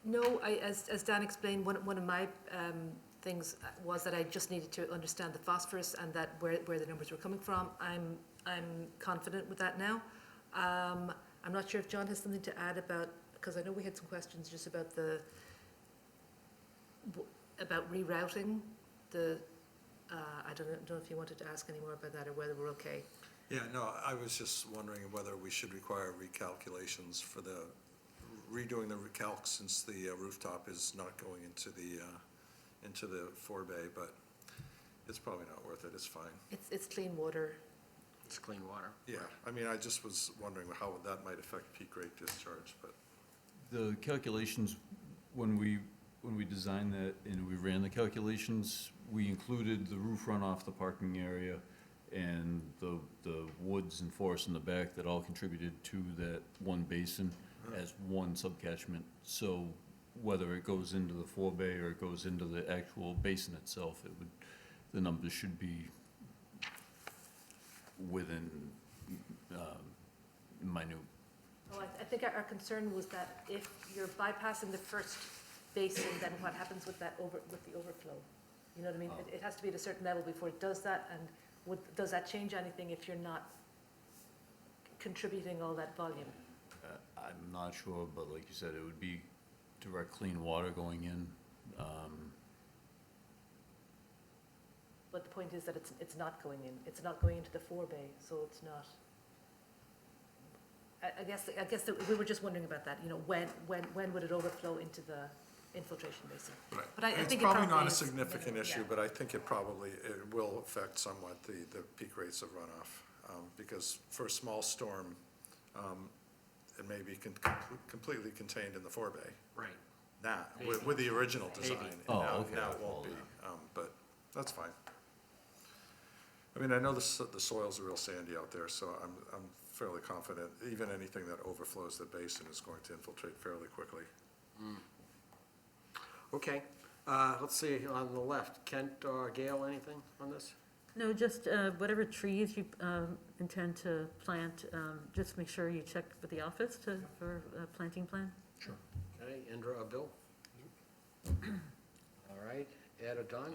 No, as Dan explained, one of my things was that I just needed to understand the phosphorus and that where the numbers were coming from. I'm confident with that now. I'm not sure if John has something to add about, because I know we had some questions just about about rerouting the, I don't know if you wanted to ask any more about that or whether we're okay. Yeah, no, I was just wondering whether we should require recalculations for the, redoing the recalc since the rooftop is not going into the forebay, but it's probably not worth it, it's fine. It's clean water. It's clean water. Yeah, I mean, I just was wondering how that might affect peak rate discharge, but. The calculations, when we designed that and we ran the calculations, we included the roof runoff, the parking area, and the woods and forests in the back that all contributed to that one basin as one subcatchment. So whether it goes into the forebay or it goes into the actual basin itself, the numbers should be within minute. Oh, I think our concern was that if you're bypassing the first basin, then what happens with the overflow? You know what I mean? It has to be at a certain level before it does that, and does that change anything if you're not contributing all that volume? I'm not sure, but like you said, it would be direct clean water going in. But the point is that it's not going in. It's not going into the forebay, so it's not. I guess that we were just wondering about that. You know, when would it overflow into the infiltration basin? Right. But I It's think probably not a is significant issue, yeah. but I think it will affect somewhat the peak rates of runoff. Because for a small storm, it may be completely contained in the forebay. Right. Now, with the original design. Maybe. And Oh, okay. now it won't be, but that's fine. I mean, I know the soils are real sandy out there, so I'm fairly confident, even anything that overflows the basin is going to infiltrate fairly quickly. Okay, let's see, on the left, Kent or Gail, anything on this? No, just whatever trees you intend to plant, just make sure you check with the office for a planting plan. Sure. Okay, Indra or Bill? All right, Ed or Don?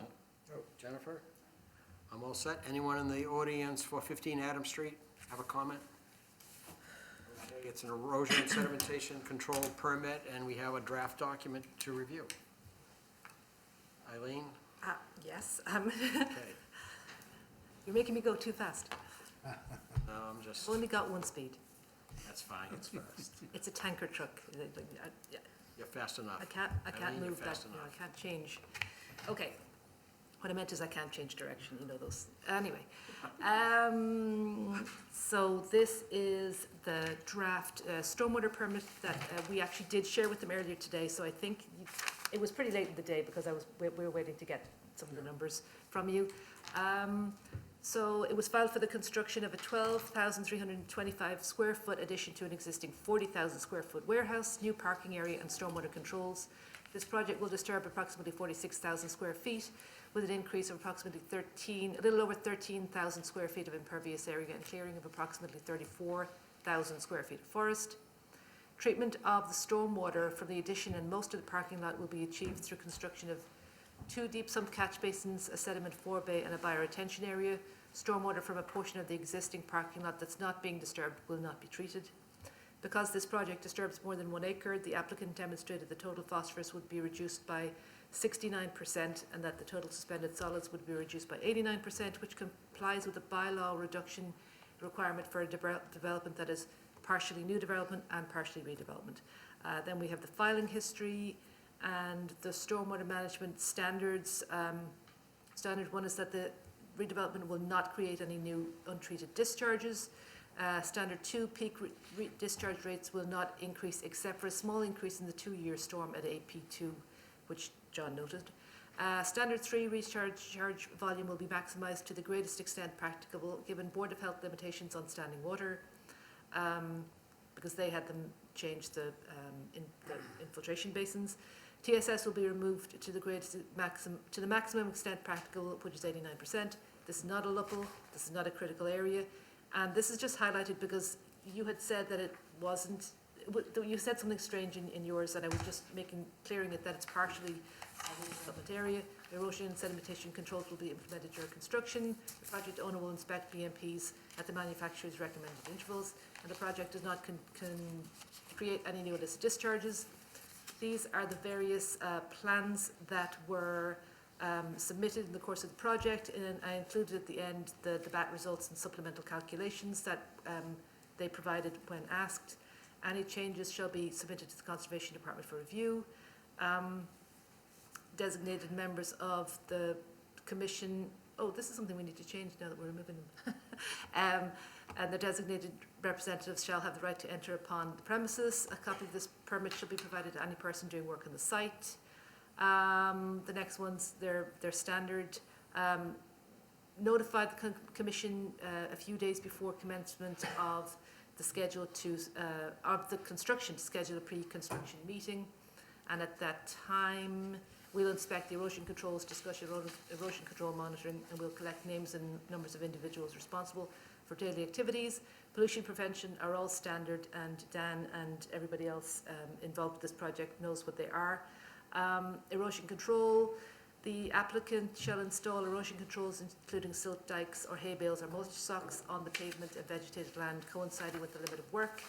Jennifer? I'm all set. Anyone in the audience for 15 Adam Street have a comment? Okay, it's an erosion and sedimentation control permit, and we have a draft document to review. Eileen? Yes. Okay. You're making me go too fast. No, I'm just, I've only got one speed. that's fine, it's fast. It's a tanker truck. You're fast enough. I can't Eileen, you're move that, fast you know, enough. I can't change. Okay. What I meant is I can't change direction, you know those. Anyway, so this is the draft stormwater permit that we actually did share with them earlier today. So I think it was pretty late in the day because we were waiting to get some of the numbers from you. So it was filed for the construction of a 12,325 square foot addition to an existing 40,000 square foot warehouse, new parking area and stormwater controls. This project will disturb approximately 46,000 square feet with an increase of approximately a little over 13,000 square feet of impervious area and clearing of approximately 34,000 square feet of forest. Treatment of the stormwater from the addition and most of the parking lot will be achieved through construction of 2 deep sump catch basins, a sediment forebay and a bioretention area. Stormwater from a portion of the existing parking lot that's not being disturbed will not be treated. Because this project disturbs more than 1 acre, the applicant demonstrated the total phosphorus would be reduced by 69% and that the total suspended solids would be reduced by 89%, which complies with the bylaw reduction requirement for a development that is partially new development and partially redevelopment. Then we have the filing history and the stormwater management standards. Standard 1 is that the redevelopment will not create any new untreated discharges. Standard 2, peak discharge rates will not increase except for a small increase in the 2-year storm at AP2, which John noted. Standard 3, recharge volume will be maximised to the greatest extent practicable given Board of Health limitations on standing water, because they had them change the infiltration basins. TSS will be removed to the maximum extent practicable, which is 89%. This is not a LUPL, this is not a critical area, and this is just highlighted because you had said that it wasn't. You said something strange in yours, and I was just clearing it that it's partially a development area. Erosion and sedimentation controls will be implemented during construction. The project owner will inspect BMPs at the manufacturer's recommended intervals, and the project does not create any new illicit discharges. These are the various plans that were submitted in the course of the project, and I included at the end the BAT results and supplemental calculations that they provided when asked. Any changes shall be submitted to the Conservation Department for review. Designated members of the commission, oh, this is something we need to change now that we're removing them. And the designated representatives shall have the right to enter upon the premises. A copy of this permit shall be provided to any person doing work on the site. The next ones, they're standard. Notify the commission a few days before commencement of the schedule of the construction to schedule a pre-construction meeting. And at that time, we'll inspect the erosion controls, discuss erosion control monitoring, and we'll collect names and numbers of individuals responsible for daily activities. Pollution prevention are all standard, and Dan and everybody else involved with this project knows what they are. Erosion control, the applicant shall install erosion controls including silt dikes or hay bales or mulch socks on the pavement and vegetated land coinciding with the limit of work,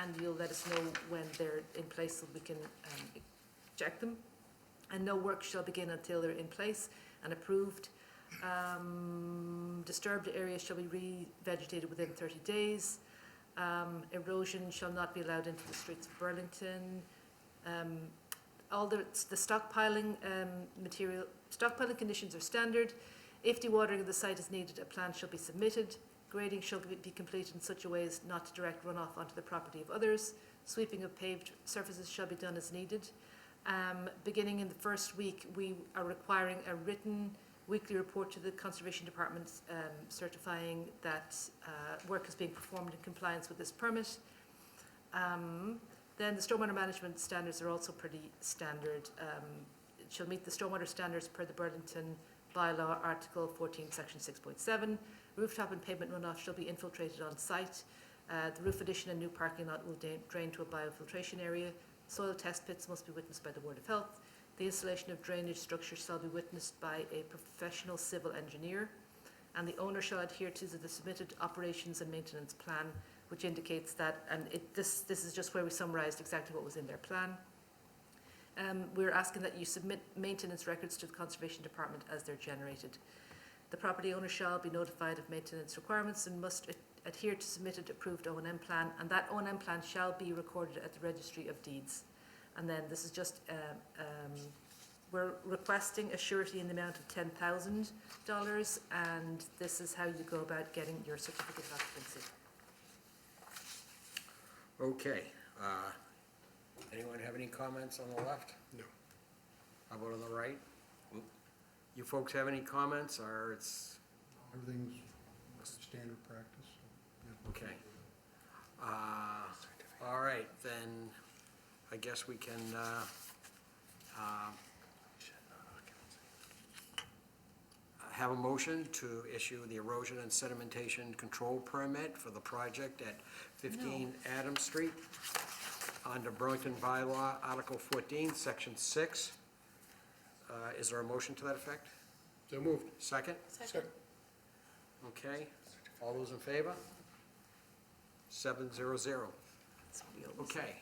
and you'll let us know when they're in place so we can check them. And no work shall begin until they're in place and approved. Disturbed areas shall be re-vegetated within 30 days. Erosion shall not be allowed into the streets of Burlington. All the stockpiling stockpiling conditions are standard. If dewatering of the site is needed, a plan shall be submitted. Grading shall be completed in such a way as not to direct runoff onto the property of others. Sweeping of paved surfaces shall be done as needed. Beginning in the first week, we are requiring a written weekly report to the Conservation Department certifying that work is being performed in compliance with this permit. Then the stormwater management standards are also pretty standard. It shall meet the stormwater standards per the Burlington Bylaw, Article 14, Section 6.7. Rooftop and pavement runoff shall be infiltrated on site. The roof addition and new parking lot will drain to a biofiltration area. Soil test pits must be witnessed by the Board of Health. The installation of drainage structures shall be witnessed by a professional civil engineer. And the owner shall adhere to the submitted operations and maintenance plan, which indicates that, and this is just where we summarized exactly what was in their plan. We're asking that you submit maintenance records to the Conservation Department as they're generated. The property owner shall be notified of maintenance requirements and must adhere to submitted approved O&M plan, and that O&M plan shall be recorded at the Registry of Deeds. And then this is just, we're requesting a surety in the amount of $10,000, and this is how you go about getting your certificate of occupancy. Okay, anyone have any comments on the left? No. How about on the right? You folks have any comments, or it's, Everything's standard practice. Yeah. okay. All right, then, I guess we can, have a motion to issue the erosion and sedimentation control permit for the project at 15 Adams Street under Burlington Bylaw, Article 14, Section 6. Is there a motion to that effect? So moved. Second? Second. Okay, all those in favor? 700. Okay,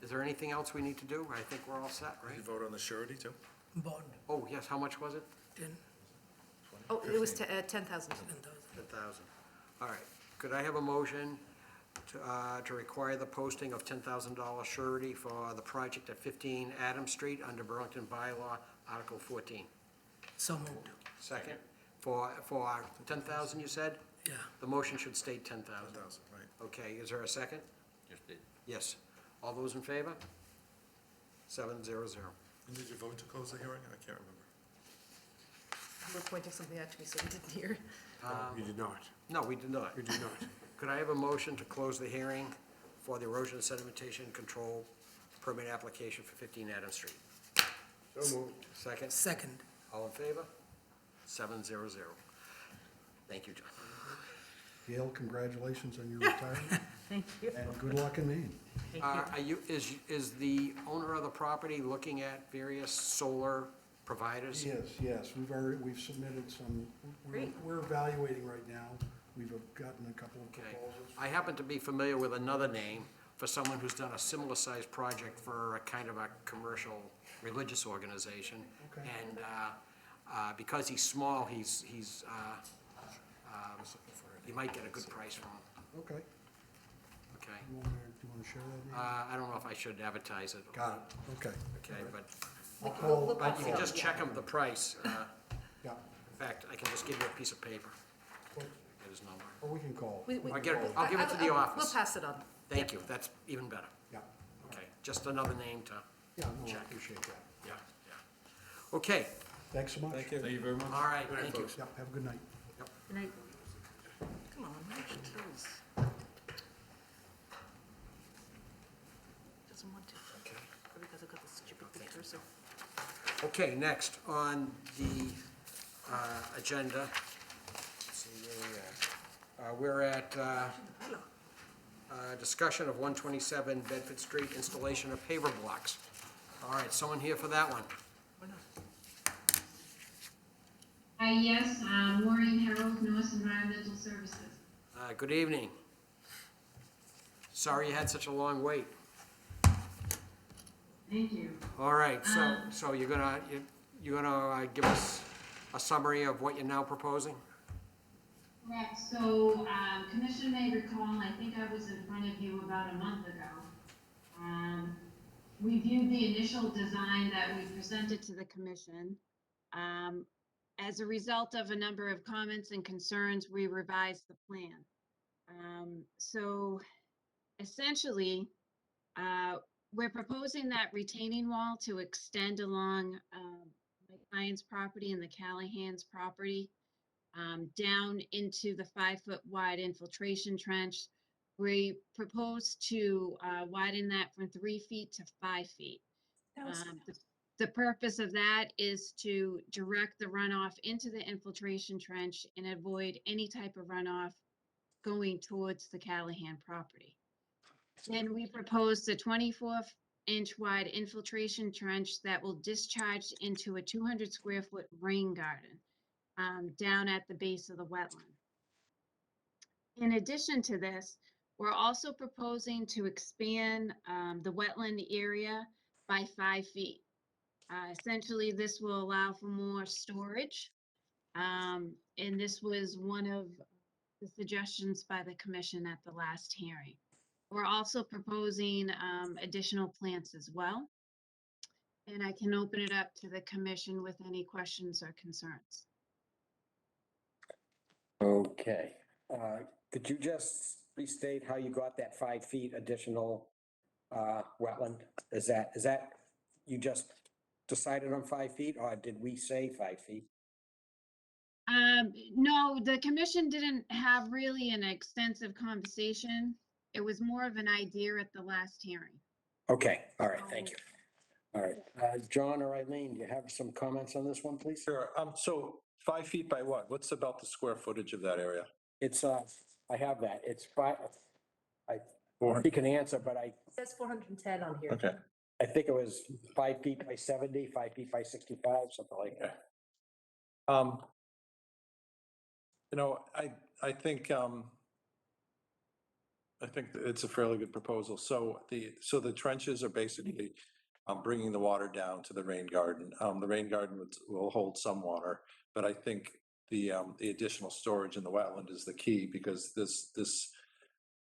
is there anything else we need to do? I think we're all set, Did right? you vote on the surety too? Bond, Oh, yes, how much was it? 10, Oh, it was 10,000. 10,000. All right, could I have a motion to require the posting of $10,000 surety for the project at 15 Adams Street under Burlington Bylaw, Article 14? so moved. Second? For 10,000, you said? Yeah. The motion should state 10,000. 10,000, right. Okay, is there a second? Just did. Yes. All those in favor? 700. And did you vote to close the hearing? I can't remember. You were pointing something out to me, so we didn't hear. You did not. No, we did not. You did not. Could I have a motion to close the hearing for the erosion and sedimentation control permit application for 15 Adams Street? So moved. Second? Second. All in favor? 700. Thank you, John. Gail, congratulations on your retirement. Thank you. And good luck in Maine. Thank you. Is the owner of the property looking at various solar providers? Yes, we've submitted some, Great. we're evaluating right now. We've gotten a couple of Okay. proposals. I happen to be familiar with another name for someone who's done a similar sized project for a kind of a commercial religious organization. Okay. And because he's small, you might get a good price from him, Okay. okay? Do you want to share that? Name? I don't know if I should advertise it. Got it, okay. Okay, but We'll But you can pass it just on. check him the price. Yeah, In fact, I can just give you a piece of paper. Or- Get his number. or we can call. I'll give it to the office. We'll pass it on. Thank you, that's even better. Yeah, Okay, just another name to, yeah, no, I Check. appreciate that. yeah, yeah. Okay, Thanks so much. Thank you. Thank you very much. all right, thank you. Yep, have a good night. And I, Come on, Mike, close. Doesn't want to. Okay. Because I've got the stupid big cursor. Okay, next on the agenda, let's see where we're at. Discussion of 127 Bedford Street, installation of paver blocks. All right, someone here for that one? Yes, Maureen Harold, North Environmental Services. Good evening. Sorry you had such a long wait. Thank you. All right, so you're gonna give us a summary of what you're now proposing? Correct, so, Commission may recall, I think I was in front of you about a month ago. We viewed the initial design that we presented to the Commission. As a result of a number of comments and concerns, we revised the plan. So essentially, we're proposing that retaining wall to extend along my client's property and the Callahan's property down into the 5-foot wide infiltration trench. We propose to widen that from 3 feet to 5 feet. The purpose of that is to direct the runoff into the infiltration trench and avoid any type of runoff going towards the Callahan property. Then we proposed a 24-inch wide infiltration trench that will discharge into a 200 square foot rain garden down at the base of the wetland. In addition to this, we're also proposing to expand the wetland area by 5 feet. Essentially, this will allow for more storage. And this was one of the suggestions by the commission at the last hearing. We're also proposing additional plants as well. And I can open it up to the commission with any questions or concerns. Okay. Could you just restate how you got that 5 feet additional wetland? Is that, you just decided on 5 feet, or did we say 5 feet? No, the commission didn't have really an extensive conversation. It was more of an idea at the last hearing. Okay, all right, thank you. All right, John or Eileen, do you have some comments on this one, please? Sure, so 5 feet by what? What's about the square footage of that area? It's, I have that, it's five, Four. he can answer, but It says 410 on here. Okay. I think it was 5 feet by 70, 5 feet by 65, something like that. You know, I think it's a fairly good proposal. So the trenches are basically bringing the water down to the rain garden. The rain garden will hold some water, but I think the additional storage in the wetland is the key, because this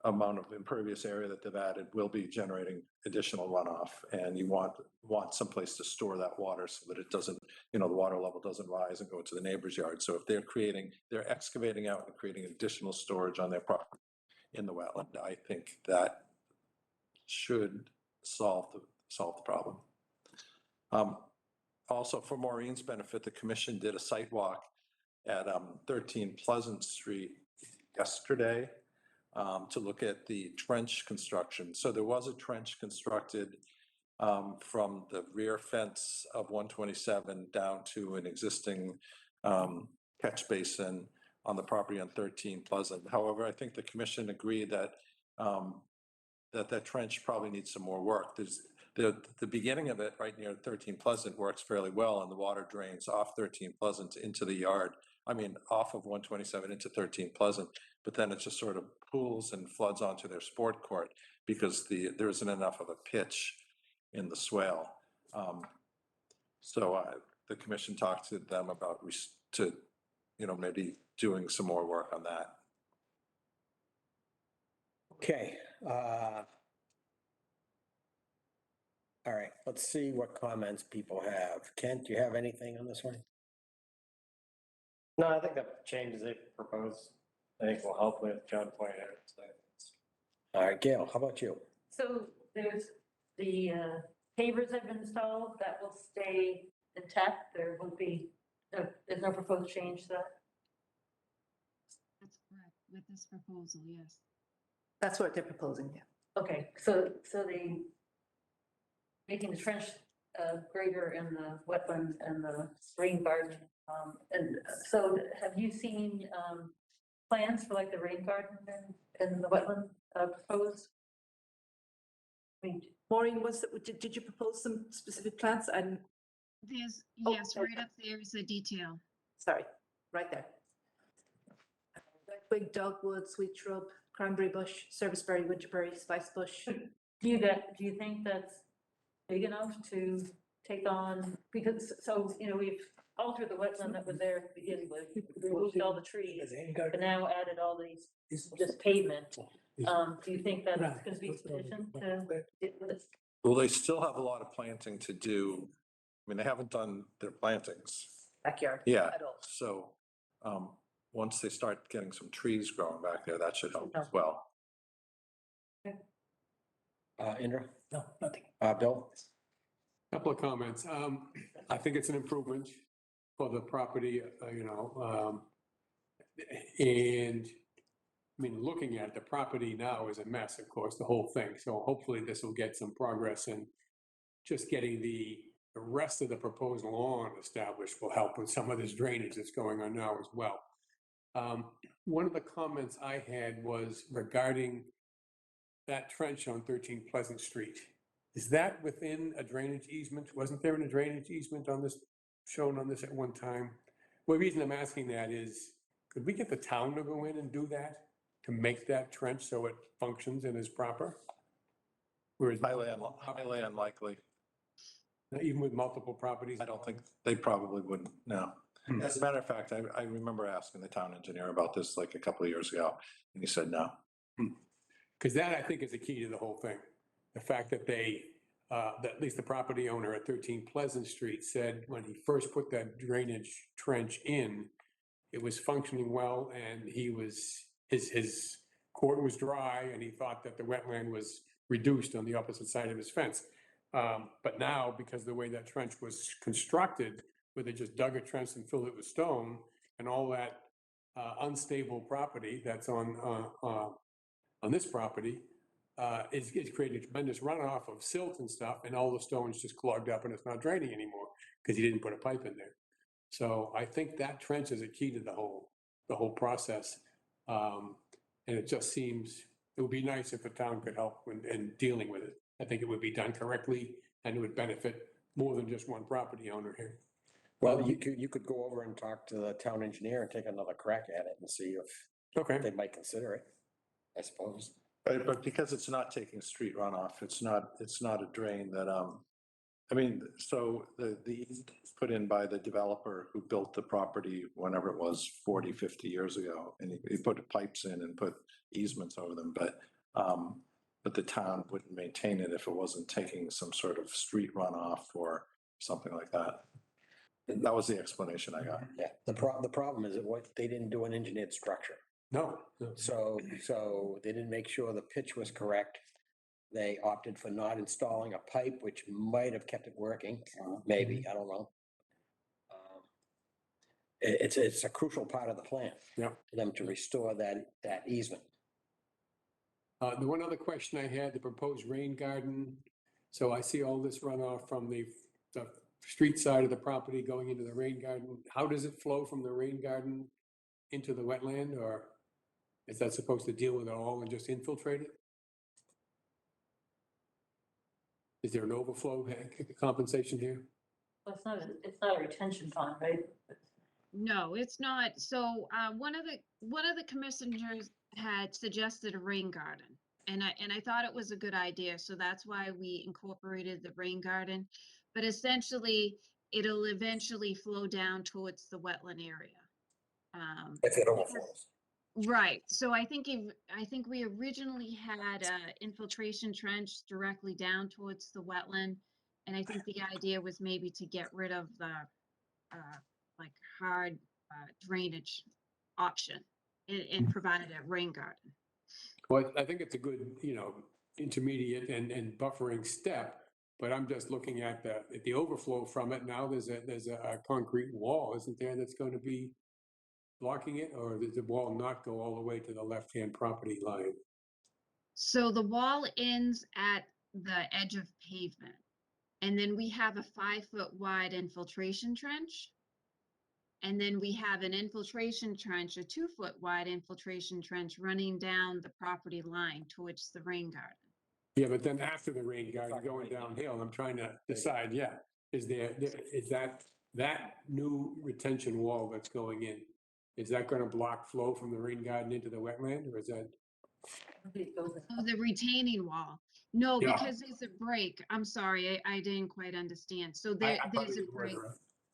amount of impervious area that they've added will be generating additional runoff, and you want someplace to store that water so that it doesn't, the water level doesn't rise and go into the neighbor's yard. So if they're excavating out and creating additional storage on their property in the wetland, I think that should solve the problem. Also, for Maureen's benefit, the commission did a site walk at 13 Pleasant Street yesterday to look at the trench construction. So there was a trench constructed from the rear fence of 127 down to an existing catch basin on the property on 13 Pleasant. However, I think the commission agreed that that trench probably needs some more work. There's the beginning of it right near 13 Pleasant works fairly well, and the water drains off 13 Pleasant into the yard I mean, off of 127 into 13 Pleasant, but then it just sort of pools and floods onto their sport court because there isn't enough of a pitch in the swale. So the commission talked to them about maybe doing some more work on that. Okay. All right, let's see what comments people have. Kent, do you have anything on this one? No, I think the changes they propose, I think will help with John pointed out. So All right, Gail, how about you? So there's the pavers have been installed, that will stay intact, there won't be, there's no proposed change to that? That's correct, with this proposal, yes. That's what they're proposing, yeah. Okay, so the, making the trench greater in the wetland and the rain garden. And so have you seen plans for like the rain garden and the wetland proposed? I mean, Maureen, did you propose some specific plants? And There's, Oh, yes, right up there is the detail. sorry, right there. Big dogwood, sweet shrub, cranberry bush, serviceberry, winterberry, spice bush. do you think that's big enough to take on, because, so, we've altered the wetland that was there to begin with, removed all the trees, but now added all these, just pavement. Do you think that's gonna be sufficient to deal with this? Well, they still have a lot of planting to do. I mean, they haven't done their plantings. Backyard. Yeah, At all. so, once they start getting some trees growing back there, that should help as well. Indra? No, nothing. Bill? Couple of comments. I think it's an improvement for the property, and I mean, looking at it, the property now is a mess, of course, the whole thing. So hopefully this will get some progress, and just getting the rest of the proposed lawn established will help with some of this drainage that's going on now as well. One of the comments I had was regarding that trench on 13 Pleasant Street. Is that within a drainage easement? Wasn't there a drainage easement on this, shown on this at one time? Well, the reason I'm asking that is, could we get the town to go in and do that, to make that trench so it functions and is proper? Whereas Highly unlikely. even with multiple properties? I don't think, they probably wouldn't, no. As a matter of fact, I remember asking the town engineer about this like a couple of years ago, and he said no. Because that, I think, is the key to the whole thing. The fact that they, that at least the property owner at 13 Pleasant Street said when he first put that drainage trench in, it was functioning well, and his court was dry, and he thought that the wetland was reduced on the opposite side of his fence. But now, because of the way that trench was constructed, where they just dug a trench and filled it with stone, and all that unstable property that's on this property, it's created tremendous runoff of silt and stuff, and all the stones just clogged up, and it's not draining anymore because he didn't put a pipe in there. So I think that trench is a key to the whole process. And it just seems, it would be nice if the town could help in dealing with it. I think it would be done correctly, and it would benefit more than just one property owner here. Well, you could go over and talk to the town engineer and take another crack at it and see if they might consider it, I suppose. But because it's not taking street runoff, it's not a drain that, I mean, so the easement was put in by the developer who built the property whenever it was 40, 50 years ago. And he put pipes in and put easements over them, but the town wouldn't maintain it if it wasn't taking some sort of street runoff or something like that. And that was the explanation I got. Yeah, the problem is that they didn't do an engineered structure. No. So they didn't make sure the pitch was correct. They opted for not installing a pipe, which might have kept it working, maybe, I don't know. It's a crucial part of the plan. Yeah. For them to restore that easement. The one other question I had, the proposed rain garden. So I see all this runoff from the street side of the property going into the rain garden. How does it flow from the rain garden into the wetland, or is that supposed to deal with it all and just infiltrate it? Is there an overflow compensation here? Well, it's not a retention pond, right? No, it's not. So, one of the commissioners had suggested a rain garden. And I thought it was a good idea, so that's why we incorporated the rain garden. But essentially, it'll eventually flow down towards the wetland area. If it Because- overflows. Right, so I think we originally had a infiltration trench directly down towards the wetland. And I think the idea was maybe to get rid of the, like hard drainage option and provide a rain garden. Well, I think it's a good, intermediate and buffering step, but I'm just looking at the overflow from it. Now there's a concrete wall, isn't there, that's going to be blocking it, or does the wall not go all the way to the left-hand property line? So the wall ends at the edge of pavement. And then we have a 5-foot wide infiltration trench. And then we have an infiltration trench, a 2-foot wide infiltration trench running down the property line towards the rain garden. Yeah, but then after the rain garden going downhill, I'm trying to decide, is that new retention wall that's going in, is that gonna block flow from the rain garden into the wetland, or is that? Oh, the retaining wall. No, Yeah. because there's a break. I'm sorry, I didn't quite understand. So I thought there's a it was break.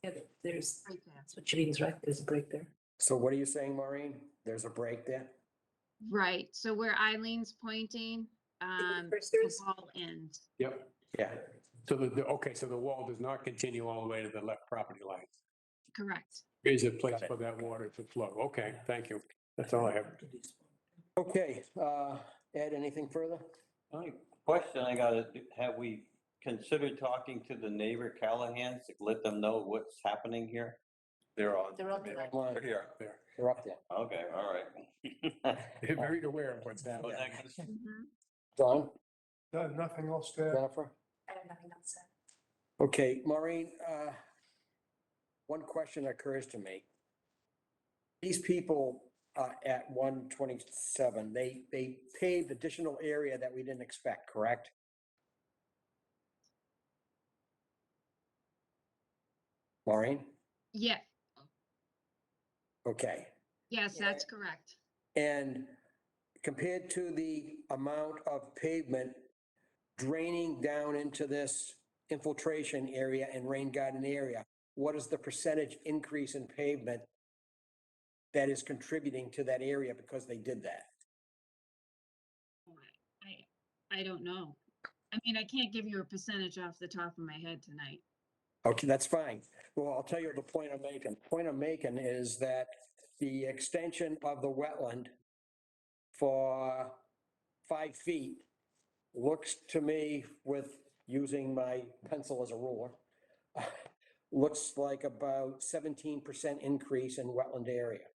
Yeah, there's, Right there. that's what she means, right? There's a break there. So what are you saying, Maureen? There's a break there? Right, so where Eileen's pointing, the wall ends. Yep. Yeah. So so the wall does not continue all the way to the left property line. Correct. There's a place for that water to flow. Okay, thank you. That's all I have. Okay, Ed, anything further? Only question I got is, have we considered talking to the neighbor Callahans to let them know what's happening here? They're on. They're up there. They're here. They're up there. Okay, all right. They're very aware of what's happening. Don, Nothing else to add? Jennifer? I have nothing else to say. Okay, Maureen, one question occurs to me. These people at 127, they paved additional area that we didn't expect, correct? Maureen? Yeah, Okay. yes, that's correct. And compared to the amount of pavement draining down into this infiltration area and rain garden area, what is the percentage increase in pavement that is contributing to that area because they did that? I don't know. I mean, I can't give you a percentage off the top of my head tonight. Okay, that's fine. Well, I'll tell you the point I'm making. Point I'm making is that the extension of the wetland for 5 feet looks to me, with using my pencil as a ruler, looks like about 17% increase in wetland area.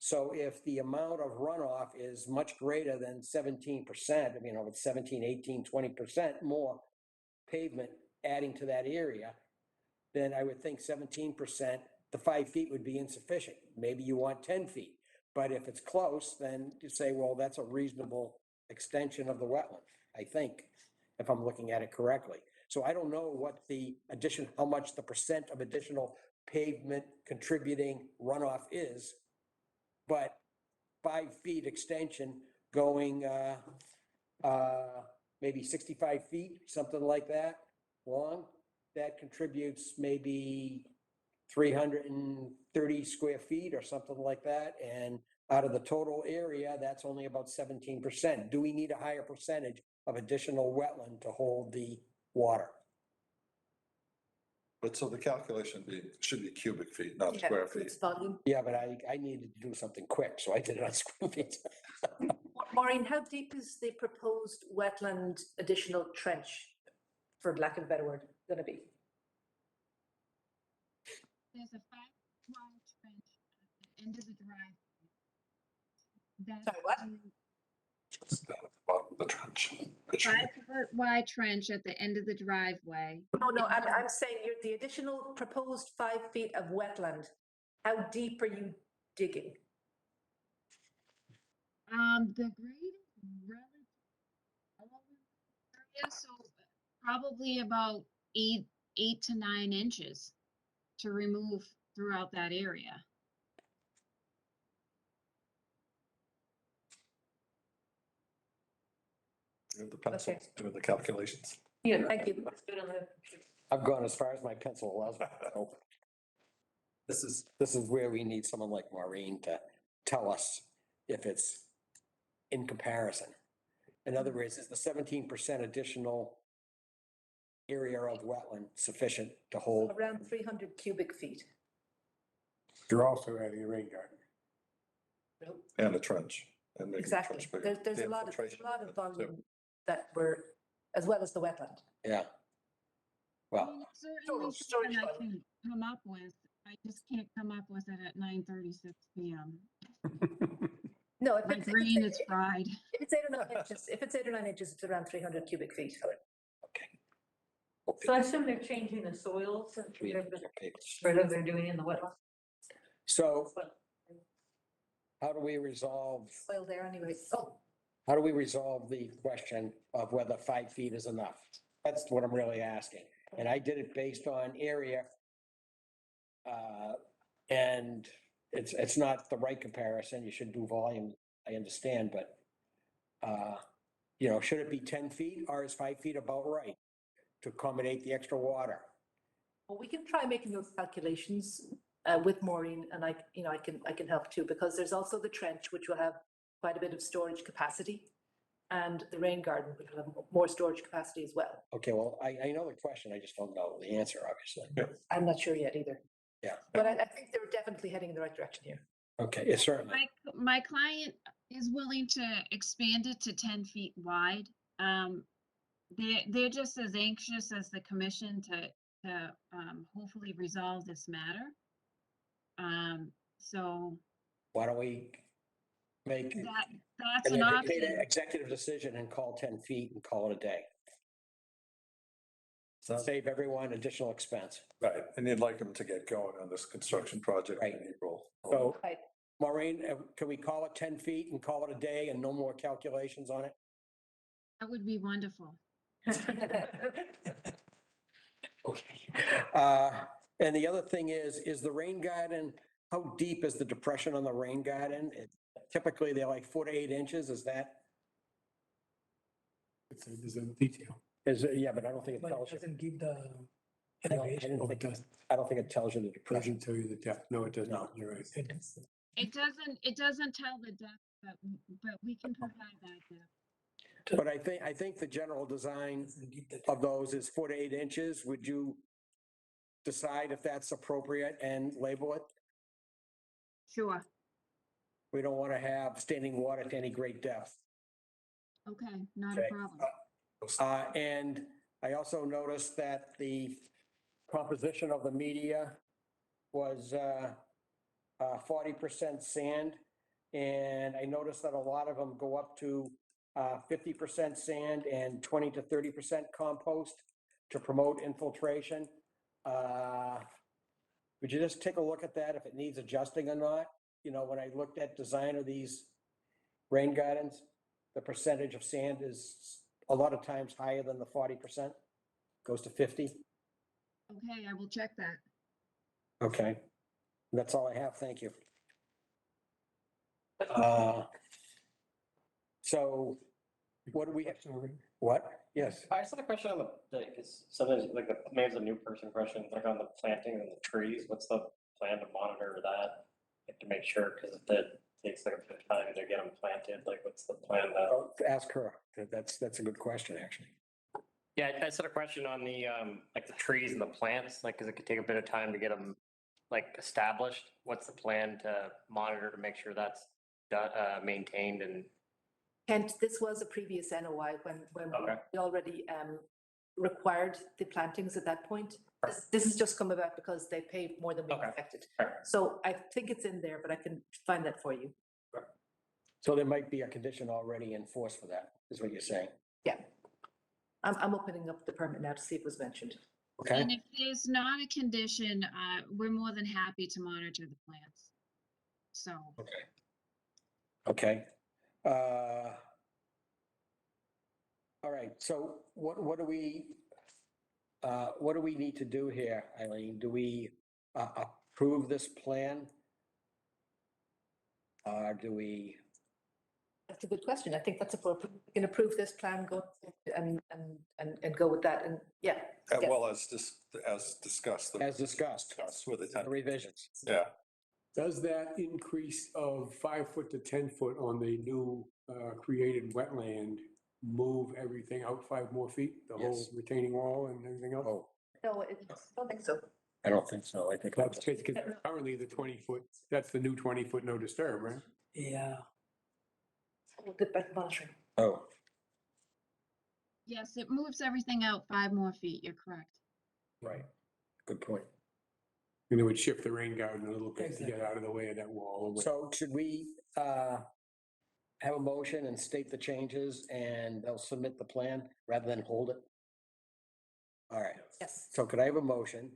So if the amount of runoff is much greater than 17%, it's 17, 18, 20% more pavement adding to that area, then I would think 17%, the 5 feet would be insufficient. Maybe you want 10 feet. But if it's close, then you say, well, that's a reasonable extension of the wetland, I think, if I'm looking at it correctly. So I don't know what the addition, how much the percent of additional pavement contributing runoff is, but 5 feet extension going maybe 65 feet, something like that, long, that contributes maybe 330 square feet or something like that. And out of the total area, that's only about 17%. Do we need a higher percentage of additional wetland to hold the water? But so the calculation should be cubic feet, not square feet. Yeah, but I needed to do something quick, so I did it on square feet. Maureen, how deep is the proposed wetland additional trench, for lack of a better word, gonna be? There's a 5-mile trench at the end of the drive. Sorry, what? Just down at the bottom of the trench. 5-foot wide trench at the end of the driveway. No, I'm saying the additional proposed 5 feet of wetland, how deep are you digging? The grade is relatively low in the area, so probably about 8 to 9 inches to remove throughout that area. The pencil, doing the calculations. Yeah, thank you. I've gone as far as my pencil allows me to go. This is where we need someone like Maureen to tell us if it's in comparison. In other words, is the 17% additional area of wetland sufficient to hold? Around 300 cubic feet. You're also adding a rain garden. And a trench. And making the Exactly. trench bigger. There's The a lot of infiltration. volume that we're, as well as the wetland. Yeah. Well, Certainly something I can come up with. I just can't come up with it at 9:36 p.m. No, if My it's, brain is fried. if it's 8 or 9 inches, it's around 300 cubic feet. So I assume they're changing the soils and whatever they're doing in the wetlands. so how do we resolve, Soil there anyway. Oh, how do we resolve the question of whether 5 feet is enough? That's what I'm really asking. And I did it based on area. And it's not the right comparison. You should do volume, I understand, but, should it be 10 feet or is 5 feet about right to accommodate the extra water? well, we can try making those calculations with Maureen, and I can help too, because there's also the trench, which will have quite a bit of storage capacity, and the rain garden, which will have more storage capacity as well. Okay, well, I know the question, I just don't know the answer, obviously. I'm not sure yet either. Yeah. But I think they're definitely heading in the right direction here. Okay, it's certainly. My client is willing to expand it to 10 feet wide. They're just as anxious as the commission to hopefully resolve this matter. So Why don't we make that's an an option. executive decision and call 10 feet and call it a day? Save everyone additional expense. Right, and you'd like them to get going on this construction project in April. So, Maureen, can we call it 10 feet and call it a day and no more calculations on it? That would be wonderful. Okay. And the other thing is the rain garden, how deep is the depression on the rain garden? Typically, they're like 4 to 8 inches, is that? It's in detail. Yeah, but I don't think it tells you. Doesn't give the I don't think it tells you the depression. Doesn't tell you the depth. No, it does not. You're right. It doesn't tell the depth, but we can provide that depth. But I think the general design of those is 4 to 8 inches. Would you decide if that's appropriate and label it? Sure. We don't want to have standing water to any great depth. Okay, not Okay. a problem. And I also noticed that the composition of the media was 40% sand. And I noticed that a lot of them go up to 50% sand and 20 to 30% compost to promote infiltration. Would you just take a look at that, if it needs adjusting or not? When I looked at design of these rain gardens, the percentage of sand is a lot of times higher than the 40%, goes to 50. Okay, I will check that. Okay, that's all I have, thank you. So what do we, what? Yes, I just had a question on because sometimes maybe it's a new person question, on the planting and the trees, what's the plan to monitor that? To make sure, because if it takes a bit of time to get them planted, what's the plan to? ask her, that's a good question, actually. Yeah, I just had a question on the trees and the plants, because it could take a bit of time to get them established. What's the plan to monitor to make sure that's maintained and? And this was a previous NOI when we already required the plantings at that point. This has just come about because they paid more than we expected. So I think it's in there, but I can find that for you. So there might be a condition already in force for that, is what you're saying? Yeah. I'm opening up the permit now to see if it was mentioned. Okay. And if there's not a condition, we're more than happy to monitor the plants. So. Okay. All right, so what do we need to do here, Eileen? Do we approve this plan? Or do we, That's a good question. I think that's appropriate. We can approve this plan, go and go with that, and yeah. yeah. Well, as discussed. as discussed, With the the revisions? Yeah. Does that increase of 5 foot to 10 foot on the new created wetland move everything out 5 more feet? The whole Yes. retaining wall and everything else? Oh, No, I don't think so. I don't think so. I think That's because currently the 20 foot, that's the new 20 foot no disturb, right? Yeah. We'll get back monitoring. Oh, Yes, it moves everything out 5 more feet, you're correct. right. Good point. And it would shift the rain garden a little bit to Exactly. get out of the way of that wall. So should we have a motion and state the changes and they'll submit the plan rather than hold it? All right. Yes. So could I have a motion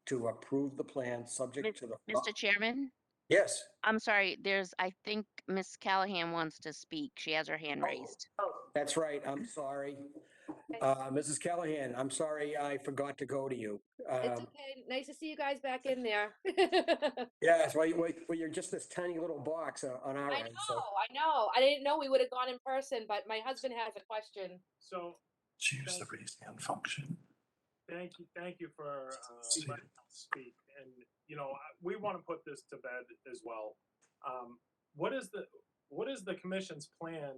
to approve the plan subject to the? Mr. Chairman, Yes. I'm sorry, I think Miss Callahan wants to speak. She has her hand raised. Oh, That's right. I'm sorry. Mrs. Callahan, I'm sorry I forgot to go to you. It's okay. Nice to see you guys back in there. Yes, well, you're just this tiny little box on our end, so. I know. I didn't know we would have gone in person, but my husband has a question. So, Choose the raise hand function. thank you for letting us speak. And, you know, we want to put this to bed as well. What is the commission's plan?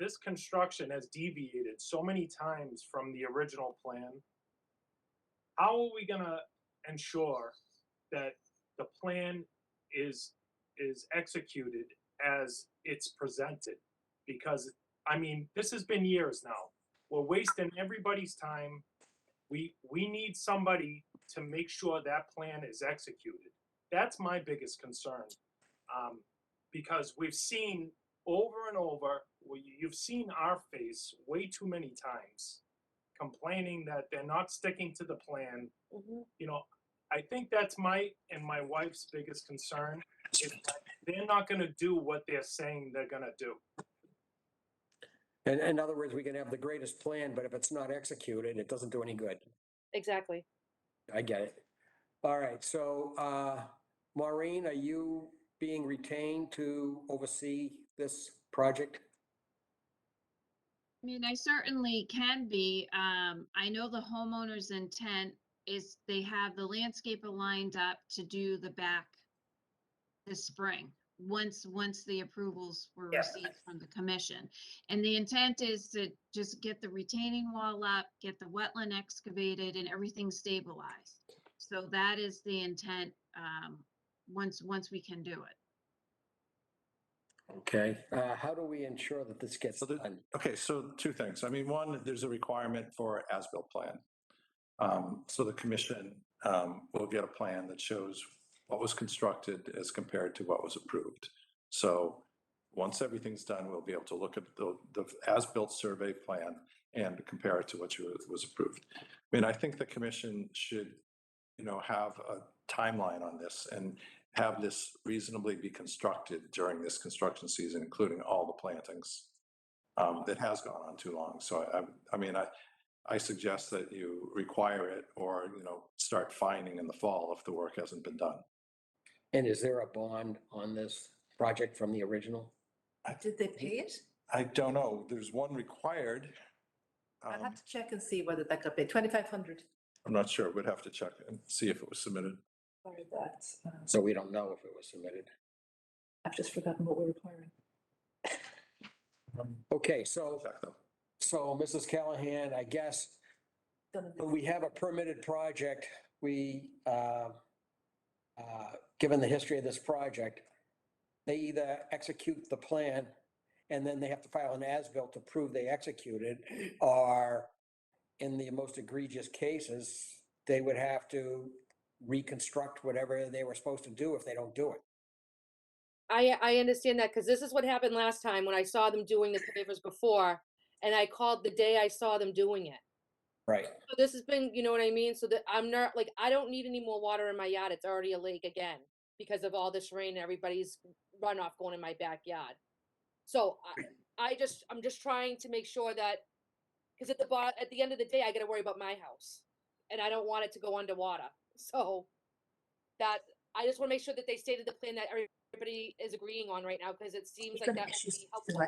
This construction has deviated so many times from the original plan. How are we gonna ensure that the plan is executed as it's presented? Because, I mean, this has been years now. We're wasting everybody's time. We need somebody to make sure that plan is executed. That's my biggest concern. Because we've seen over and over, you've seen our face way too many times, complaining that they're not sticking to the plan. You know, I think that's my and my wife's biggest concern is that they're not gonna do what they're saying they're gonna do. And in other words, we can have the greatest plan, but if it's not executed, it doesn't do any good. Exactly. I get it. All right, so, Maureen, are you being retained to oversee this project? I mean, I certainly can be. I know the homeowner's intent is they have the landscaper lined up to do the back this spring, once the approvals were received from the commission. And the intent is to just get the retaining wall up, get the wetland excavated and everything stabilized. So that is the intent, once we can do it. Okay, how do we ensure that this gets done? Okay, so two things. I mean, one, there's a requirement for as-built plan. So the commission will get a plan that shows what was constructed as compared to what was approved. So once everything's done, we'll be able to look at the as-built survey plan and compare it to what was approved. I mean, I think the commission should, you know, have a timeline on this and have this reasonably be constructed during this construction season, including all the plantings. That has gone on too long. So I suggest that you require it or, you know, start fining in the fall if the work hasn't been done. And is there a bond on this project from the original? Did they pay it? I don't know. There's one required. I'll have to check and see whether that got paid. 2,500. I'm not sure. We'd have to check and see if it was submitted. Sorry, that's, So we don't know if it was submitted. I've just forgotten what we're requiring. Okay, so Mrs. Callahan, I guess when we have a permitted project, we, given the history of this project, they either execute the plan and then they have to file an as-built to prove they executed, or in the most egregious cases, they would have to reconstruct whatever they were supposed to do if they don't do it. I understand that because this is what happened last time when I saw them doing the pavers before, and I called the day I saw them doing it. Right. So this has been, you know what I mean? So that I'm not like, I don't need any more water in my yard. It's already a lake again because of all this rain and everybody's runoff going in my backyard. So I'm just trying to make sure that, because at the end of the day, I got to worry about my house and I don't want it to go underwater. So that, I just want to make sure that they stated the plan that everybody is agreeing on right now, because it seems like that would be helpful.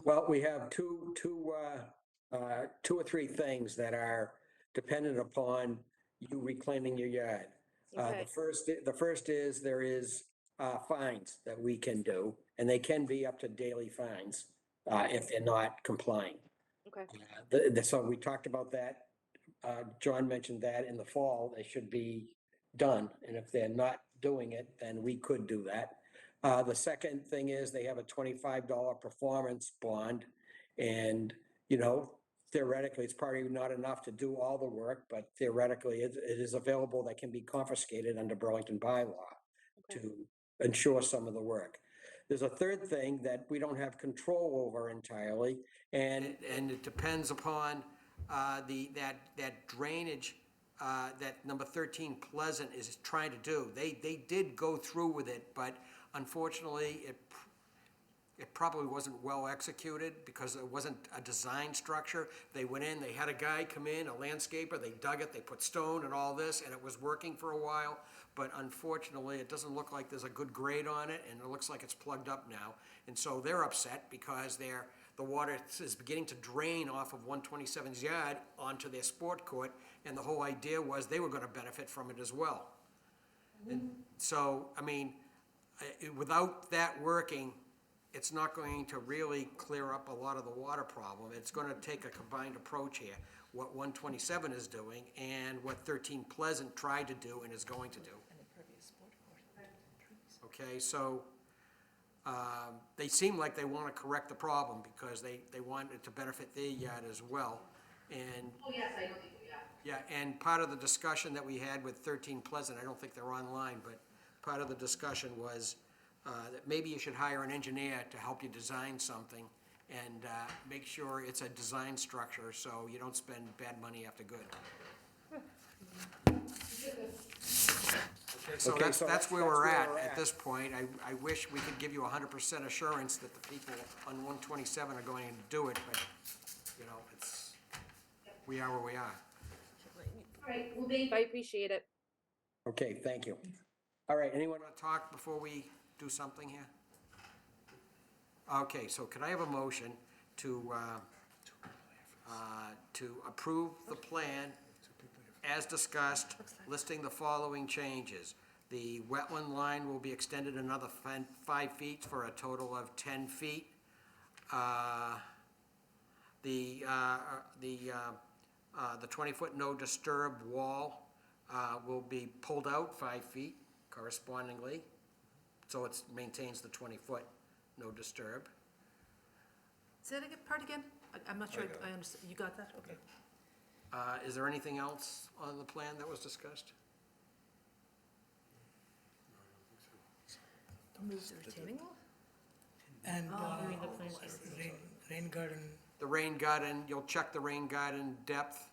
Well, we have two or three things that are dependent upon you reclaiming your yard. Okay. The first is there is fines that we can do, and they can be up to daily fines if they're not complying. Okay. So we talked about that. John mentioned that in the fall, they should be done, and if they're not doing it, then we could do that. The second thing is they have a $25 performance bond, and, you know, theoretically, it's probably not enough to do all the work, but theoretically, it is available that can be confiscated under Burlington bylaw to ensure some of the work. There's a third thing that we don't have control over entirely, and it depends upon that drainage that number 13 Pleasant is trying to do. They did go through with it, but unfortunately, it probably wasn't well executed because it wasn't a design structure. They went in, they had a guy come in, a landscaper, they dug it, they put stone and all this, and it was working for a while. But unfortunately, it doesn't look like there's a good grade on it, and it looks like it's plugged up now. And so they're upset because the water is beginning to drain off of 127's yard onto their sport court, and the whole idea was they were gonna benefit from it as well. And so, I mean, without that working, it's not going to really clear up a lot of the water problem. It's gonna take a combined approach here, what 127 is doing and what 13 Pleasant tried to do and is going to do. Okay, so, they seem like they wanna correct the problem because they want it to benefit their yard as well. And Oh, yes, I know they do, yeah. yeah, and part of the discussion that we had with 13 Pleasant, I don't think they're online, but part of the discussion was that maybe you should hire an engineer to help you design something and make sure it's a design structure so you don't spend bad money after good. Okay, so that's where we're at this point. I wish we could give you 100% assurance that the people on 127 are going to do it, but, you know, we are where we are. All right, well, thank you. I appreciate it. Okay, thank you. All right, anyone want to talk before we do something here? Okay, so could I have a motion to approve the plan as discussed, listing the following changes? The wetland line will be extended another 5 feet for a total of 10 feet. The 20-foot no disturb wall will be pulled out 5 feet correspondingly, so it maintains the 20-foot no disturb. Say that part again? I'm not sure I understand. You got that? Okay. Is there anything else on the plan that was discussed? The retaining wall? And you mean the rain garden. The rain garden, you'll check the rain garden depth,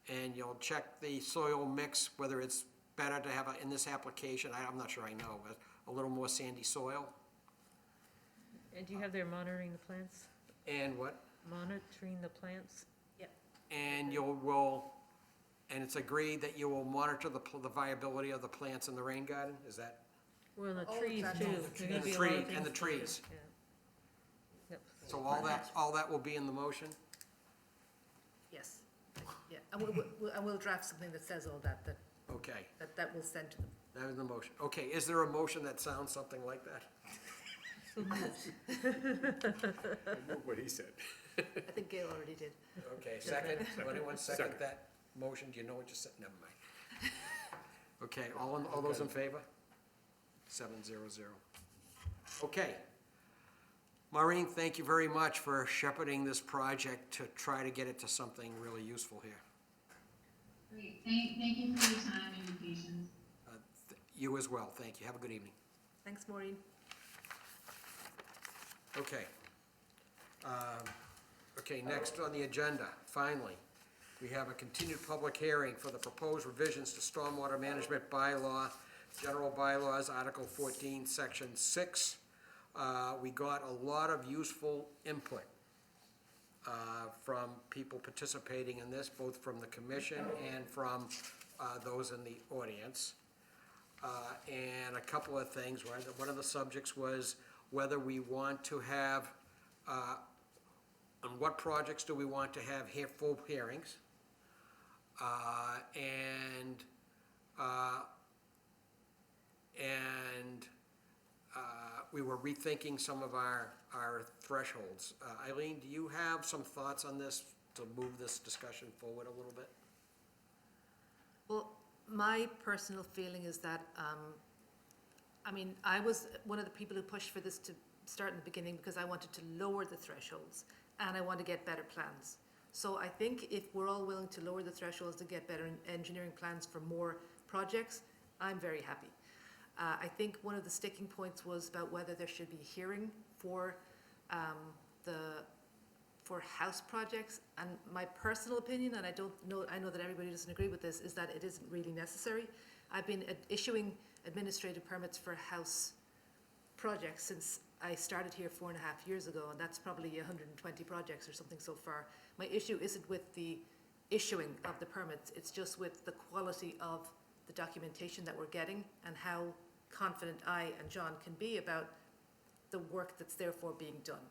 and you'll check the soil mix, whether it's better to have, in this application, I'm not sure I know, but a little more sandy soil. And do you have their monitoring the plants? And what? Monitoring the plants? Yep. And and it's agreed that you will monitor the viability of the plants in the rain garden, is that? Well, the Oh, trees that's too. all There And may the be a lot of tree, and the things. trees. Yeah. Yep. So all that will be in the motion? Yes. Yeah, and we'll draft something that says all that Okay, that we'll send to them. that is the motion. Okay, is there a motion that sounds something like that? I know what he said. I think Gail already did. Okay, second, anyone second Second. that motion? Do you know what you said? Never mind. Okay, all those in favor? 700. Okay. Maureen, thank you very much for shepherding this project to try to get it to something really useful here. Great, thank you for your time and your patience. You as well, thank you. Have a good evening. Thanks, Maureen. Okay. Okay, next on the agenda, finally, we have a continued public hearing for the proposed revisions to Stormwater Management Bylaw, General Bylaws, Article 14, Section 6. We got a lot of useful input from people participating in this, both from the commission and from those in the audience. And a couple of things, right? One of the subjects was whether we want to have, on what projects do we want to have full hearings? And we were rethinking some of our thresholds. Eileen, do you have some thoughts on this to move this discussion forward a little bit? Well, my personal feeling is that, I mean, I was one of the people who pushed for this to start in the beginning because I wanted to lower the thresholds and I want to get better plans. So I think if we're all willing to lower the thresholds to get better engineering plans for more projects, I'm very happy. I think one of the sticking points was about whether there should be a hearing for house projects. And my personal opinion, and I know that everybody doesn't agree with this, is that it isn't really necessary. I've been issuing administrative permits for house projects since I started here 4.5 years ago, and that's probably 120 projects or something so far. My issue isn't with the issuing of the permits, it's just with the quality of the documentation that we're getting and how confident I and John can be about the work that's therefore being done.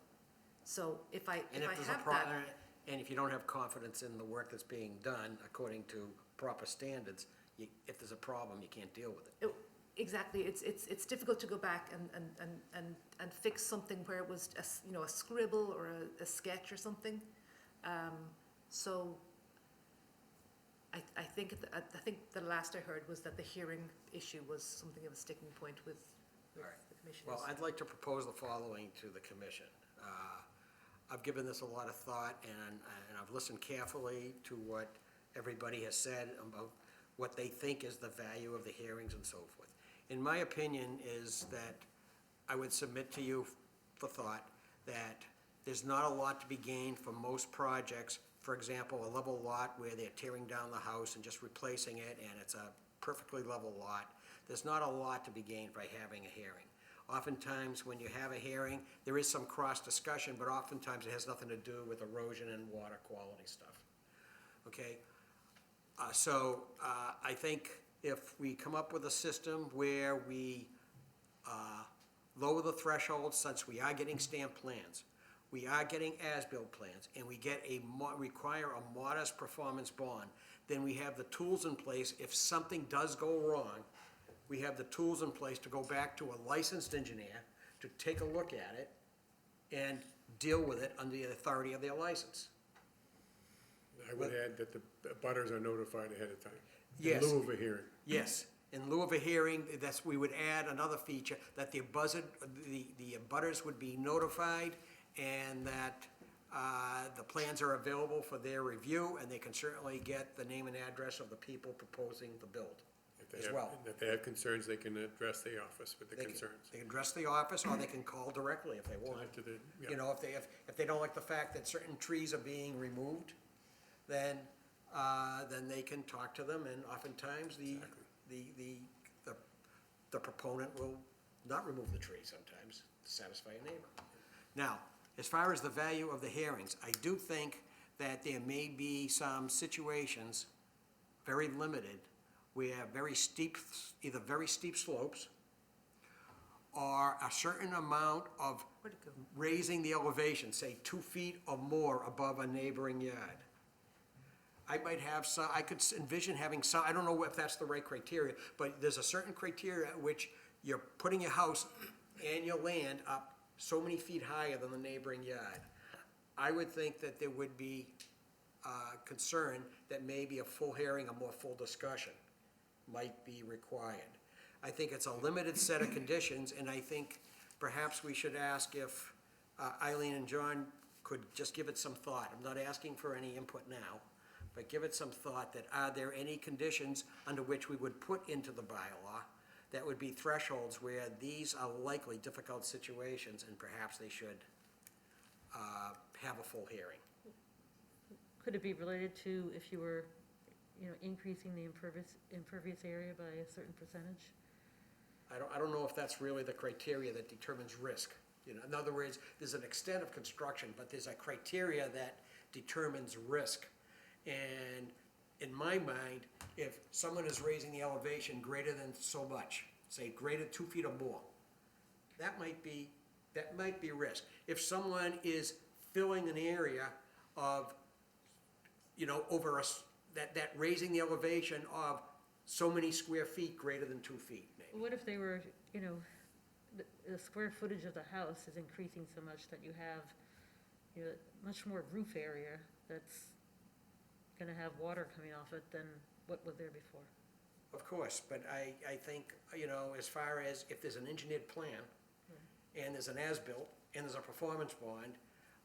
So if I have that. And if you don't have confidence in the work that's being done according to proper standards, if there's a problem, you can't deal with it. Exactly, it's difficult to go back and fix something where it was a scribble or a sketch or something. So I think the last I heard was that the hearing issue was something of a sticking point with the commissioners. Well, I'd like to propose the following to the commission. I've given this a lot of thought, and I've listened carefully to what everybody has said about what they think is the value of the hearings and so forth. In my opinion is that I would submit to you for thought that there's not a lot to be gained from most projects. For example, a level lot where they're tearing down the house and just replacing it, and it's a perfectly level lot. There's not a lot to be gained by having a hearing. Oftentimes, when you have a hearing, there is some cross-discussion, but oftentimes it has nothing to do with erosion and water quality stuff. Okay? I think if we come up with a system where we lower the threshold, since we are getting stamped plans, we are getting as-built plans, and we get require a modest performance bond, then we have the tools in place. If something does go wrong, we have the tools in place to go back to a licensed engineer to take a look at it and deal with it under the authority of their license. I would add that the butters are notified ahead of time. Yes. In lieu of a hearing. Yes, in lieu of a hearing, we would add another feature, that the abutters would be notified, and that the plans are available for their review, and they can certainly get the name and address of the people proposing the build as well. If they have concerns, they can address the office with the concerns. They can address the office, or they can call directly if they want. You know, if they don't like the fact that certain trees are being removed, then they can talk to them, and oftentimes the proponent will not remove the tree sometimes to satisfy a neighbor. Now, as far as the value of the hearings, I do think that there may be some situations, very limited, where either very steep slopes or a certain amount of raising the elevation, say 2 feet or more above a neighboring yard. I might have some, I could envision having some, I don't know if that's the right criteria, but there's a certain criteria at which you're putting your house and your land up so many feet higher than the neighboring yard. I would think that there would be concern that maybe a full hearing, a more full discussion might be required. I think it's a limited set of conditions, and I think perhaps we should ask if Eileen and John could just give it some thought. I'm not asking for any input now, but give it some thought that are there any conditions under which we would put into the bylaw that would be thresholds where these are likely difficult situations, and perhaps they should have a full hearing. Could it be related to if you were, increasing the impervious area by a certain percentage? I don't know if that's really the criteria that determines risk. In other words, there's an extent of construction, but there's a criteria that determines risk. And in my mind, if someone is raising the elevation greater than so much, say greater 2 feet or more, that might be a risk. If someone is filling an area of, over that raising the elevation of so many square feet greater than 2 feet, maybe. What if they were, the square footage of the house is increasing so much that you have, much more roof area that's gonna have water coming off it than what was there before? Of course, but I think, as far as if there's an engineered plan, and there's an as-built, and there's a performance bond,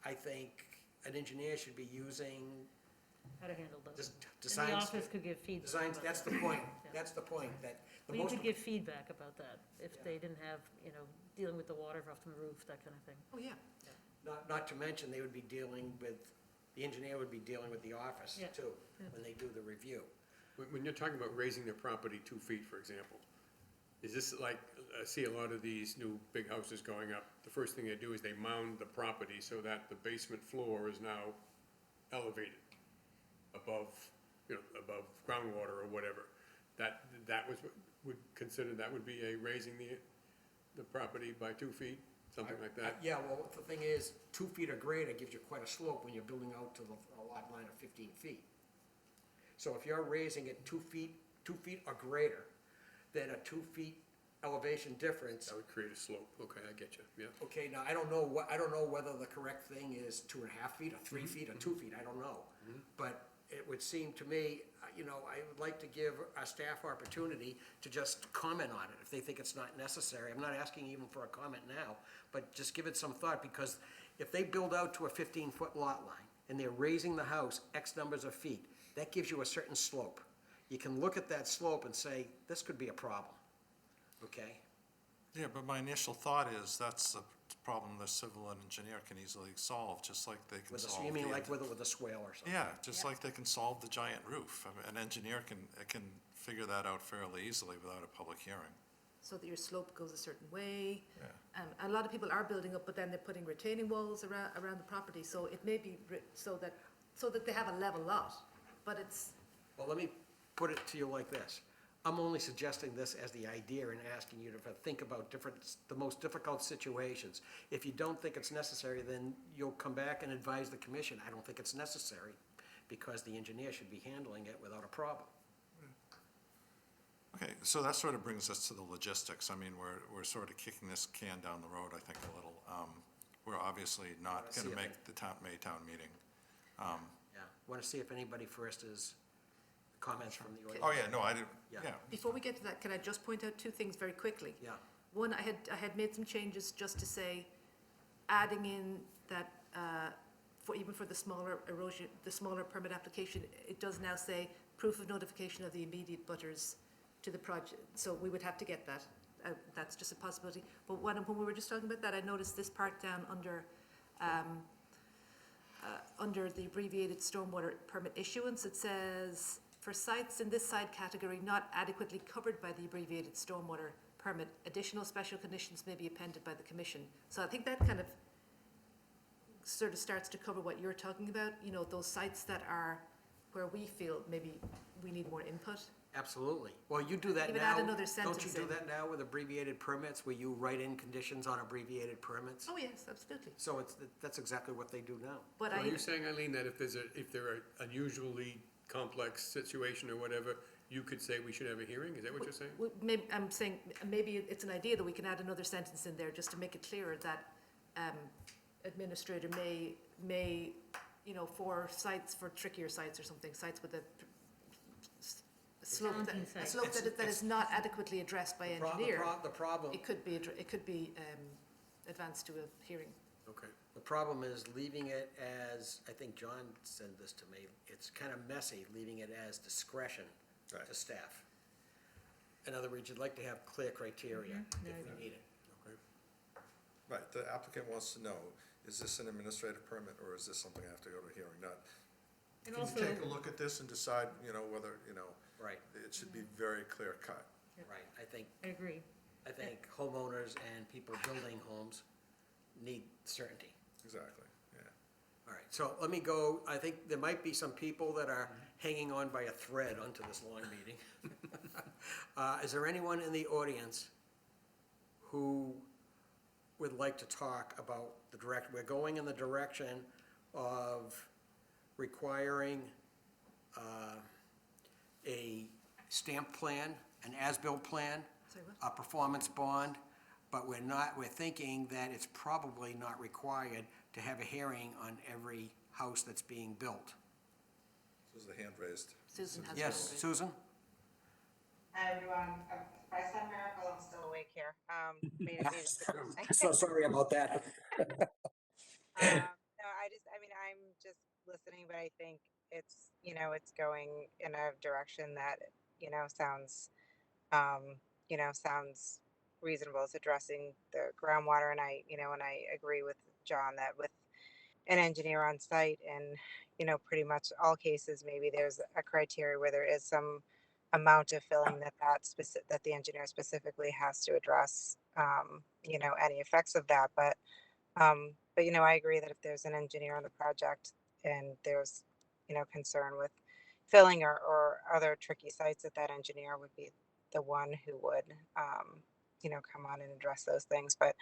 I think an engineer should be using How to handle those. designs. And the office could give feedback. Designs, about that's that. the point, Yeah. that's the point, that the Well, you most. could give feedback about that, if they didn't have, dealing with the water off the roof, that kind of thing. Oh, yeah. Not to mention, they would be dealing with, the engineer would be dealing with the office Yeah. too, Yeah. when they do the review. When you're talking about raising their property 2 feet, for example, is this like, I see a lot of these new big houses going up, the first thing they do is they mound the property so that the basement floor is now elevated above, above groundwater or whatever. That would consider, that would be a raising the property by 2 feet, something like that? Yeah, well, the thing is, 2 feet or greater gives you quite a slope when you're building out to a lot line of 15 feet. So if you're raising it 2 feet or greater, then a 2 feet elevation difference. That would create a slope, okay, I get you, yeah. Okay, now, I don't know whether the correct thing is 2.5 feet or 3 feet or 2 feet, I don't know. But it would seem to me, I would like to give our staff opportunity to just comment on it if they think it's not necessary. I'm not asking even for a comment now, but just give it some thought, because if they build out to a 15-foot lot line and they're raising the house X numbers of feet, that gives you a certain slope. You can look at that slope and say, this could be a problem, okay? Yeah, but my initial thought is that's a problem the civil engineer can easily solve, just like they can solve. You mean like with a swale or something? Yeah, just like they can solve the giant roof. I mean, an engineer can figure that out fairly easily without a public hearing. So that your slope goes a certain way. Yeah. A lot of people are building up, but then they're putting retaining walls around the property, so it may be so that they have a level lot, but it's. Well, let me put it to you like this. I'm only suggesting this as the idea and asking you to think about the most difficult situations. If you don't think it's necessary, then you'll come back and advise the commission. I don't think it's necessary, because the engineer should be handling it without a problem. Okay, so that sort of brings us to the logistics. I mean, we're sort of kicking this can down the road, I think, a little. We're obviously not going to make the May town meeting. Yeah, want to see if anybody first is comments from the audience. Oh, yeah, no, I didn't, yeah. Before we get to that, can I just point out two things very quickly? Yeah. One, I had made some changes just to say, adding in that, even for the smaller erosion, the smaller permit application, it does now say proof of notification of the immediate butters to the project. So we would have to get that. That's just a possibility. But when we were just talking about that, I noticed this part down under the abbreviated stormwater permit issuance. It says, for sites in this side category not adequately covered by the abbreviated stormwater permit, additional special conditions may be appended by the commission. So I think that kind of sort of starts to cover what you're talking about, those sites that are where we feel maybe we need more input. Absolutely. Well, you do that Even now. add another Don't sentence you do in. that now with abbreviated permits, where you write in conditions on abbreviated permits? Oh, yes, absolutely. So that's exactly what they do now. But Are you saying, Eileen, that if there are unusually complex situation or whatever, you could say we should have a hearing? Is that what you're saying? Maybe, I'm saying, maybe it's an idea that we can add another sentence in there just to make it clearer that administrator may, for sites, for trickier sites or something, sites with a slope that is not adequately addressed by engineer. The problem. It could be advanced to a hearing. Okay. The problem is leaving it as, I think John said this to me, it's kind of messy, leaving it as discretion to staff. In other words, you'd like to have clear criteria if we need it. Okay. Right, the applicant wants to know, is this an administrative permit, or is this something I have to go to a hearing? Not, And can also- you take a look at this and decide, whether, Right. it should be very clear cut. Right, I think I agree. homeowners and people building homes need certainty. Exactly, yeah. All right, so let me go, I think there might be some people that are hanging on by a thread onto this long meeting. Is there anyone in the audience who would like to talk about we're going in the direction of requiring a stamp plan, an as-built plan, a performance bond, but we're thinking that it's probably not required to have a hearing on every house that's being built. There's the hand raised. Susan has. Yes, Susan? Hi, everyone. By some miracle, I'm still awake here. So sorry about that. No, I'm just listening, but I think it's, it's going in a direction that, sounds, sounds reasonable. It's addressing the groundwater, and I agree with John that with an engineer on site and, pretty much all cases, maybe there's a criteria where there is some amount of filling that the engineer specifically has to address, any effects of that. But I agree that if there's an engineer on the project and there's, concern with filling or other tricky sites, that engineer would be the one who would, come on and address those things. But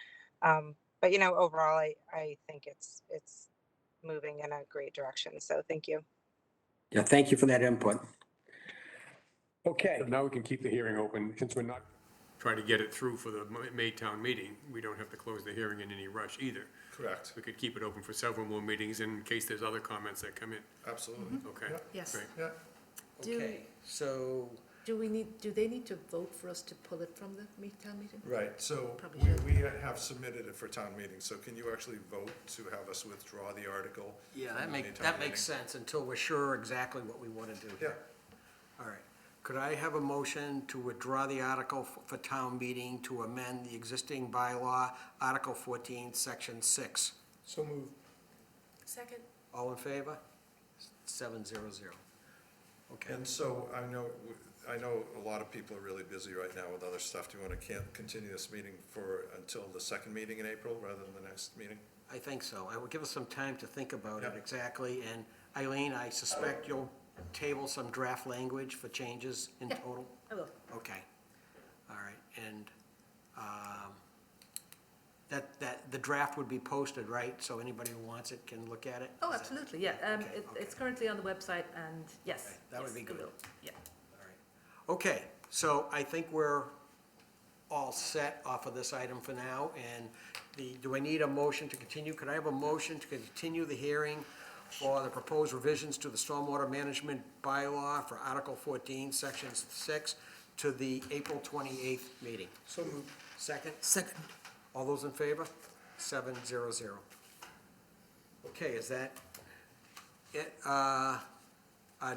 overall, I think it's moving in a great direction. So thank you. Yeah, thank you for that input. Okay. So now we can keep the hearing open, since we're not trying to get it through for the May town meeting. We don't have to close the hearing in any rush either. Correct. We could keep it open for several more meetings in case there's other comments that come in. Absolutely. Okay? Yes. Great. Yeah. Okay, so, Do they need to vote for us to pull it from the town meeting? Right, so Probably we should. have submitted it for town meeting, so can you actually vote to have us withdraw the article? yeah, from that the makes, May town that meeting? makes sense until we're sure exactly what we want to do here. All right. Could I have a motion to withdraw the article for town meeting to amend the existing bylaw, Article 14, Section 6? So moved. Second. All in favor? 700. Okay. And so I know a lot of people are really busy right now with other stuff. Do you want to continue this meeting until the second meeting in April rather than the next meeting? I think so. I will give us some time to think about it Yeah. exactly. And Eileen, I suspect you'll table some draft language for changes in Yeah. total? I will. Okay. All right. And the draft would be posted, right? So anybody who wants it can look at it? Oh, absolutely, yeah. Okay, It's currently on the website, and yes. Okay, that would yes, be it good. will. Yeah. Okay, so I think we're all set off of this item for now, and do I need a motion to continue? Could I have a motion to continue the hearing for the proposed revisions to the Stormwater Management Bylaw for Article 14, Section 6, to the April 28th meeting? So moved. Second? Second. All those in favor? 700. Okay, is that it?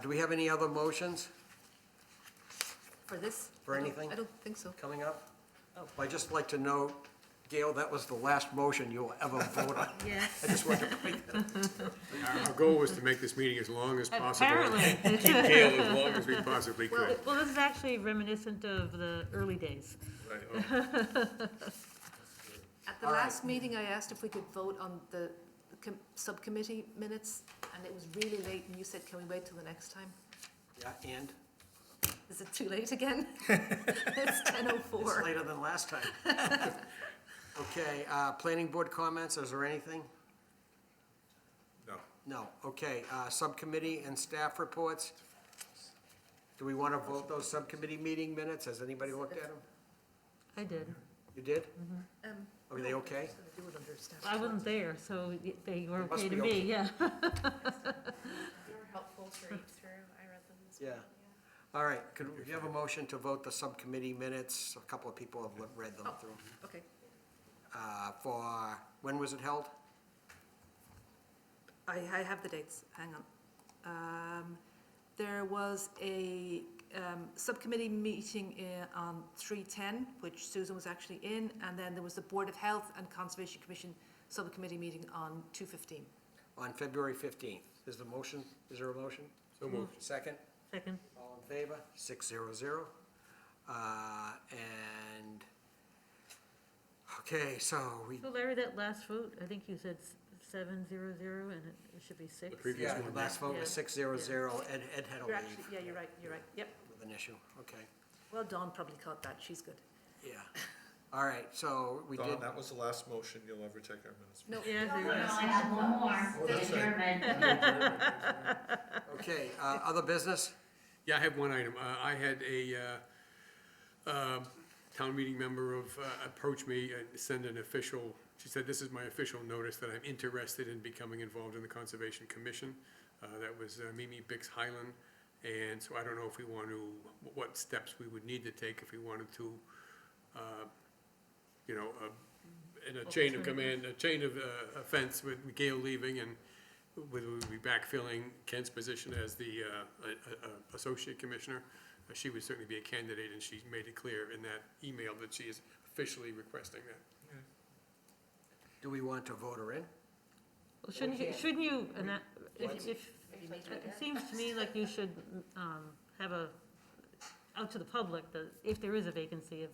Do we have any other motions For this? For I don't- anything? I don't think so. coming up? Oh. Well, I'd just like to note, Gail, that was the last motion you'll ever vote on. Yes. I just wanted to point that out. Our goal was to make this meeting as long as possible. Apparently. Keep Gail as long as we possibly Well, could. well, this is actually reminiscent of the early days. Right, oh, At the All right. last meeting, I asked if we could vote on the subcommittee minutes, and it was really late, and you said, can we wait till the next time? Yeah, and Is it too late again? It's 10:04. it's later than last time. Okay, planning board comments, is there anything? no. No, okay, subcommittee and staff reports? Do we want to vote those subcommittee meeting minutes? Has anybody looked at them? I did. You did? Um, Are they okay? just gonna do it under staff I wasn't reports. there, so they were Must okay to be me, okay. yeah. They were helpful to read through. I read them as well. Yeah. All right, could we have a motion to vote the subcommittee minutes? A couple of people have read them Oh. through. Okay. For, when was it held? I have the dates, hang on. There was a subcommittee meeting on 3/10, which Susan was actually in, and then there was the Board of Health and Conservation Commission subcommittee meeting on 2/15. On February 15th. Is there a motion? So moved. Second? Second. All in favor? 600. And, okay, so we, So Larry, that last vote, I think you said 700, and it should be 6. The previous Yeah, one, the last vote was Yeah. 600. Ed had a You're leave actually, yeah, you're right, yep. with an issue. Okay, Well, Dawn probably caught that, she's good. yeah. All right, so we did. Don, that was the last motion you'll ever take our minutes. No, Yeah, no, there no, is. no, I have one more. That's right. Adjournment. Okay, other business? Yeah, I have one item. I had a town meeting member approach me and send an official, she said, this is my official notice that I'm interested in becoming involved in the Conservation Commission. That was Mimi Bix-Hyland. And so I don't know if we want to, what steps we would need to take if we wanted to, in a chain of command, a chain of offense with Gail leaving and we would be backfilling Kent's position as the associate commissioner. She would certainly be a candidate, and she made it clear in that email that she is officially requesting that. Do we want to vote her in? Well, shouldn't you, if, it seems to me like you should have out to the public, that if there is a vacancy,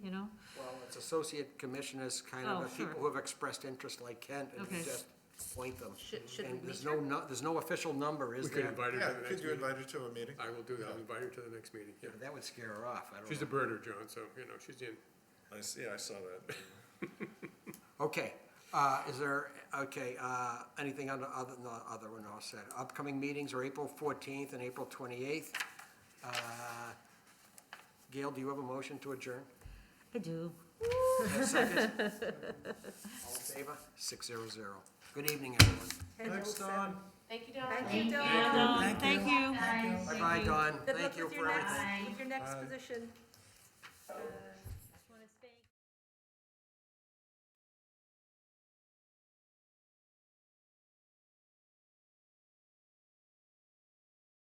you know? Well, it's associate commissioners, kind Oh, of, sure. people who have expressed interest like Kent, and we Okay. just appoint them. Should And we there's meet her? there's no official number, is We could there? invite her Yeah, to the next could you meeting. invite her to a meeting? I will do that. I'll invite her to the next meeting, yeah. That would scare her off, I don't know. She's a birder, John, so, she's in. Yeah, I saw that. Okay, is there, anything on the other one all said? Upcoming meetings are April 14th and April 28th. Gail, do you have a motion to adjourn? I do. A second? All in favor? 600. Good evening, everyone. Thanks, Don. Thank you, Dawn. Thank you. Thank you. Guys. Bye-bye, Dawn. Good Thank luck you with for your everything. next, with your next Bye. position.